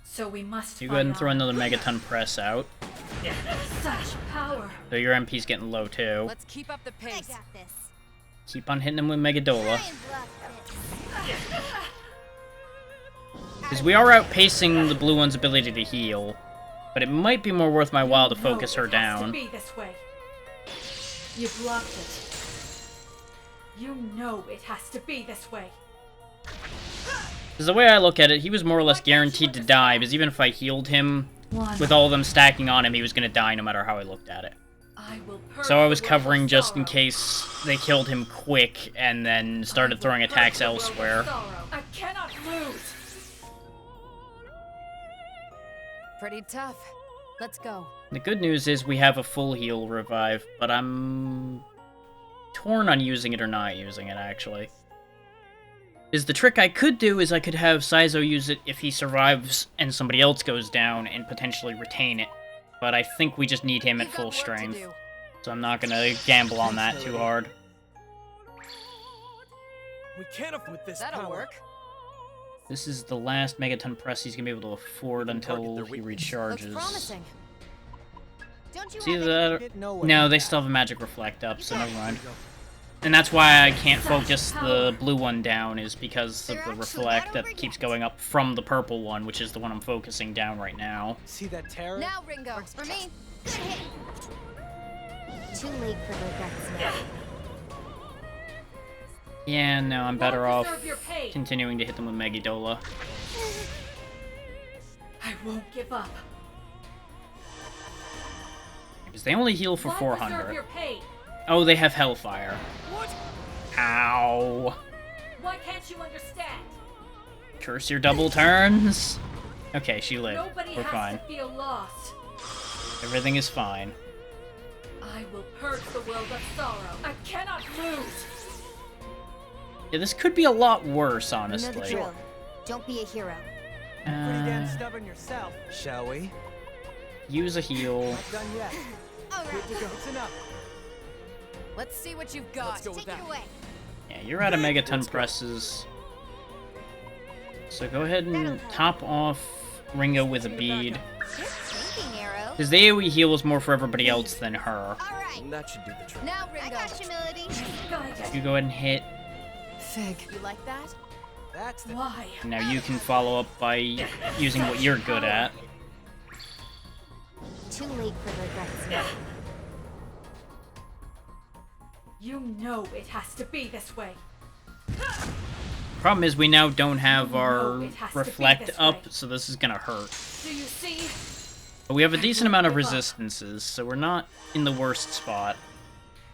So we must You go ahead and fight throw on. another Megaton Press out. Such power. So your MP's getting low too. Let's keep up the I pace. got this. Keep on hitting him with Megadola. Try and bluff this. Because we are outpacing the blue one's ability to heal. But it might be more worth my while to focus her It has to down. be this way. You blocked it. You know it has to be this way. Because the way I look at it, he was more or less guaranteed to die, because even if I healed him, with all of them stacking on him, he was going to die no matter how I looked at it. So I was covering just in case they killed him quick, and then started throwing attacks elsewhere. I cannot lose. Pretty tough. Let's go. The good news is we have a full heal revive, but I'm torn on using it or not using it, actually. Is the trick I could do is I could have Saizo use it if he survives and somebody else goes down and potentially retain it. But I think we just need him at full strength. So I'm not gonna gamble on that too hard. We can't afford this That'll power. work. This is the last Megaton Press he's gonna be able to afford until he Looks recharges. promising. Don't you See have that? Get nowhere No, with they that. still have a Magic Reflect up, so never mind. And that's why I can't focus the blue one down, is because of the Reflect that keeps going up from the purple one, which is the one I'm focusing down right now. See that terror? Now, Ringo. Works for me. Good hit. Too late for regrets now. Yeah, no, I'm better Won't off deserve your pain. continuing to hit them with Megidola. I won't give up. Because they only heal for Won't 400. deserve your pain. Oh, they have Hellfire. What? Ow. Why can't you understand? Curse your double turns. Okay, she lived. Nobody We're has fine. to feel lost. Everything is fine. I will purge the world of sorrow. I cannot lose. Yeah, this could be a lot worse, You know the honestly. drill. Don't be a hero. Pretty damn Uh, stubborn yourself. Shall we? use a heal. Not done yet. All right. It's enough. Let's see what you've got. Let's go with Take it that. away. Yeah, you're out of Megaton Presses. So go ahead and top off Ringo with a bead. Good thinking, Arrow. Because the AoE heal was more for everybody else than her. All right. That should do the trick. Now, I Ringo. got you, Melody. Guided. You go ahead and hit. Fig. You like that? That's the Why? Now you can follow up by using what you're good at. Too late for regrets now. You know it has to be this way. Problem is we now don't have our No, it has to be reflect this up, way. so this is gonna hurt. Do you see? But we have a decent amount of give up. resistances, so we're not in the worst spot.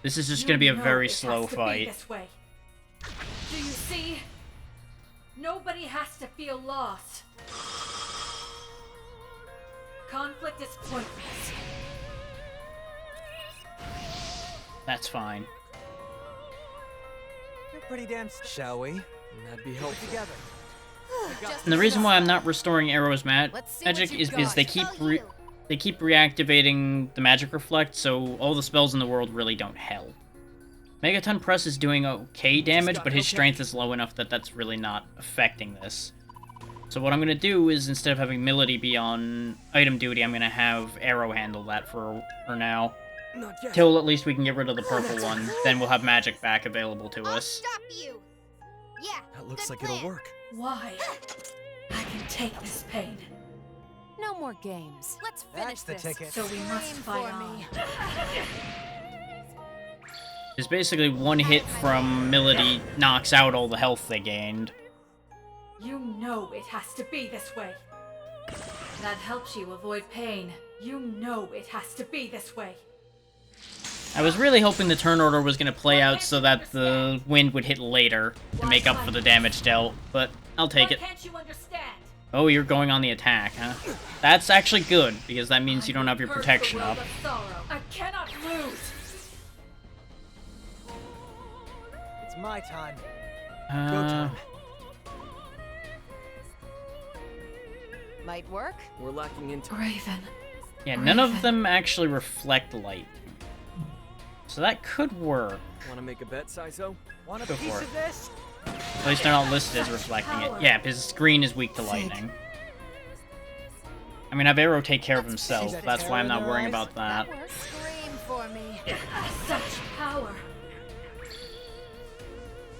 This is just You gonna be a know very it has slow to be fight. this way. Do you see? Nobody has to feel lost. Conflict is pointless. That's fine. You're pretty damn. Shall we? That'd be helpful. Together. And the reason why I'm not restoring Arrow's Let's see what magic you've is got. they Oh, you. keep reactivating the magic reflect, so all the spells in the world really don't help. Megaton Press is doing okay damage, but his strength is low enough that that's really not affecting this. So what I'm gonna do is, instead of having Melody be on item duty, I'm gonna have Arrow handle that for now. Not yet. Till at least we can get rid of the purple one, then we'll have magic back available to I'll us. stop you. Yeah. That looks good like it'll plan. work. Why? I can take this pain. No more games. Let's finish That's the this. ticket. So we must Scream fight for on. me. It's basically one hit from Melody knocks out all the health they gained. You know it has to be this way. That helps you avoid pain. You know it has to be this way. I was really hoping the turn order was going to play out so that the wind would hit later to make up for the damage dealt, but I'll take Why it. can't you understand? Oh, you're going on the attack, huh? That's actually good, because that means you don't have your Purge the protection world up. of sorrow. I cannot lose. It's my time. Go Uh, time. Might work. We're lacking into. Raven. yeah, none of them actually reflect light. so that could work. Wanna make a bet, Saizo? Want a Go piece for it. of this? At least they're not listed as reflecting it. Yeah, because screen is weak to lightning. I mean, have Arrow take care of himself. That's why I'm not worrying about that. Scream for me. Such power.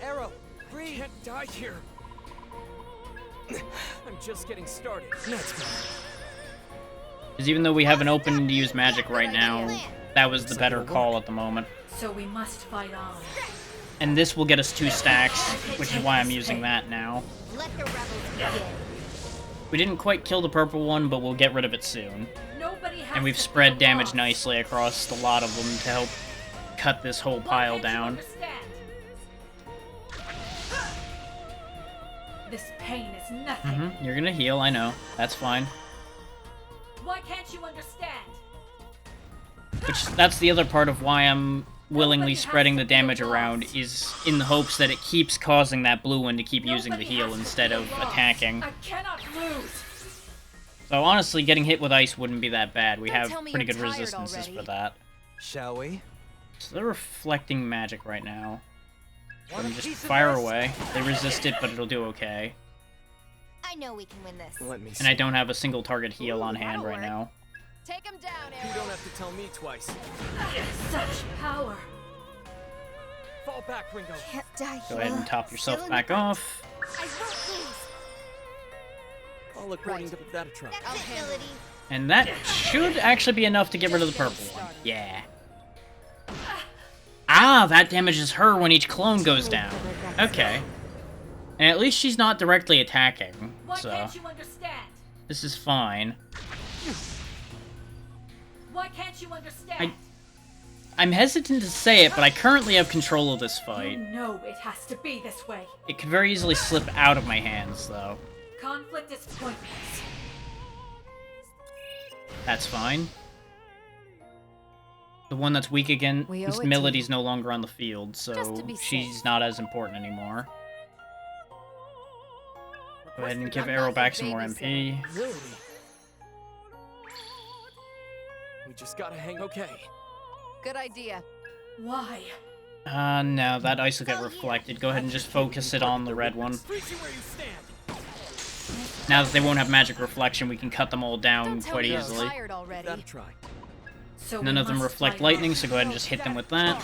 Arrow, breathe. Can't die here. I'm just getting started. Let's go. Because even though we have an opening to use magic right now, that was the better call at the moment. So we must fight on. And this will get us 2 stacks, which is why I'm using that now. Let the rebels begin. We didn't quite kill the purple one, but we'll get rid of it soon. Nobody has And we've to spread feel damage lost. nicely across a lot of them to help cut this whole Why pile can't you down. understand? This pain is nothing. You're gonna heal, I know. That's fine. Why can't you understand? Which, that's the other part of why I'm willingly Nobody has spreading to the feel damage around, lost. is in the hopes that it keeps causing that blue one to keep using the Nobody heal has to instead feel of lost. attacking. I cannot lose. So honestly, getting hit with ice wouldn't be that bad. We Don't have tell me pretty you're good tired resistances already. for that. Shall we? So they're reflecting magic right now. So Want a just piece of fire this? away. They resist it, but it'll do okay. I know we can win this. Let me see. And I don't have a single target heal on hand that'll right work. now. Take him down, You Arrow. don't have to tell me twice. Such power. Fall back, Ringo. Can't die Go here. ahead and top yourself Still in back the fight. off. I won't lose. All according to Pathetatron. That's it, Melody. And that should actually be enough to get rid of the purple one. Yeah. Ah, that damages her when each clone goes down. Okay. And at least she's not directly attacking, Why so can't you understand? this is fine. Why can't you understand? I'm hesitant to say it, but I currently have control of this You fight. know it has to be this way. It could very easily slip out of my hands, though. Conflict is pointless. That's fine. The one that's weak again, We owe Miss it to Melody's no longer on the field, Just so to be she's safe. not as important anymore. Go ahead and give I'm Arrow not back your some more MP. Really? We just gotta hang okay. Good idea. Why? No, that ice will get reflected. Go ahead and just focus it on the red one. Freeze you where you stand. Now that they won't have magic reflection, we can cut them all down Don't tell quite me you're easily. tired already. Gotta try. So None we of them must reflect fight lightning, on. so go ahead and just hit them with that.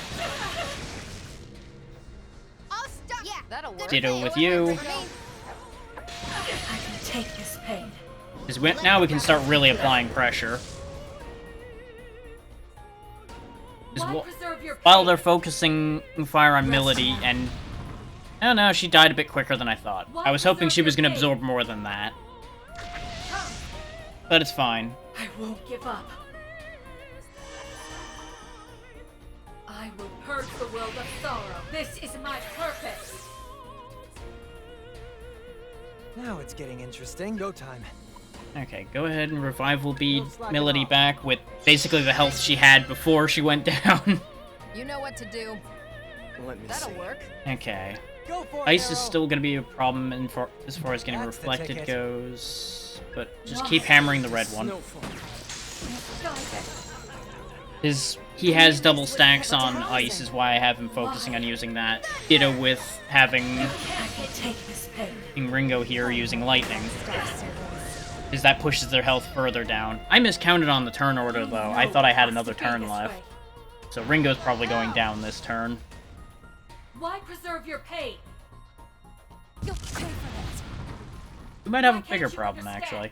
I'll stop. Yeah, That'll work. Ditto with you. I can take this pain. Because now we can start really applying pressure. 'Cause Why wh- preserve your While pain? they're focusing fire on Melody, and... I don't know, she died a bit quicker than I thought. I was hoping she was going to absorb more than that. But it's fine. I won't give up. I will purge the world of sorrow. This is my purpose. Now it's getting interesting. Go time. Okay, go ahead and revival bead Melody back with basically the health she had before she went down. You know what to do. Let me That'll see. work. Okay. Go for it, Ice is Arrow. still going to be a problem as far as getting That's the reflected ticket. goes. But just keep hammering the red one. Snowfall. He has double stacks on ice is why I have him focusing on using that. Ditto with having I can take this pain. Ringo here using lightning. Because that pushes their health further down. I miscounted on the turn order though. I thought I had another turn left. So Ringo's probably going down this turn. Why preserve your pain? You'll pay for that. We might have Why a bigger can't you problem understand? actually.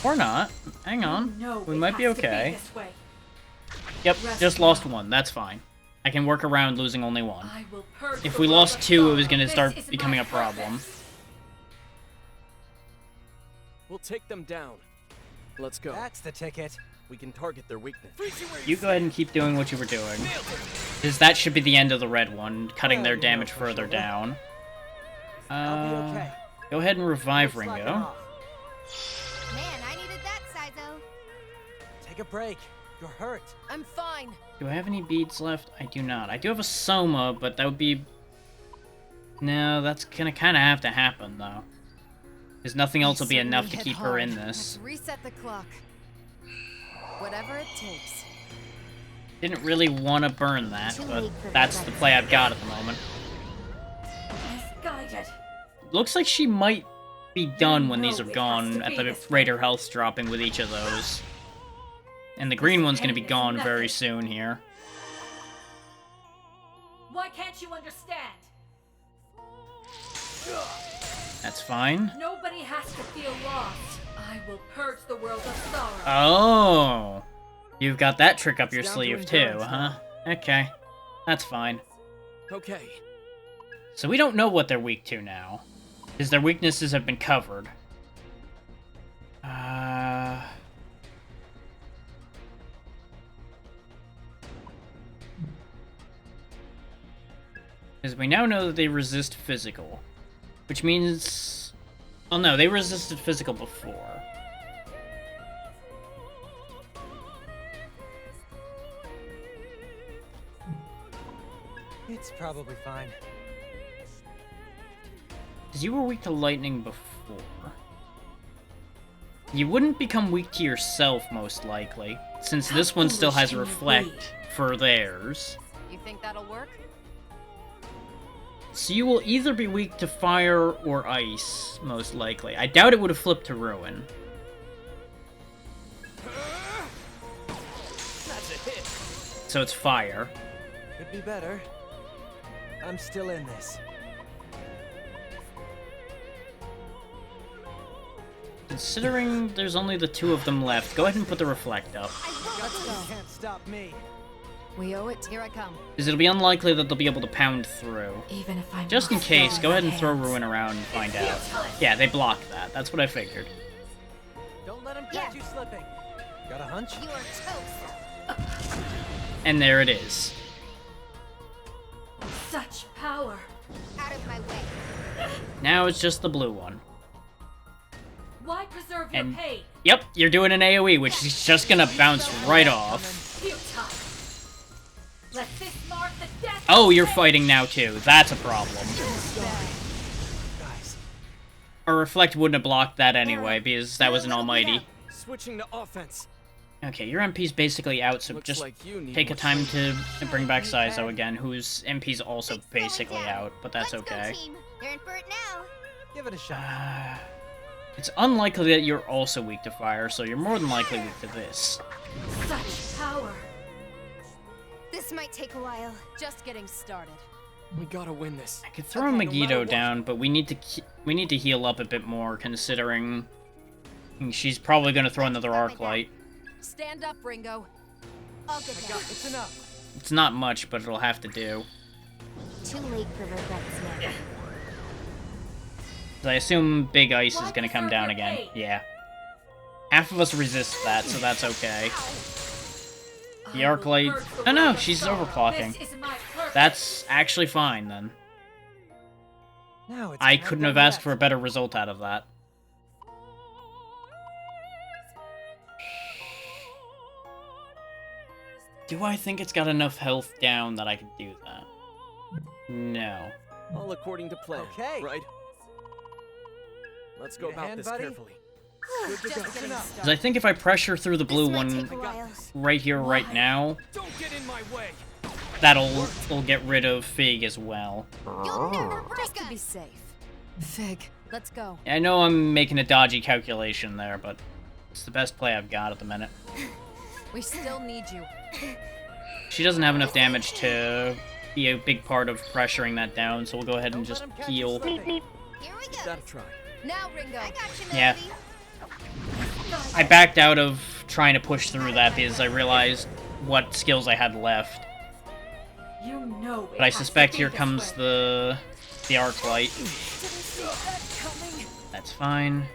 Or not. Hang on. No, We it might be has to okay. this way. Yep, Rest just now. lost one. That's fine. I can work around losing only one. I will purge If the we world lost of two, it was sorrow. going to This start is becoming my a problem. purpose. We'll take them down. Let's go. That's the ticket. We can target their weakness. You go ahead and keep doing what you were doing. Because that should be the end of the red one, cutting their damage further down. I'll be okay. Go ahead and revive Slack it Ringo. off. Man, I needed that, Saizo. Take a break. You're hurt. I'm fine. Do I have any beads left? I do not. I do have a Soma, but that would be... No, that's gonna kind of have to happen, though. Because nothing else will be enough to Certainly keep hit her in hard. this. Let's reset the clock. Whatever it takes. Didn't really want to burn that, but that's the play I've got at the moment. Misguided. Looks like she might be done when these are gone at the rate her health's dropping with each of those. And the green one's gonna be gone very soon here. Why can't you understand? That's fine. Nobody has to feel lost. I will purge the world of sorrow. Oh, you've got that trick up your It's down sleeve to too, endurance huh? Okay, that's fine. Okay. So we don't know what they're weak to now, because their weaknesses have been covered. Because we now know that they resist physical, which means... Oh no, they resisted physical before. It's probably fine. Because you were weak to lightning before. You wouldn't become weak to yourself, most likely, since this one still has reflect for theirs. You think that'll work? So you will either be weak to fire or ice, most likely. I doubt it would have flipped to ruin. That's a hit. So it's fire. Could be better. I'm still in this. Considering there's only the two of them left, go ahead and put the reflect up. Let's go. Can't stop me. We owe it. Here I come. Because it'll be unlikely that they'll be able to pound through. Even if I'm Just in not case, strong go ahead in and throw hands. ruin around and find out. Yeah, they blocked that. That's what I figured. Don't let him catch you slipping. Got a hunch? You are toast. And there it is. Such power. Out of my way. Now it's just the blue one. Why preserve your And- pain? Yep, you're doing an AoE, which is just gonna bounce right off. Futile. Let this mark the death. Oh, you're fighting now too. That's a problem. Guys, Or reflect wouldn't have blocked that anyway, because that was an almighty. Switching to offense. Okay, your MP's basically out, so Looks just like you need take a more time to bring back Saizo again, whose MP's also It's going basically down. out, but that's Let's okay. Go, team. You're in for it now. give it a shot. It's unlikely that you're also weak to fire, so you're more than likely weak to this. Such power. This might take a while. Just getting started. We gotta win this. I could throw Okay, no Megiddo matter what. down, but we need to heal up a bit more, considering she's probably going to throw another arc light. Stand up, Ringo. I'll get that. It's enough. It's not much, but it'll have to do. Too late for regrets now. I assume Big Ice is Why going to come preserve down your again. pain? Yeah. Half of us resist that, so that's okay. The arc light... Oh no, she's overclocking. This is my purpose. That's actually fine, then. Now it's I time couldn't to have asked rest. for a better result out of that. Do I think it's got enough health down that I can do that? No. All according to plan. Okay. Right? Let's go Need a about hand, this buddy? carefully. Good to go. Just getting Enough. Because I think if I pressure through the blue This might one take a while. right here, right now, Don't get in my way. that'll get rid of Fig as well. You'll never break Just to be us. safe. Fig, let's go. I know I'm making a dodgy calculation there, but it's the best play I've got at the minute. We still need you. She doesn't have enough damage to be a big part of pressuring that down, so we'll go ahead and Don't let just him catch you heal. slipping. Here we Give go. that a try. Now, Ringo. I got you, Yeah. Melody. I backed out of trying to push through that because I realized what skills I had left. You know it But I has to suspect be here this comes way. the arc light. That's fine.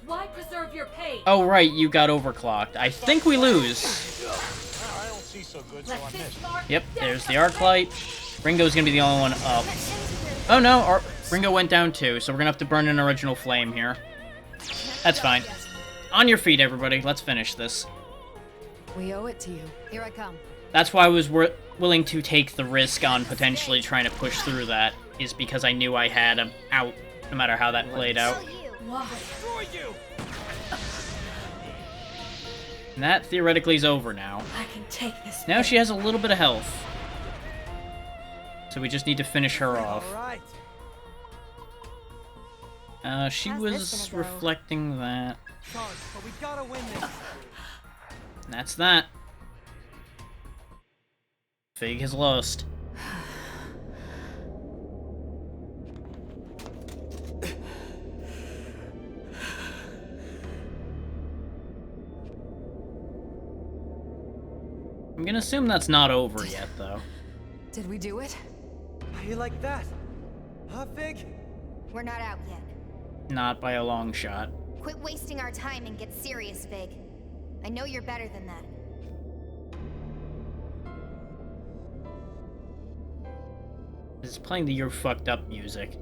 Why preserve your pain? Oh right, you got overclocked. I think we lose. Let this mark Yep, the there's death the of arc light. Ringo's gonna be the only one up. Oh no, Ringo went down too, so we're gonna have to burn an original flame here. That's fine. On your feet, everybody. Let's finish this. We owe it to you. Here I come. That's why I was willing to take the risk on potentially trying to push through that, is because I knew I had him out, no matter how that played out. Tell you. Why? Destroy you! And that theoretically is over now. I can take this. Now she has a little bit of health. So we just need to finish her off. Alright. She How's was this gonna go? reflecting that. Sorry, but we gotta win this. And that's that. Fig has lost. I'm gonna assume that's not over yet, though. Did we do it? How you like that? Huh, Fig? We're not out yet. Not by a long shot. Quit wasting our time and get serious, Fig. I know you're better than that. This is playing the You're Fucked Up music.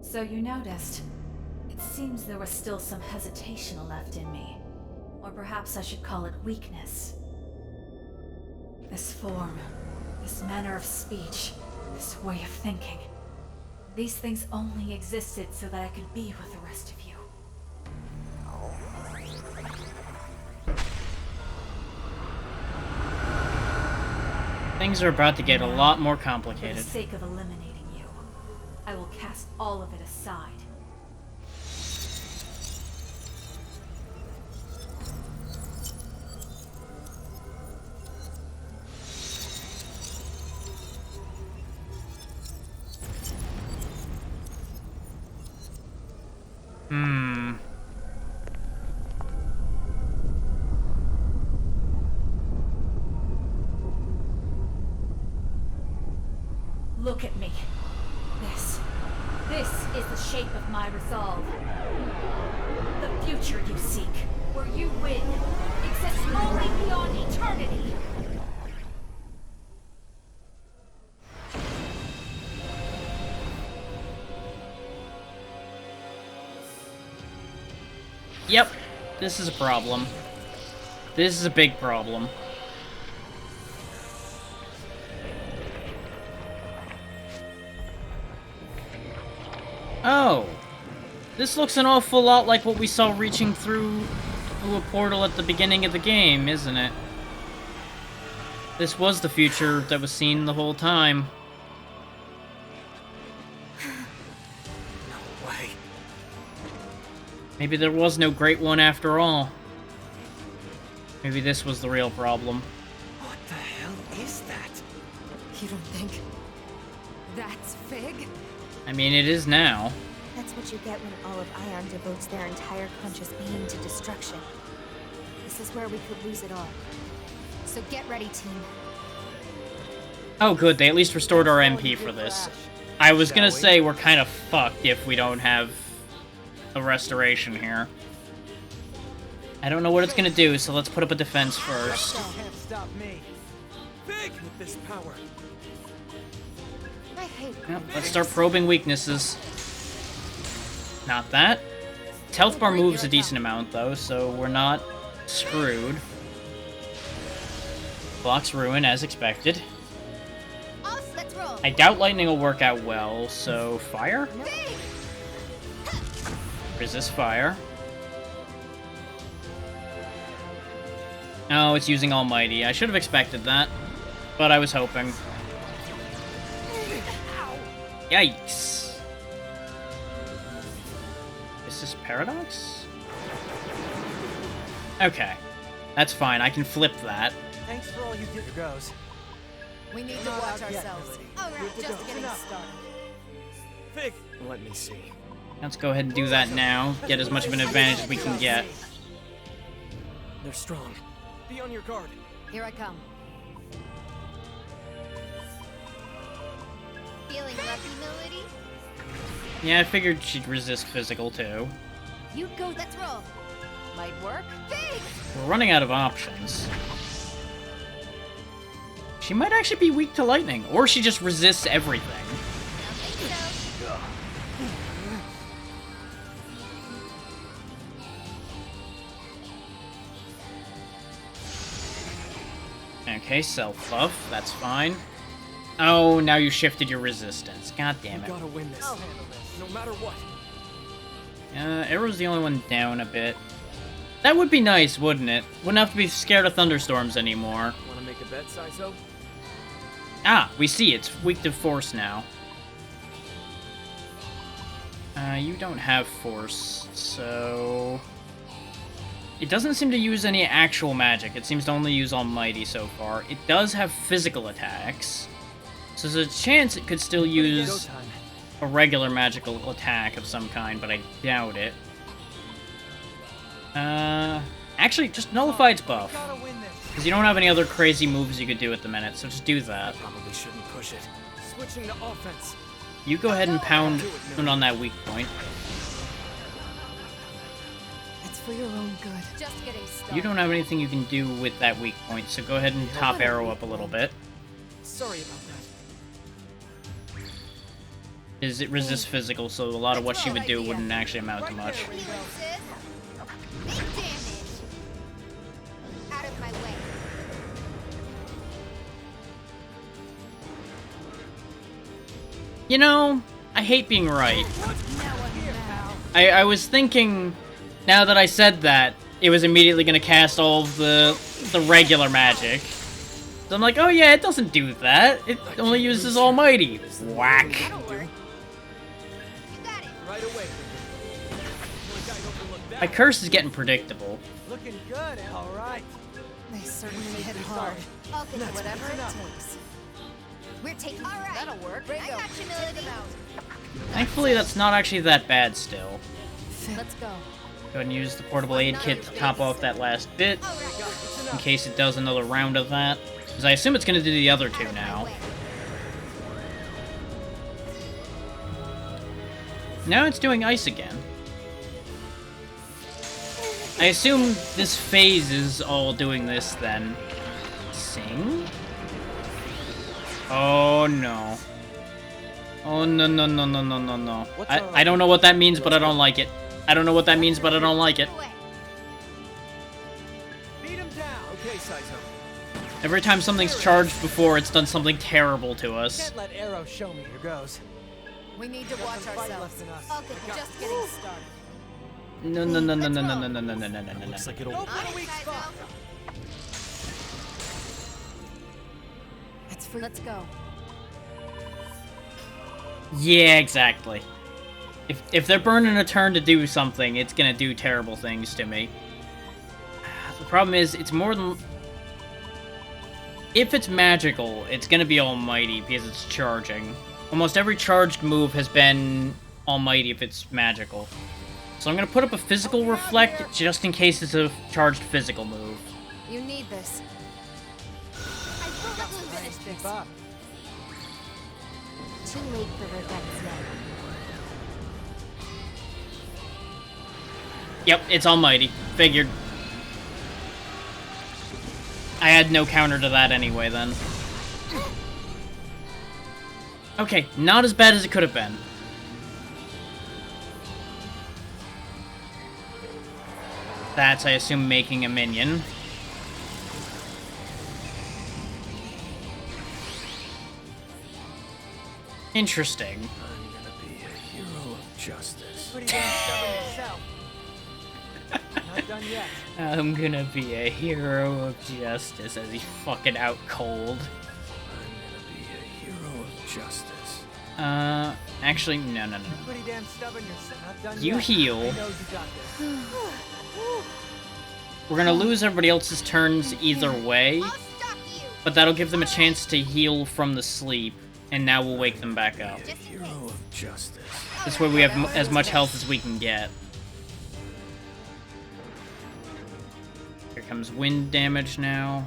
So you noticed. It seems there was still some hesitation left in me. Or perhaps I should call it weakness. This form, this manner of speech, this way of thinking. These things only existed so that I could be with the rest of you. Things are about to get a lot more For complicated. the sake of eliminating you, I will cast all of it aside. Look at me. This is the shape of my resolve. The future you seek, where you win, exists only beyond eternity. Yep, this is a problem. This is a big problem. Oh, this looks an awful lot like what we saw reaching through a portal at the beginning of the game, isn't it? This was the future that was seen the whole time. No way. Maybe there was no Great One after all. Maybe this was the real problem. What the hell is that? You don't think that's Fig? I mean, it is now. That's what you get when all of Ion devotes their entire conscious being to destruction. This is where we could lose it all. So get ready, team. Oh good, they at least restored our MP for this. I was gonna say we're kind of fucked if we don't have a restoration here. I don't know what it's gonna do, so let's put up a defense first. Can't stop me. Fig with this power. I hate Yep, let's start probing weaknesses. Not that. Health bar moves a decent amount though, so we're not screwed. Blocks ruin as expected. Let's roll. I doubt lightning will work out well, so fire? Resist fire. Oh, it's using Almighty. I should have expected that, but I was hoping. Yikes. Is this Paradox? Okay. That's fine. I can flip that. Thanks for all you did. Here goes. We need to Not watch out yet, ourselves. Melody. All right, Good to Just go. getting Enough. started. Fig. Let me see. Let's go ahead and do that now. Get as much of an advantage as we can get. They're strong. Be on your guard. Here I come. Feeling lucky, Melody? Yeah, I figured she'd resist physical too. You go. Let's roll. Might work. Fig! We're running out of options. She might actually be weak to lightning, or she just resists everything. I think so. Okay, self-buff, that's fine. Oh, now you shifted your resistance. God damn We it. gotta win this. No matter what. Arrow's the only one down a bit. That would be nice, wouldn't it? Wouldn't have to be scared of thunderstorms anymore. Wanna make a bet, Saizo? Ah, we see it's weak to force now. You don't have force, so... It doesn't seem to use any actual magic. It seems to only use Almighty so far. It does have physical attacks, so there's a chance it could still use a regular magical attack of some kind, but I doubt it. Actually, just nullify its buff. Because you don't have any other crazy moves you could do at the minute, so just do that. Probably shouldn't push it. Switching to offense. You go ahead and pound on that weak point. It's for your own good. Just getting started. You don't have anything you can do with that weak point, so go ahead and top arrow up a little bit. Sorry about that. Is it resists physical, so a lot of what she would do wouldn't actually amount to much. Big damage. Out of my way. You know, I hate being right. I was thinking, now that I said that, it was immediately gonna cast all of the regular magic. So I'm like, oh yeah, it doesn't do that. It only uses Almighty. Whack. Right away. My curse is getting predictable. Looking good, all right. They certainly hit hard. I'll get whatever it takes. We're taking. All right. That'll work. I got you, Melody. Thankfully, that's not actually that bad still. Let's go. Go ahead and use the portable aid kit to top off that last bit, in case it does another round of that. Because I assume it's going to do the other two now. Now it's doing ice again. I assume this phase is all doing this then. Sing? Oh no. Oh no no no no no no no. I don't know what that means, but I don't like it. I don't know what that means, but I don't like it. Beat him down. Okay, Saizo. Every time something's charged before, it's done something terrible to us. Can't let Arrow show me your goes. We need to watch ourselves. Okay, Just getting started. No no no no no no no no no no no no no. Looks like it'll. It's for. Let's go. Yeah, exactly. If they're burning a turn to do something, it's gonna do terrible things to me. The problem is, it's more than... If it's magical, it's gonna be Almighty, because it's charging. Almost every charged move has been Almighty if it's magical. So I'm gonna put up a physical reflect, just in case it's a charged physical move. You need this. I will let you finish this. Keep up. Too late for revenge now. Yep, it's Almighty. Figured. I had no counter to that anyway, then. Okay, not as bad as it could have been. That's, I assume, making a minion. Interesting. I'm gonna be a hero of justice. Pretty damn stubborn yourself. Not done yet. I'm gonna be a hero of justice as he's fucking out cold. I'm gonna be a hero of justice. Actually, no, no, no. Pretty damn stubborn yourself. Not done You yet. heal. I know you got this. We're gonna lose everybody else's turns either way, I'll stop you. but that'll give them a chance to heal from the sleep, and now we'll wake them back up. A hero of justice. This way we have as much health as we can get. Here comes wind damage now.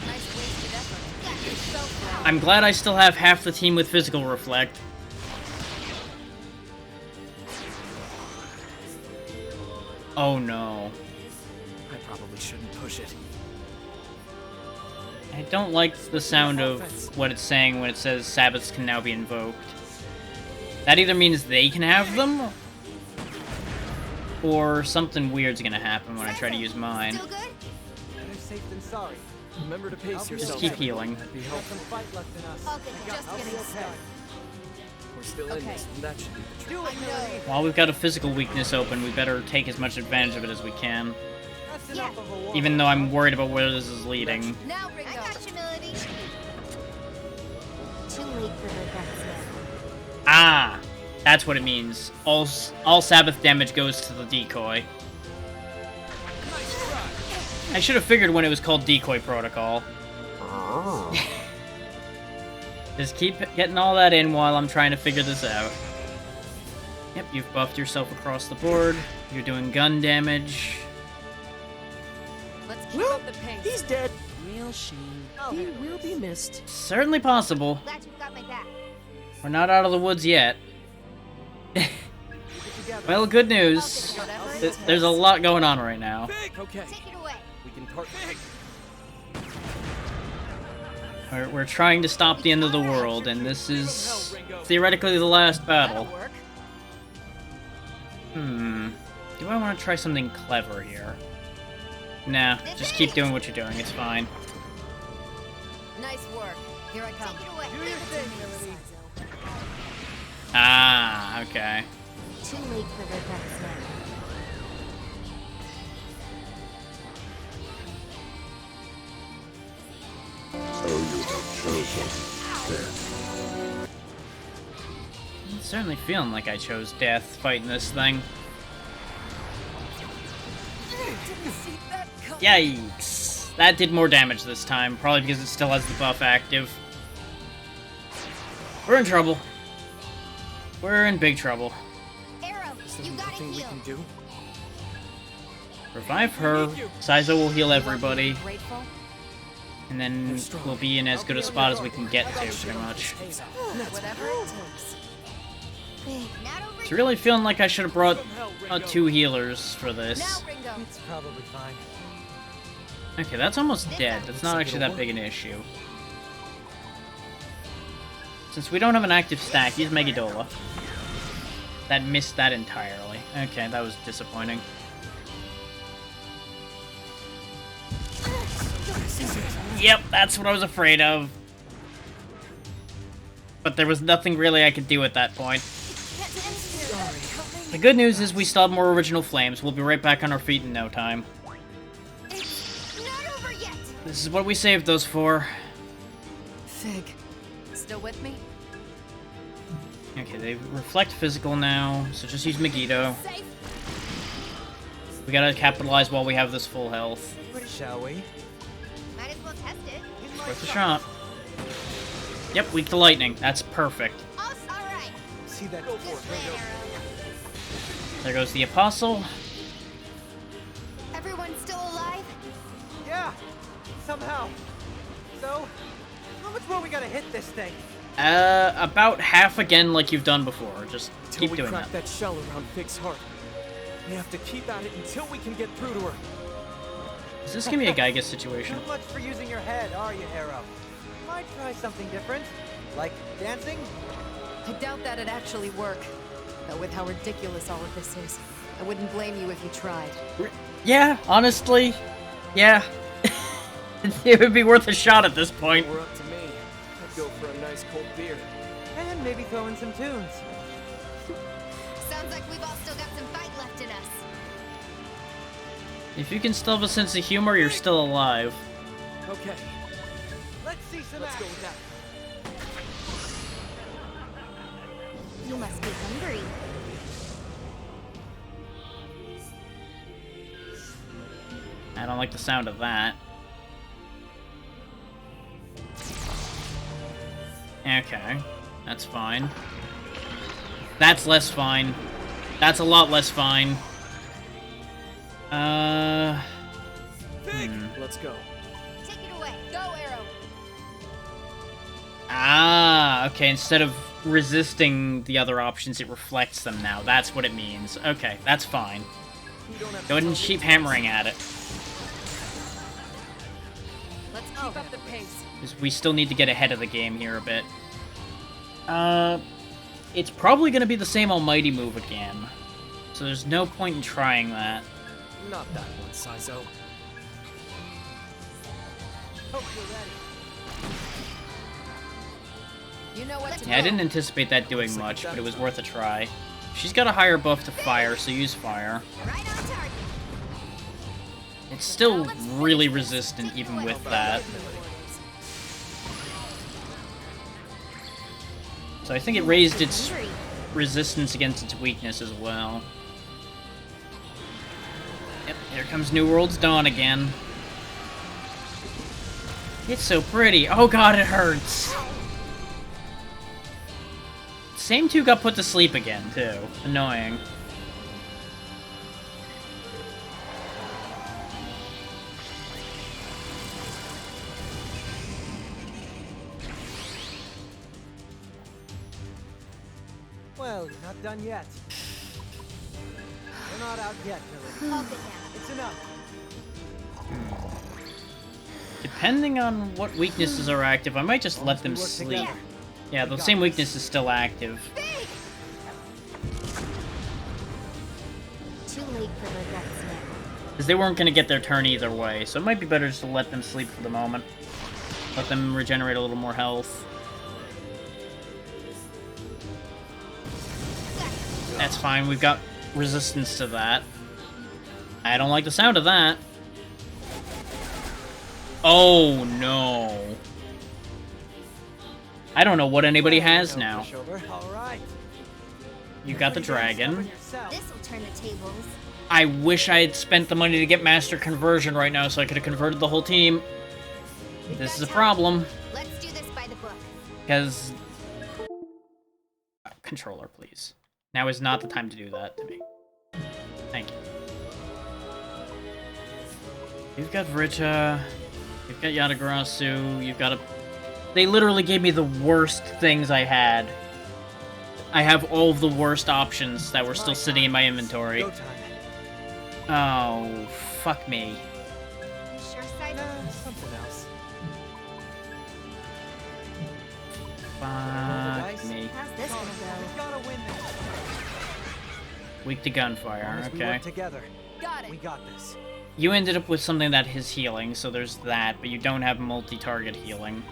Nice wasted effort. You're so proud. I'm glad I still have half the team with physical reflect. Oh no. I probably shouldn't push it. I don't like the sound of what it's saying when it says Sabbaths can now be invoked. That either means they can have them, or something weird's gonna happen when I try to use mine. Still good? Better safe than sorry. Remember to pace Just yourself. keep healing. That'd be Got some helpful. fight left in us. Okay, I'll just be getting okay. started. We're still in this, and that should be the trick. Do it, Milady! While we've got a physical weakness open, we better take as much advantage of it as we can. That's enough of a war. Even though I'm worried about where this is leading. Now, Ringo. I got you, Melody. Too late for regrets now. Ah! That's what it means. All Sabbath damage goes to the decoy. I should have figured when it was called Decoy Protocol. Just keep getting all that in while I'm trying to figure this out. Yep, you've buffed yourself across the board. You're doing gun damage. Let's keep up the pace. He's dead. Real shame. He will be missed. Certainly possible. Glad you've got my back. We're not out of the woods yet. Well, good news. There's a lot going on right now. Okay, Take it away. we can part. We're trying to stop the end of the world, and this is theoretically the last battle. Do I want to try something clever here? Nah, just keep doing what you're doing, it's fine. Nice work. Here I come. Take it away. Do your thing, Milady. Ah, okay. Too late for regrets now. So you have chosen death. I'm certainly feeling like I chose death fighting this thing. Yikes! That did more damage this time, probably because it still has the buff active. We're in trouble. We're in big trouble. Arrow, you gotta Nothing we heal. can do. Revive her, Saizo will heal everybody, Grateful? and then we'll be in as good a spot as we can get to, pretty much. Whatever it takes. Big. Not over It's really feeling like I should have brought 2 healers for now, this. Ringo. It's probably fine. Okay, that's almost dead. That's not actually that big an issue. Since we don't have an active stack, use Megidola. That missed that entirely. Okay, that was disappointing. Yep, that's what I was afraid of. But there was nothing really I could do at that point. The good news is we still have more original flames. We'll be right back on our feet in no time. It's not over yet. This is what we saved those for. Fig. Still with me? Okay, they reflect physical now, so just use Megiddo. Safe. We gotta capitalize while we have this full health. Shall we? Might as well test it. Worth a shot. Yep, weak to lightning. That's perfect. All right. See that? This way, Arrow. There goes the Apostle. Everyone still alive? Yeah, somehow. So, how much more we gotta hit this thing? About half again like you've done before. Just Till keep we doing crack that. that shell around Fig's heart. We have to keep at it until we can get through to her. Is this gonna be a Gygas situation? Too much for using your head, are you, Arrow? Might try something different, like dancing. I doubt that'd actually work. But with how ridiculous all of this is, I wouldn't blame you if you tried. Yeah, honestly, yeah. It would be worth a shot at this point. Or up to me. I'd go for a nice cold beer. And maybe throw in some tunes. Sounds like we've all still got some fight left in us. If you can still have a sense of humor, you're still alive. Okay, Let's see some let's go action. with that. You must be hungry. I don't like the sound of that. Okay, that's fine. That's less fine. That's a lot less fine. Let's go. Take it away. Go, Arrow. Ah, okay, instead of resisting the other options, it reflects them now. That's what it means. Okay, that's fine. You don't have to Go ahead and tell me keep to- hammering at it. Let's keep up the pace. 'Cause we still need to get ahead of the game here a bit. It's probably gonna be the same Almighty move again. So there's no point in trying that. Not that one, Saizo. Hope you're ready. You know what to do. Yeah, I didn't anticipate that doing much, but it was worth a try. She's got a higher buff to fire, so use fire. Right on target. It's still really resistant even with that. So I think it raised its resistance against its weakness as well. Yep, here comes New World's Dawn again. It's so pretty. Oh god, it hurts. Same two got put to sleep again, too. Annoying. Well, you're not done yet. We're not out yet, Milady. I'll get down. It's enough. Depending on what weaknesses are active, I might just let them We work sleep. together. Yeah, the same weakness is still active. Too late for regrets now. Because they weren't going to get their turn either way, so it might be better just to let them sleep for the moment. Let them regenerate a little more health. That's fine, we've got resistance to that. I don't like the sound of that. Oh no. I don't know what anybody has now. All right. You got the dragon. This will turn the tables. I wish I had spent the money to get Master Conversion right now so I could have converted the whole team. This is a problem. Let's do this by the book. Because... Controller, please. Now is not the time to do that to me. Thank you. You've got Vrita. You've got Yatagarasu. You've got a... They literally gave me the worst things I had. I have all of the worst options that were still sitting in my inventory. Go time. Oh, fuck me. Sure side. Something else. Fuck me. How's this gonna go? We gotta win this. Weak to gunfire, As we okay. work together. Got We it. got this. You ended up with something that is healing, so there's that, but you don't have multi-target healing.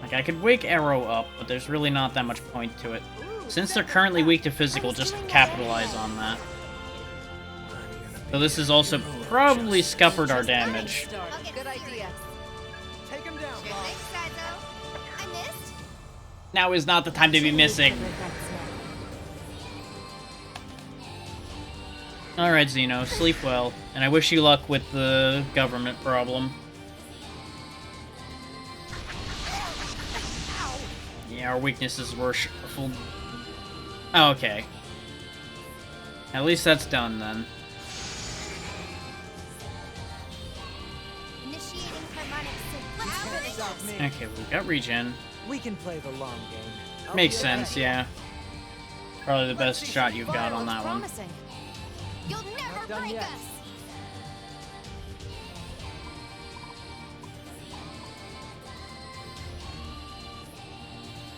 Like, I could wake Arrow up, but there's really not that much point to it. Since they're currently weak to physical, just capitalize on that. So this has also probably scuppered our damage. Good idea. Take him down, Bob. Thanks, Saizo. I missed. Now is not the time to be missing. Regrets now. Alright, Xeno, sleep well. And I wish you luck with the government problem. Yeah, our weaknesses were full... Oh, okay. At least that's done, then. Initiating harmonic sync. Let's finish this. Okay, we've got regen. We can play the long game. Makes sense, yeah. Probably the best shot you've got on that one. Promising. You'll never done break yet. us.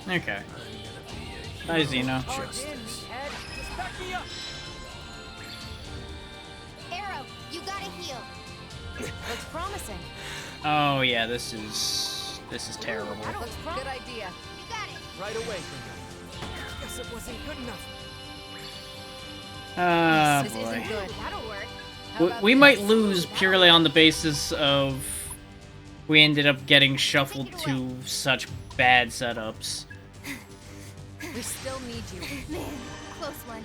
Okay. Bye, Xeno. Just back me up. Arrow, you gotta heal. Looks promising. Oh, yeah, this is terrible. Looks good idea. You got it. Right away, Gringo. Guess it wasn't good enough. Ah, This boy. isn't good. That'll work. How about We this? might lose purely on the basis of we ended up getting shuffled to such bad setups. We still need you. Man, close one.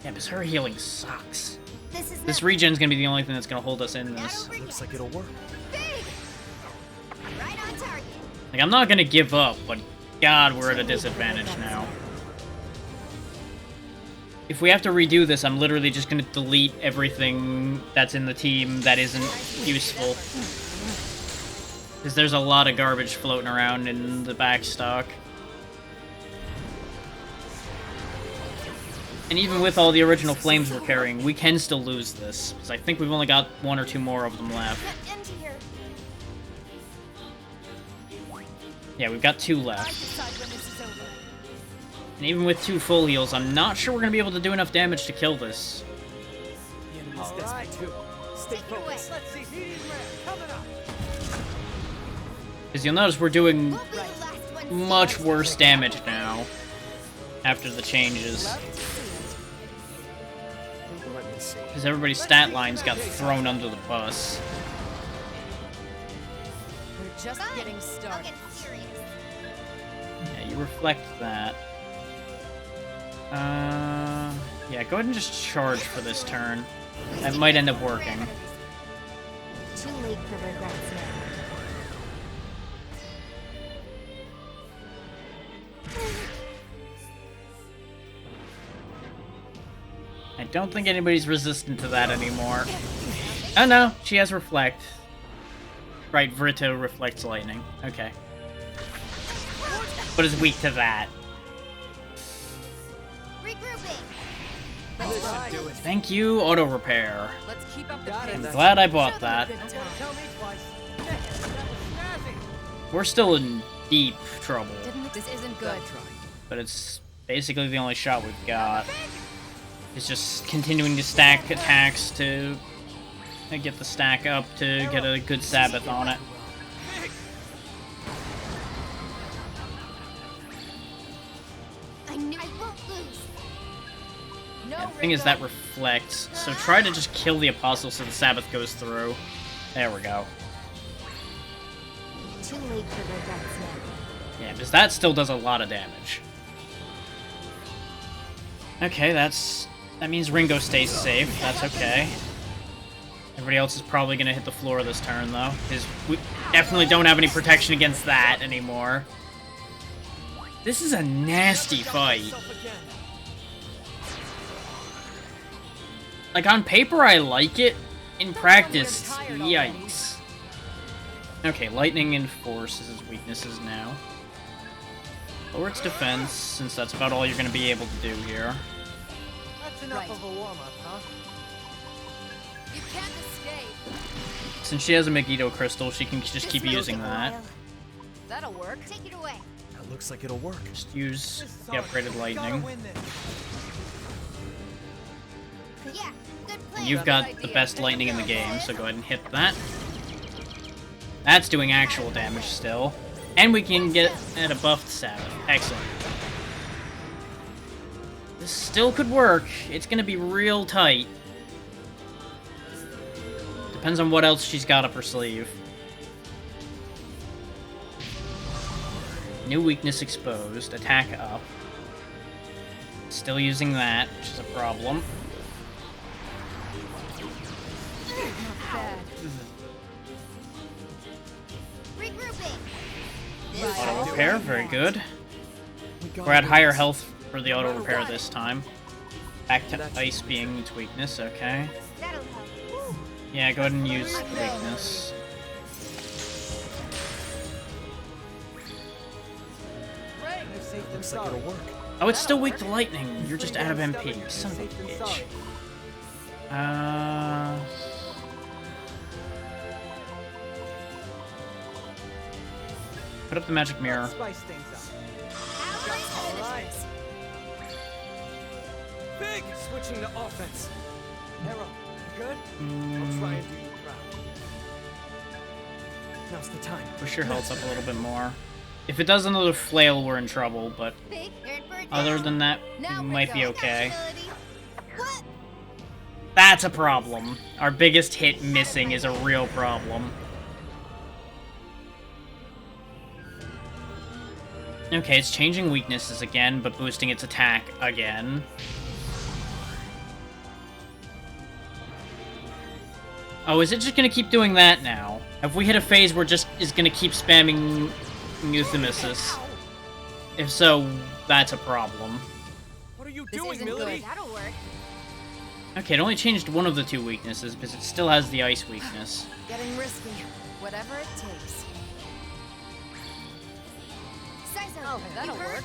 Yeah, because her healing sucks. This is This not regen's gonna be the only thing that's gonna hold us in this. That'll bring Looks like it'll work. big. Right on target. Like, I'm not gonna give up, but God, we're at a disadvantage now. If we have to redo this, I'm literally just gonna delete everything that's in the team that isn't useful. Because there's a lot of garbage floating around in the back stock. And even with all the original flames we're carrying, we can still lose this. Because I think we've only got one or two more of them left. Get into here. Yeah, we've got two I left. decide when this is over. And even with two full heals, I'm not sure we're going to be able to do enough damage to kill this. feels desperate too. Stay focused. Let's see. Meteor coming up. Because you'll notice we're doing Won't be the last one much seen. worse damage now. After the changes. Let me see. Because everybody's stat lines got thrown under the bus. We're just Fine. getting I'll started. get serious. Yeah, you reflect that. Yeah, go ahead and just charge for this turn. That might end up working. Too late for regrets now. I don't think anybody's resistant to that anymore. Oh no, she has reflect. Right, Vrito reflects lightning. Okay. But is weak to that. Regrouping. This should do it. Thank you, auto repair. Let's keep up the Got it. I'm pace. glad I bought that. Good Don't time. tell me twice. That was snazzy. We're still in deep trouble, This isn't good. but it's basically the only shot we've got. It's just continuing to stack attacks to get the stack up to get a good Sabbath on it. I knew I won't lose. No Yeah, the thing is that regret. reflects, so try to just kill the Apostle so the Sabbath goes through. There we go. Too late for regrets now. Yeah, because that still does a lot of damage. Okay, that means Ringo stays safe. That's okay. Everybody else is probably gonna hit the floor this turn, though, because we definitely don't have any protection against that anymore. This is a nasty fight. Like, on paper, I like it. In practice, yikes. Okay, lightning and force is his weaknesses now. Lower its defense, since that's about all you're going to be able to do here. That's enough Right. of a warm-up, huh? You can't escape. Since she has a Megiddo crystal, she can just keep This will using take a that. while. That'll work. Take it away. That looks like it'll work. Just use This is the ours. upgraded We lightning. gotta win this. Yeah, good plan. You've got the best lightning in the game, so go ahead and hit that. That's doing actual damage still. And we can get at a buffed Sabbath. Excellent. This still could work. It's gonna be real tight. Depends on what else she's got up her sleeve. New weakness exposed. Attack up. Still using that, which is a problem. Bad. Regrouping. Auto repair, very good. We gotta We're at do higher this. health for the auto repair this time. Back to ice being its weakness, okay. That'll help. Yeah, go ahead and use the weakness. Better safe than Looks like sorry. it'll work. Oh, it's still weak to lightning. You're just out of MP. Son of a Safe than bitch. sorry. Put up the magic mirror. Spice things up. How All right. Big! Switching to offense. Arrow, you good? I'll try and do you proud. Now's the time. Push your health up a little bit more. If it does another flail, we're in trouble, but Big, you're in for a other down. than that, Now we we're might be going. okay. Ability. What? That's a problem. Our biggest hit missing is a real problem. Okay, it's changing weaknesses again, but boosting its attack again. Oh, is it just gonna keep doing that now? Have we hit a phase where just is gonna keep spamming Euthymesis? If so, that's a problem. What are you This doing, isn't Milady? good. That'll work. Okay, it only changed one of the two weaknesses, because it still has the ice weakness. Getting risky. Whatever it takes. Saizo, That'll you hurt? work.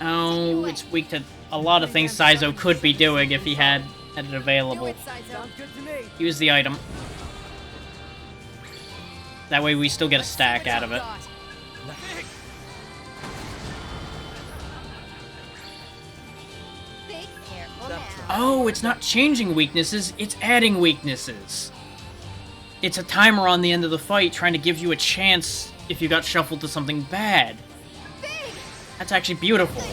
Oh, it's weak to a lot of things Saizo could be doing if he had it Do available. it, Saizo. Sounds good to me. Use the item. That way we still get a stack out of it. Big! Careful now. Oh, it's not changing weaknesses, it's adding weaknesses. It's a timer on the end of the fight trying to give you a chance if you got shuffled to something bad. That's actually beautiful.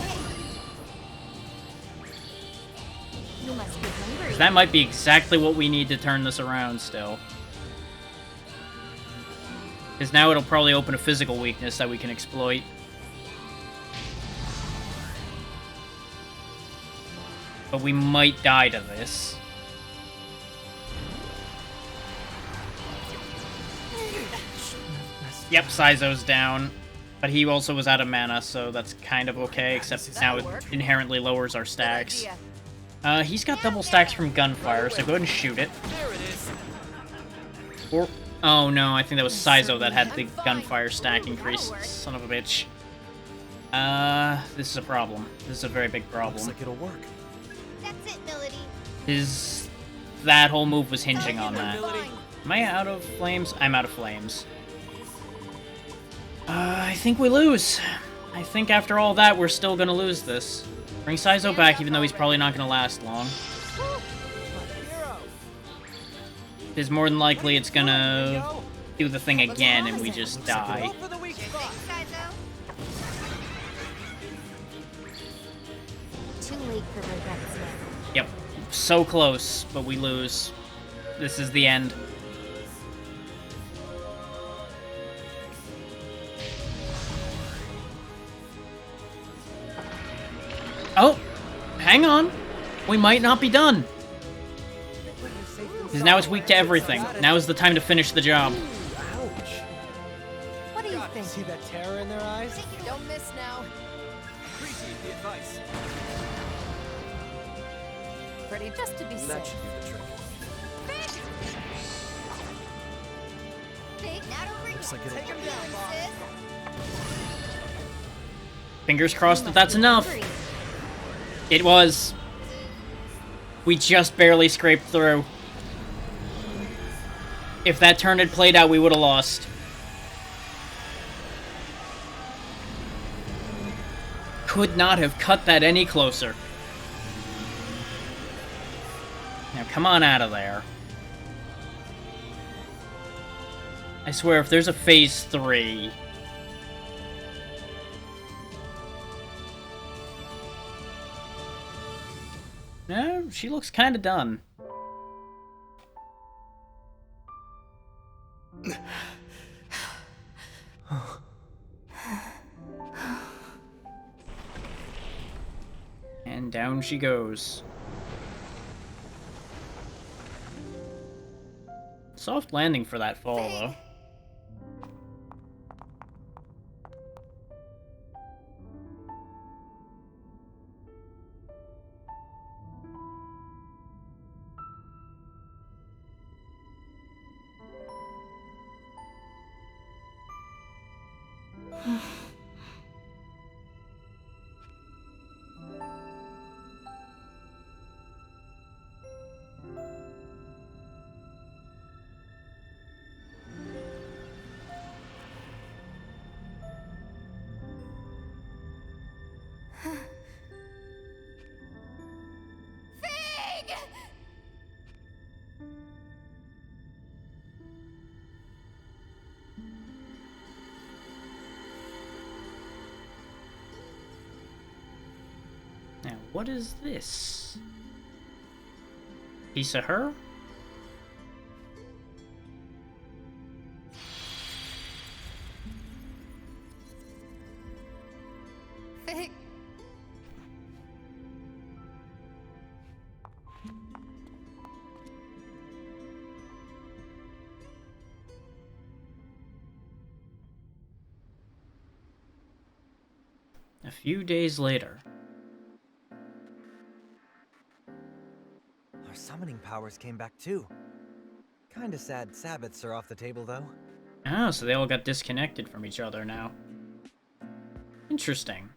You must be hungry. That might be exactly what we need to turn this around still. Because now it'll probably open a physical weakness that we can exploit. But we might die to this. Yep, Saizo's down. But he also was out of mana, so that's kind of okay, except now it inherently lowers our stacks. He's got double stacks from gunfire, so go ahead and shoot it. Or, oh no, I think that was Saizo that had the gunfire stack increase. Son of a bitch. This is a problem. This is a very big problem. Looks like it'll work. That's it, Melody. That whole move was hinging on that. Am I out of flames? I'm out of flames. I think we lose. I think after all that, we're still gonna lose this. Bring Saizo back, even though he's probably not gonna last long. Because more than likely it's gonna do the thing again and we just die. Too late for regrets now. Yep. So close, but we lose. This is the end. Oh! Hang on! We might not be done! Because now it's weak to everything. Now is the time to finish the job. Ouch. What do you think? See that terror in their eyes? Don't miss now. Appreciate the advice. Pretty just to be That safe. should do the trick. Big, now don't bring Looks like it'll Take him down, sis. Fingers crossed that that's enough. It was. We just barely scraped through. If that turn had played out, we would have lost. Could not have cut that any closer. Now come on out of there. I swear, if there's a phase 3... No, she looks kind of done. And down she goes. Soft landing for that fall, though. Fig! Now, what is this? Piece of her? Fig! A few days later. Our summoning powers came back too. Kinda sad Sabbaths are off the table though. Oh, so they all got disconnected from each other now. Interesting.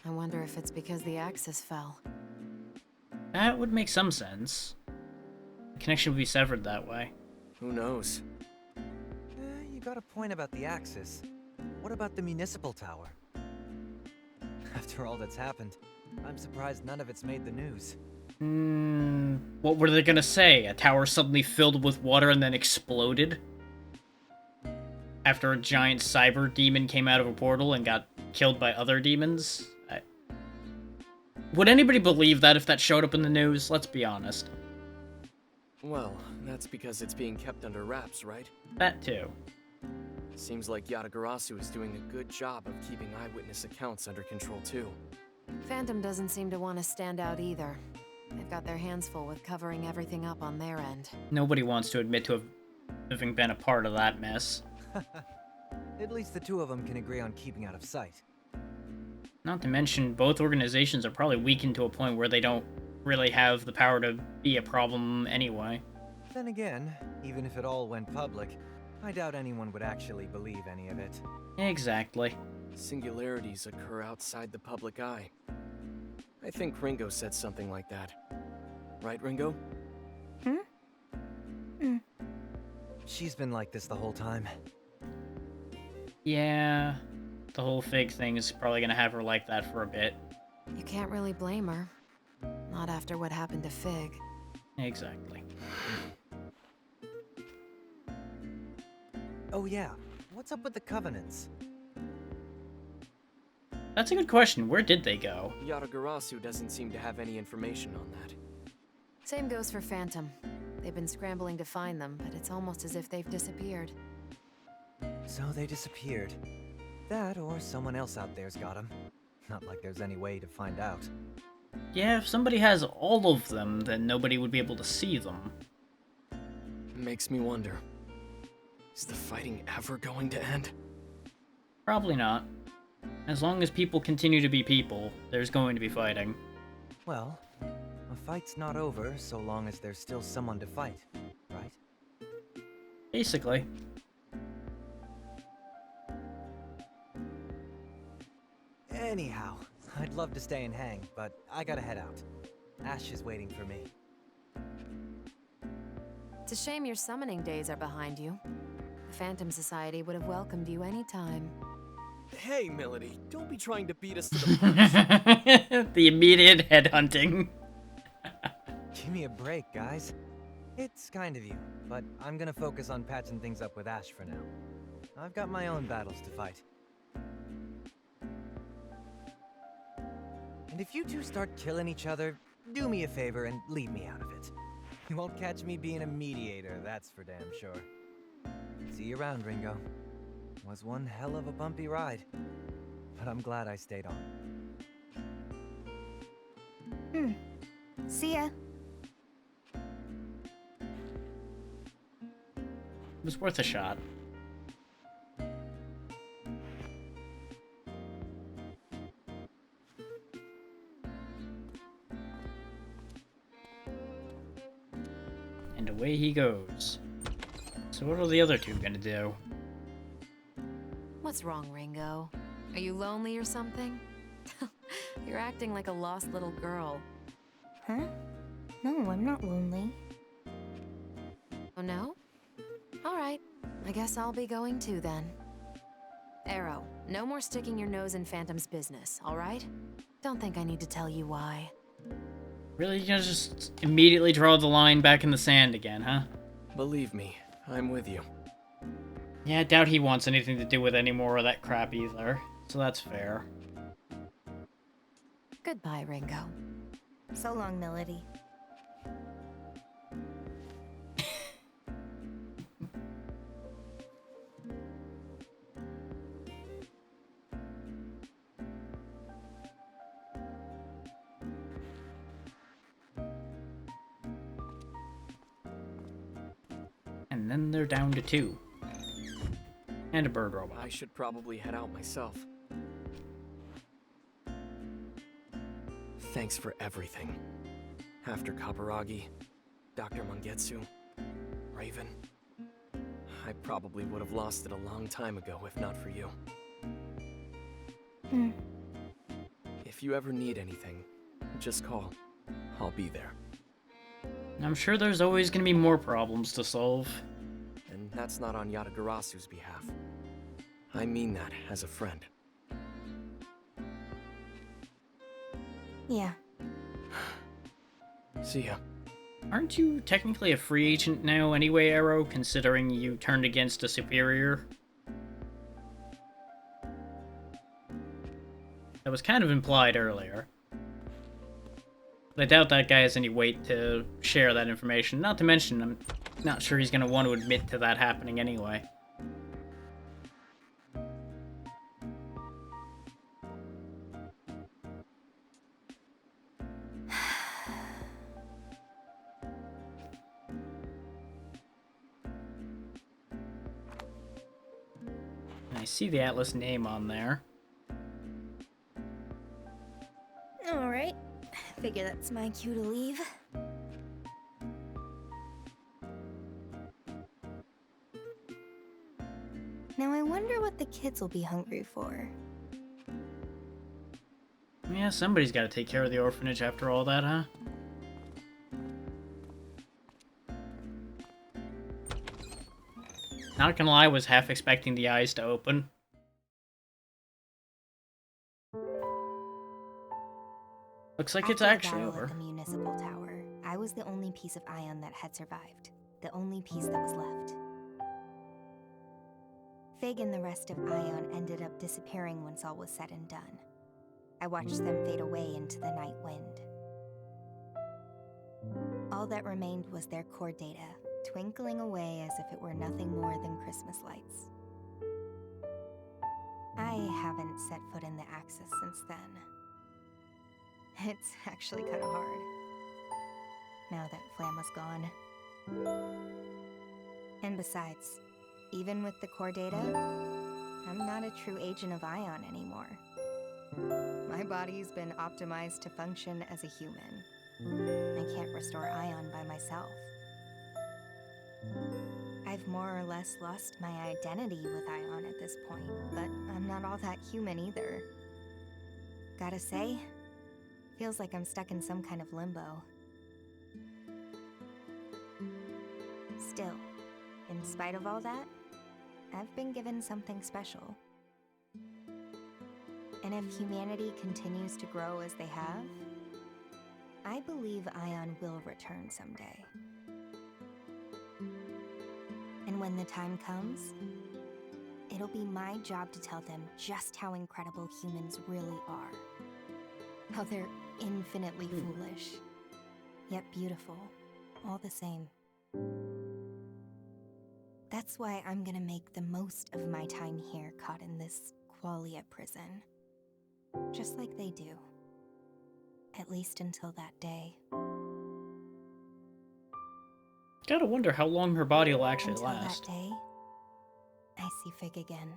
I wonder if it's because the axis fell. That would make some sense. The connection would be severed that way. Who knows? You got a point about the Axis. What about the municipal tower? After all that's happened, I'm surprised none of it's made the news. What were they gonna say? A tower suddenly filled with water and then exploded? After a giant cyber demon came out of a portal and got killed by other demons? Would anybody believe that if that showed up in the news? Let's be honest. Well, that's because it's being kept under wraps, right? That too. Seems like Yatagarasu is doing a good job of keeping eyewitness accounts under control too. Phantom doesn't seem to want to stand out either. They've got their hands full with covering everything up on their end. Nobody wants to admit to having been a part of that mess. At least the two of them can agree on keeping out of sight. Not to mention, both organizations are probably weakened to a point where they don't really have the power to be a problem anyway. Then again, even if it all went public, I doubt anyone would actually believe any of it. Exactly. Singularities occur outside the public eye. I think Ringo said something like that. Right, Ringo? She's been like this the whole time. Yeah, the whole Fig thing is probably gonna have her like that for a bit. You can't really blame her. Not after what happened to Fig. Exactly. Oh yeah, what's up with the Covenants? That's a good question. Where did they go? Yatagarasu doesn't seem to have any information on that. Same goes for Phantom. They've been scrambling to find them, but it's almost as if they've disappeared. So they disappeared. That or someone else out there's got them. Not like there's any way to find out. Yeah, if somebody has all of them, then nobody would be able to see them. Makes me wonder. Is the fighting ever going to end? Probably not. As long as people continue to be people, there's going to be fighting. Well, a fight's not over so long as there's still someone to fight, right? Basically. Anyhow, I'd love to stay and hang, but I gotta head out. Ash is waiting for me. It's a shame your summoning days are behind you. The Phantom Society would have welcomed you anytime. Hey, Melody, don't be trying to beat us to the punch. The immediate headhunting. Give me a break, guys. It's kind of you, but I'm gonna focus on patching things up with Ash for now. I've got my own battles to fight. And if you two start killing each other, do me a favor and leave me out of it. You won't catch me being a mediator, that's for damn sure. See you around, Ringo. Was one hell of a bumpy ride, but I'm glad I stayed on. See ya. It was worth a shot. And away he goes. So what are the other two gonna do? What's wrong, Ringo? Are you lonely or something? You're acting like a lost little girl. Huh? No, I'm not lonely. Oh no? Alright, I guess I'll be going too then. Arrow, no more sticking your nose in Phantom's business, alright? Don't think I need to tell you why. Really, you're gonna just immediately draw the line back in the sand again, huh? Believe me, I'm with you. Yeah, I doubt he wants anything to do with any more of that crap either. So that's fair. Goodbye, Ringo. So long, Melody. And then they're down to 2. And a bird robot. I should probably head out myself. Thanks for everything. After Kaburagi, Dr. Mangetsu, Raven. I probably would have lost it a long time ago if not for you. If you ever need anything, just call. I'll be there. I'm sure there's always gonna be more problems to solve. And that's not on Yatagarasu's behalf. I mean that as a friend. Yeah. See ya. Aren't you technically a free agent now anyway, Arrow, considering you turned against a superior? That was kind of implied earlier. But I doubt that guy has any weight to share that information. Not to mention, I'm not sure he's going to want to admit to that happening anyway. I see the Atlas name on there. Alright. Figure that's my cue to leave. Now I wonder what the kids will be hungry for. Yeah, somebody's got to take care of the orphanage after all that, huh? Not gonna lie, I was half expecting the eyes to open. Looks like it's actually over. At the municipal tower, I was the only piece of Ion that had survived. The only piece that was left. Fig and the rest of Ion ended up disappearing once all was said and done. I watched them fade away into the night wind. All that remained was their core data, twinkling away as if it were nothing more than Christmas lights. I haven't set foot in the Axis since then. It's actually kind of hard, now that Flamma's gone. And besides, even with the core data, I'm not a true agent of Ion anymore. My body's been optimized to function as a human. I can't restore Ion by myself. I've more or less lost my identity with Ion at this point, but I'm not all that human either. Gotta say, feels like I'm stuck in some kind of limbo. Still, in spite of all that, I've been given something special. And if humanity continues to grow as they have, I believe Ion will return someday. And when the time comes, it'll be my job to tell them just how incredible humans really are. How they're infinitely foolish, yet beautiful, all the same. That's why I'm gonna make the most of my time here caught in this Qualia prison. Just like they do. At least until that day. Gotta wonder how long her body will actually Until last. that day, I see Fig again.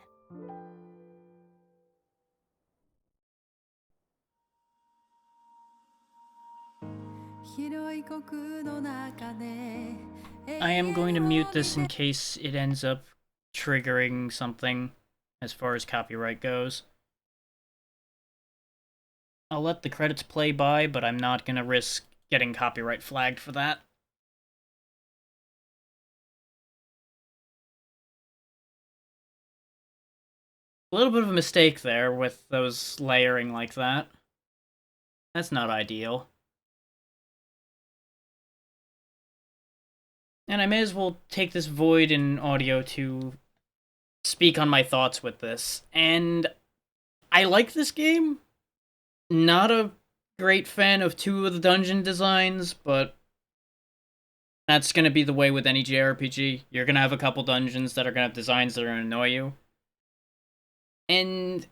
I am going to mute this in case it ends up triggering something as far as copyright goes. I'll let the credits play by, but I'm not gonna risk getting copyright flagged for that. A little bit of a mistake there with those layering like that. That's not ideal. And I may as well take this void in audio to speak on my thoughts with this. And I like this game. Not a great fan of two of the dungeon designs, but that's going to be the way with any JRPG. You're going to have a couple dungeons that are going to have designs that are going to annoy you. And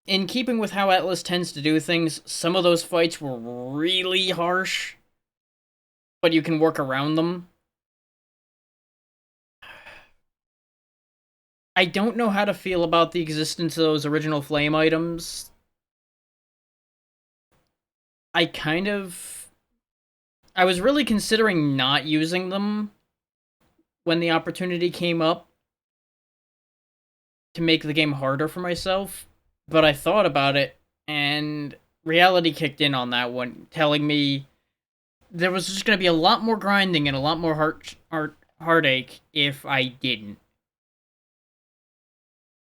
in keeping with how Atlas tends to do things, some of those fights were really harsh, but you can work around them. I don't know how to feel about the existence of those original flame items. I was really considering not using them when the opportunity came up to make the game harder for myself, but I thought about it, and reality kicked in on that one, telling me there was just going to be a lot more grinding and a lot more heartache if I didn't.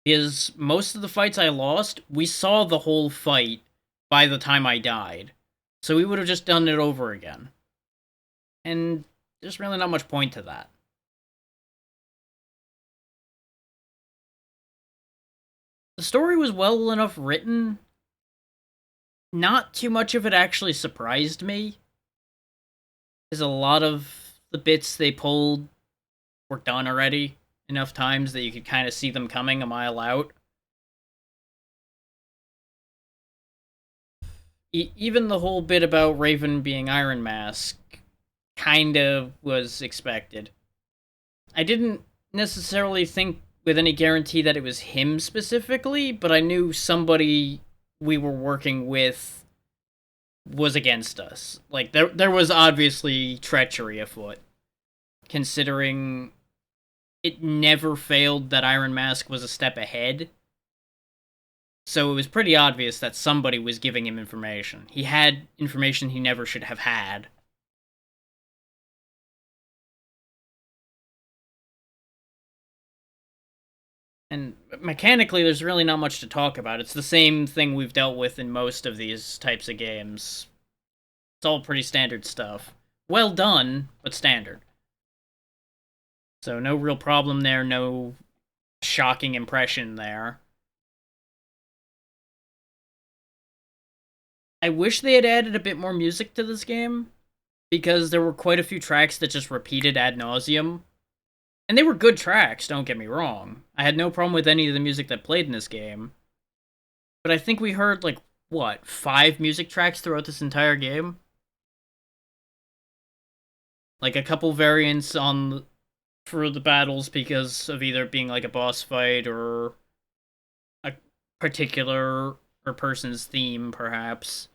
Because most of the fights I lost, we saw the whole fight by the time I died. So we would have just done it over again. And there's really not much point to that. The story was well enough written. Not too much of it actually surprised me. Because a lot of the bits they pulled were done already enough times that you could kind of see them coming a mile out. Even the whole bit about Raven being Iron Mask kind of was expected. I didn't necessarily think with any guarantee that it was him specifically, but I knew somebody we were working with was against us. Like, there was obviously treachery afoot, considering it never failed that Iron Mask was a step ahead. So it was pretty obvious that somebody was giving him information. He had information he never should have had. And mechanically, there's really not much to talk about. It's the same thing we've dealt with in most of these types of games. It's all pretty standard stuff. Well done, but standard. So no real problem there, no shocking impression there. I wish they had added a bit more music to this game, because there were quite a few tracks that just repeated ad nauseum. And they were good tracks, don't get me wrong. I had no problem with any of the music that played in this game. But I think we heard, like, what, 5 music tracks throughout this entire game? Like, a couple variants for the battles because of either being, like, a boss fight or a particular or person's theme, perhaps.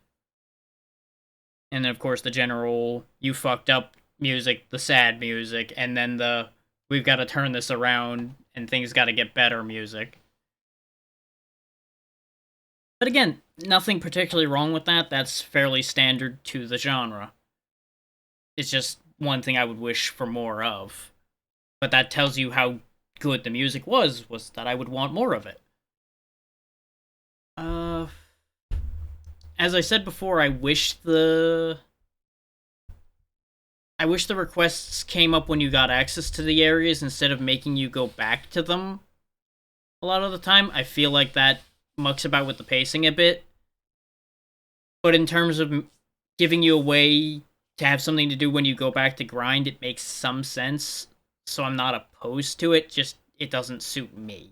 And then, of course, the general you fucked up music, the sad music, and then the we've got to turn this around and things got to get better music. But again, nothing particularly wrong with that. That's fairly standard to the genre. It's just one thing I would wish for more of. But that tells you how good the music was that I would want more of it. As I said before, I wish the requests came up when you got access to the areas instead of making you go back to them. A lot of the time, I feel like that mucks about with the pacing a bit. But in terms of giving you a way to have something to do when you go back to grind, it makes some sense. So I'm not opposed to it, just it doesn't suit me.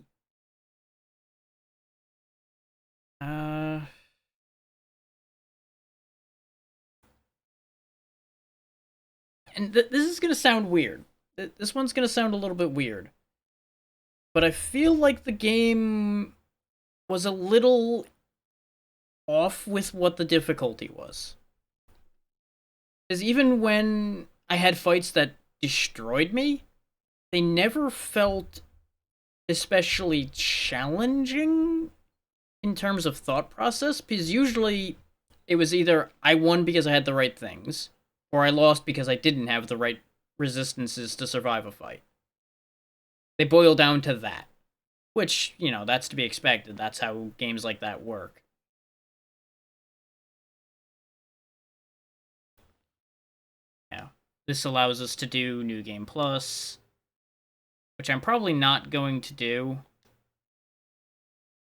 And this is going to sound weird. This one's going to sound a little bit weird. But I feel like the game was a little off with what the difficulty was. Because even when I had fights that destroyed me, they never felt especially challenging in terms of thought process, because usually it was either I won because I had the right things, or I lost because I didn't have the right resistances to survive a fight. They boil down to that. Which, you know, that's to be expected. That's how games like that work. Yeah. This allows us to do New Game Plus, which I'm probably not going to do,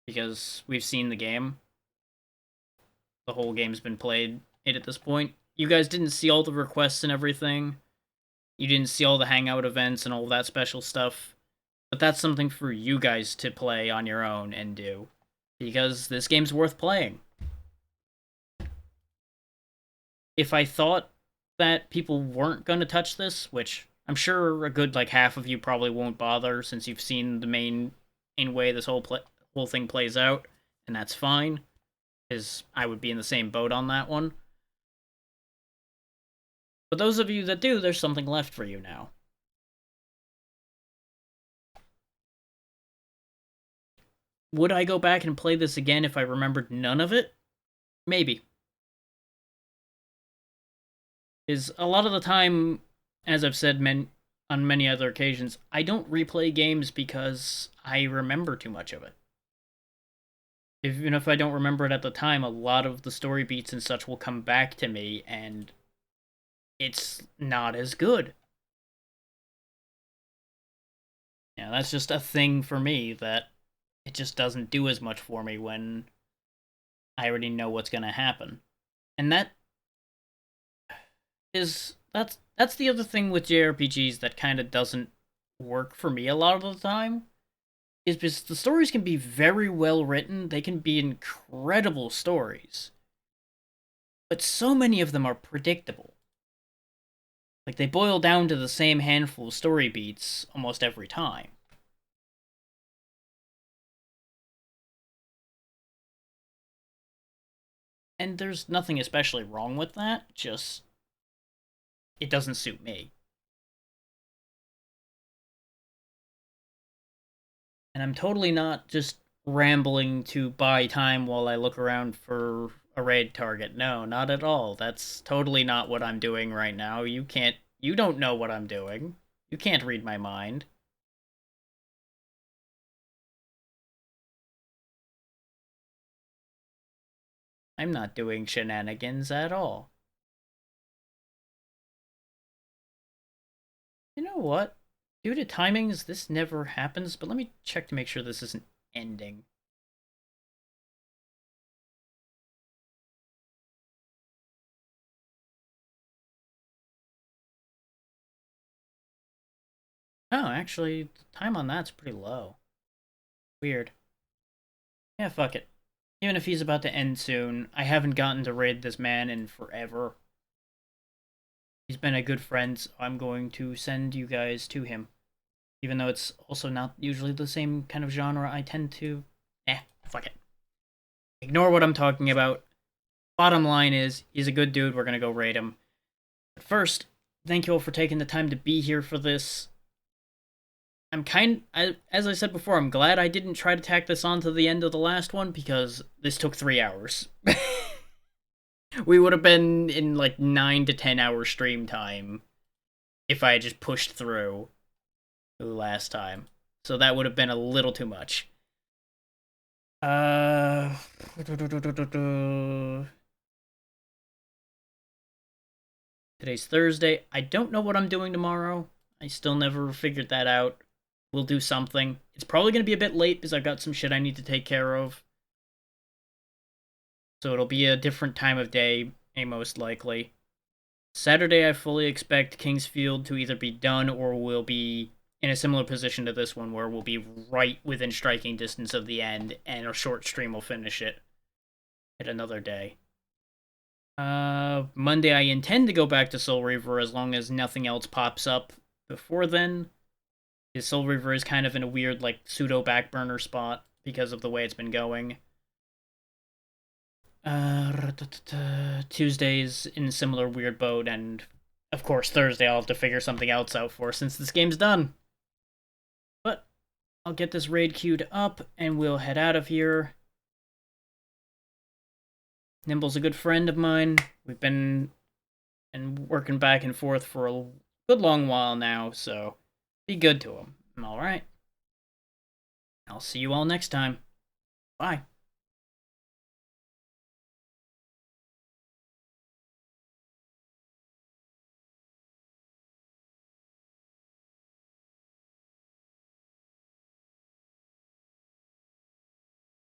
because we've seen the game. The whole game's been played at this point. You guys didn't see all the requests and everything. You didn't see all the hangout events and all that special stuff. But that's something for you guys to play on your own and do. Because this game's worth playing. If I thought that people weren't going to touch this, which I'm sure a good like half of you probably won't bother since you've seen the main way this whole thing plays out, and that's fine, because I would be in the same boat on that one. But those of you that do, there's something left for you now. Would I go back and play this again if I remembered none of it? Maybe. Is a lot of the time, as I've said on many other occasions, I don't replay games because I remember too much of it. Even if I don't remember it at the time, a lot of the story beats and such will come back to me, and it's not as good. Yeah, that's just a thing for me, that it just doesn't do as much for me when I already know what's gonna happen. And that's the other thing with JRPGs that kind of doesn't work for me a lot of the time, is because the stories can be very well written, they can be incredible stories, but so many of them are predictable. Like, they boil down to the same handful of story beats almost every time. And there's nothing especially wrong with that, just it doesn't suit me. And I'm totally not just rambling to buy time while I look around for a raid target. No, not at all. That's totally not what I'm doing right now. You don't know what I'm doing. You can't read my mind. I'm not doing shenanigans at all. You know what? Due to timings, this never happens, but let me check to make sure this isn't ending. Oh, actually, the time on that's pretty low. Weird. Yeah, fuck it. Even if he's about to end soon, I haven't gotten to raid this man in forever. He's been a good friend, so I'm going to send you guys to him. Even though it's also not usually the same kind of genre I tend to... fuck it. Ignore what I'm talking about. Bottom line is, he's a good dude, we're gonna go raid him. But first, thank you all for taking the time to be here for this. As I said before, I'm glad I didn't try to tack this on to the end of the last one, because this took 3 hours. We would have been in like 9 to 10 hour stream time if I had just pushed through the last time. So that would have been a little too much. Today's Thursday. I don't know what I'm doing tomorrow. I still never figured that out. We'll do something. It's probably going to be a bit late because I've got some shit I need to take care of. So it'll be a different time of day, most likely. Saturday, I fully expect Kingsfield to either be done or we'll be in a similar position to this one, where we'll be right within striking distance of the end, and a short stream will finish it at another day. Monday, I intend to go back to Soul Reaver as long as nothing else pops up before then. His Soul Reaver is kind of in a weird, like, pseudo backburner spot because of the way it's been going. Tuesday's in a similar weird boat, and of course Thursday I'll have to figure something else out for since this game's done. But I'll get this raid queued up and we'll head out of here. Nimble's a good friend of mine. We've been working back and forth for a good long while now, so be good to him. Alright. I'll see you all next time. Bye.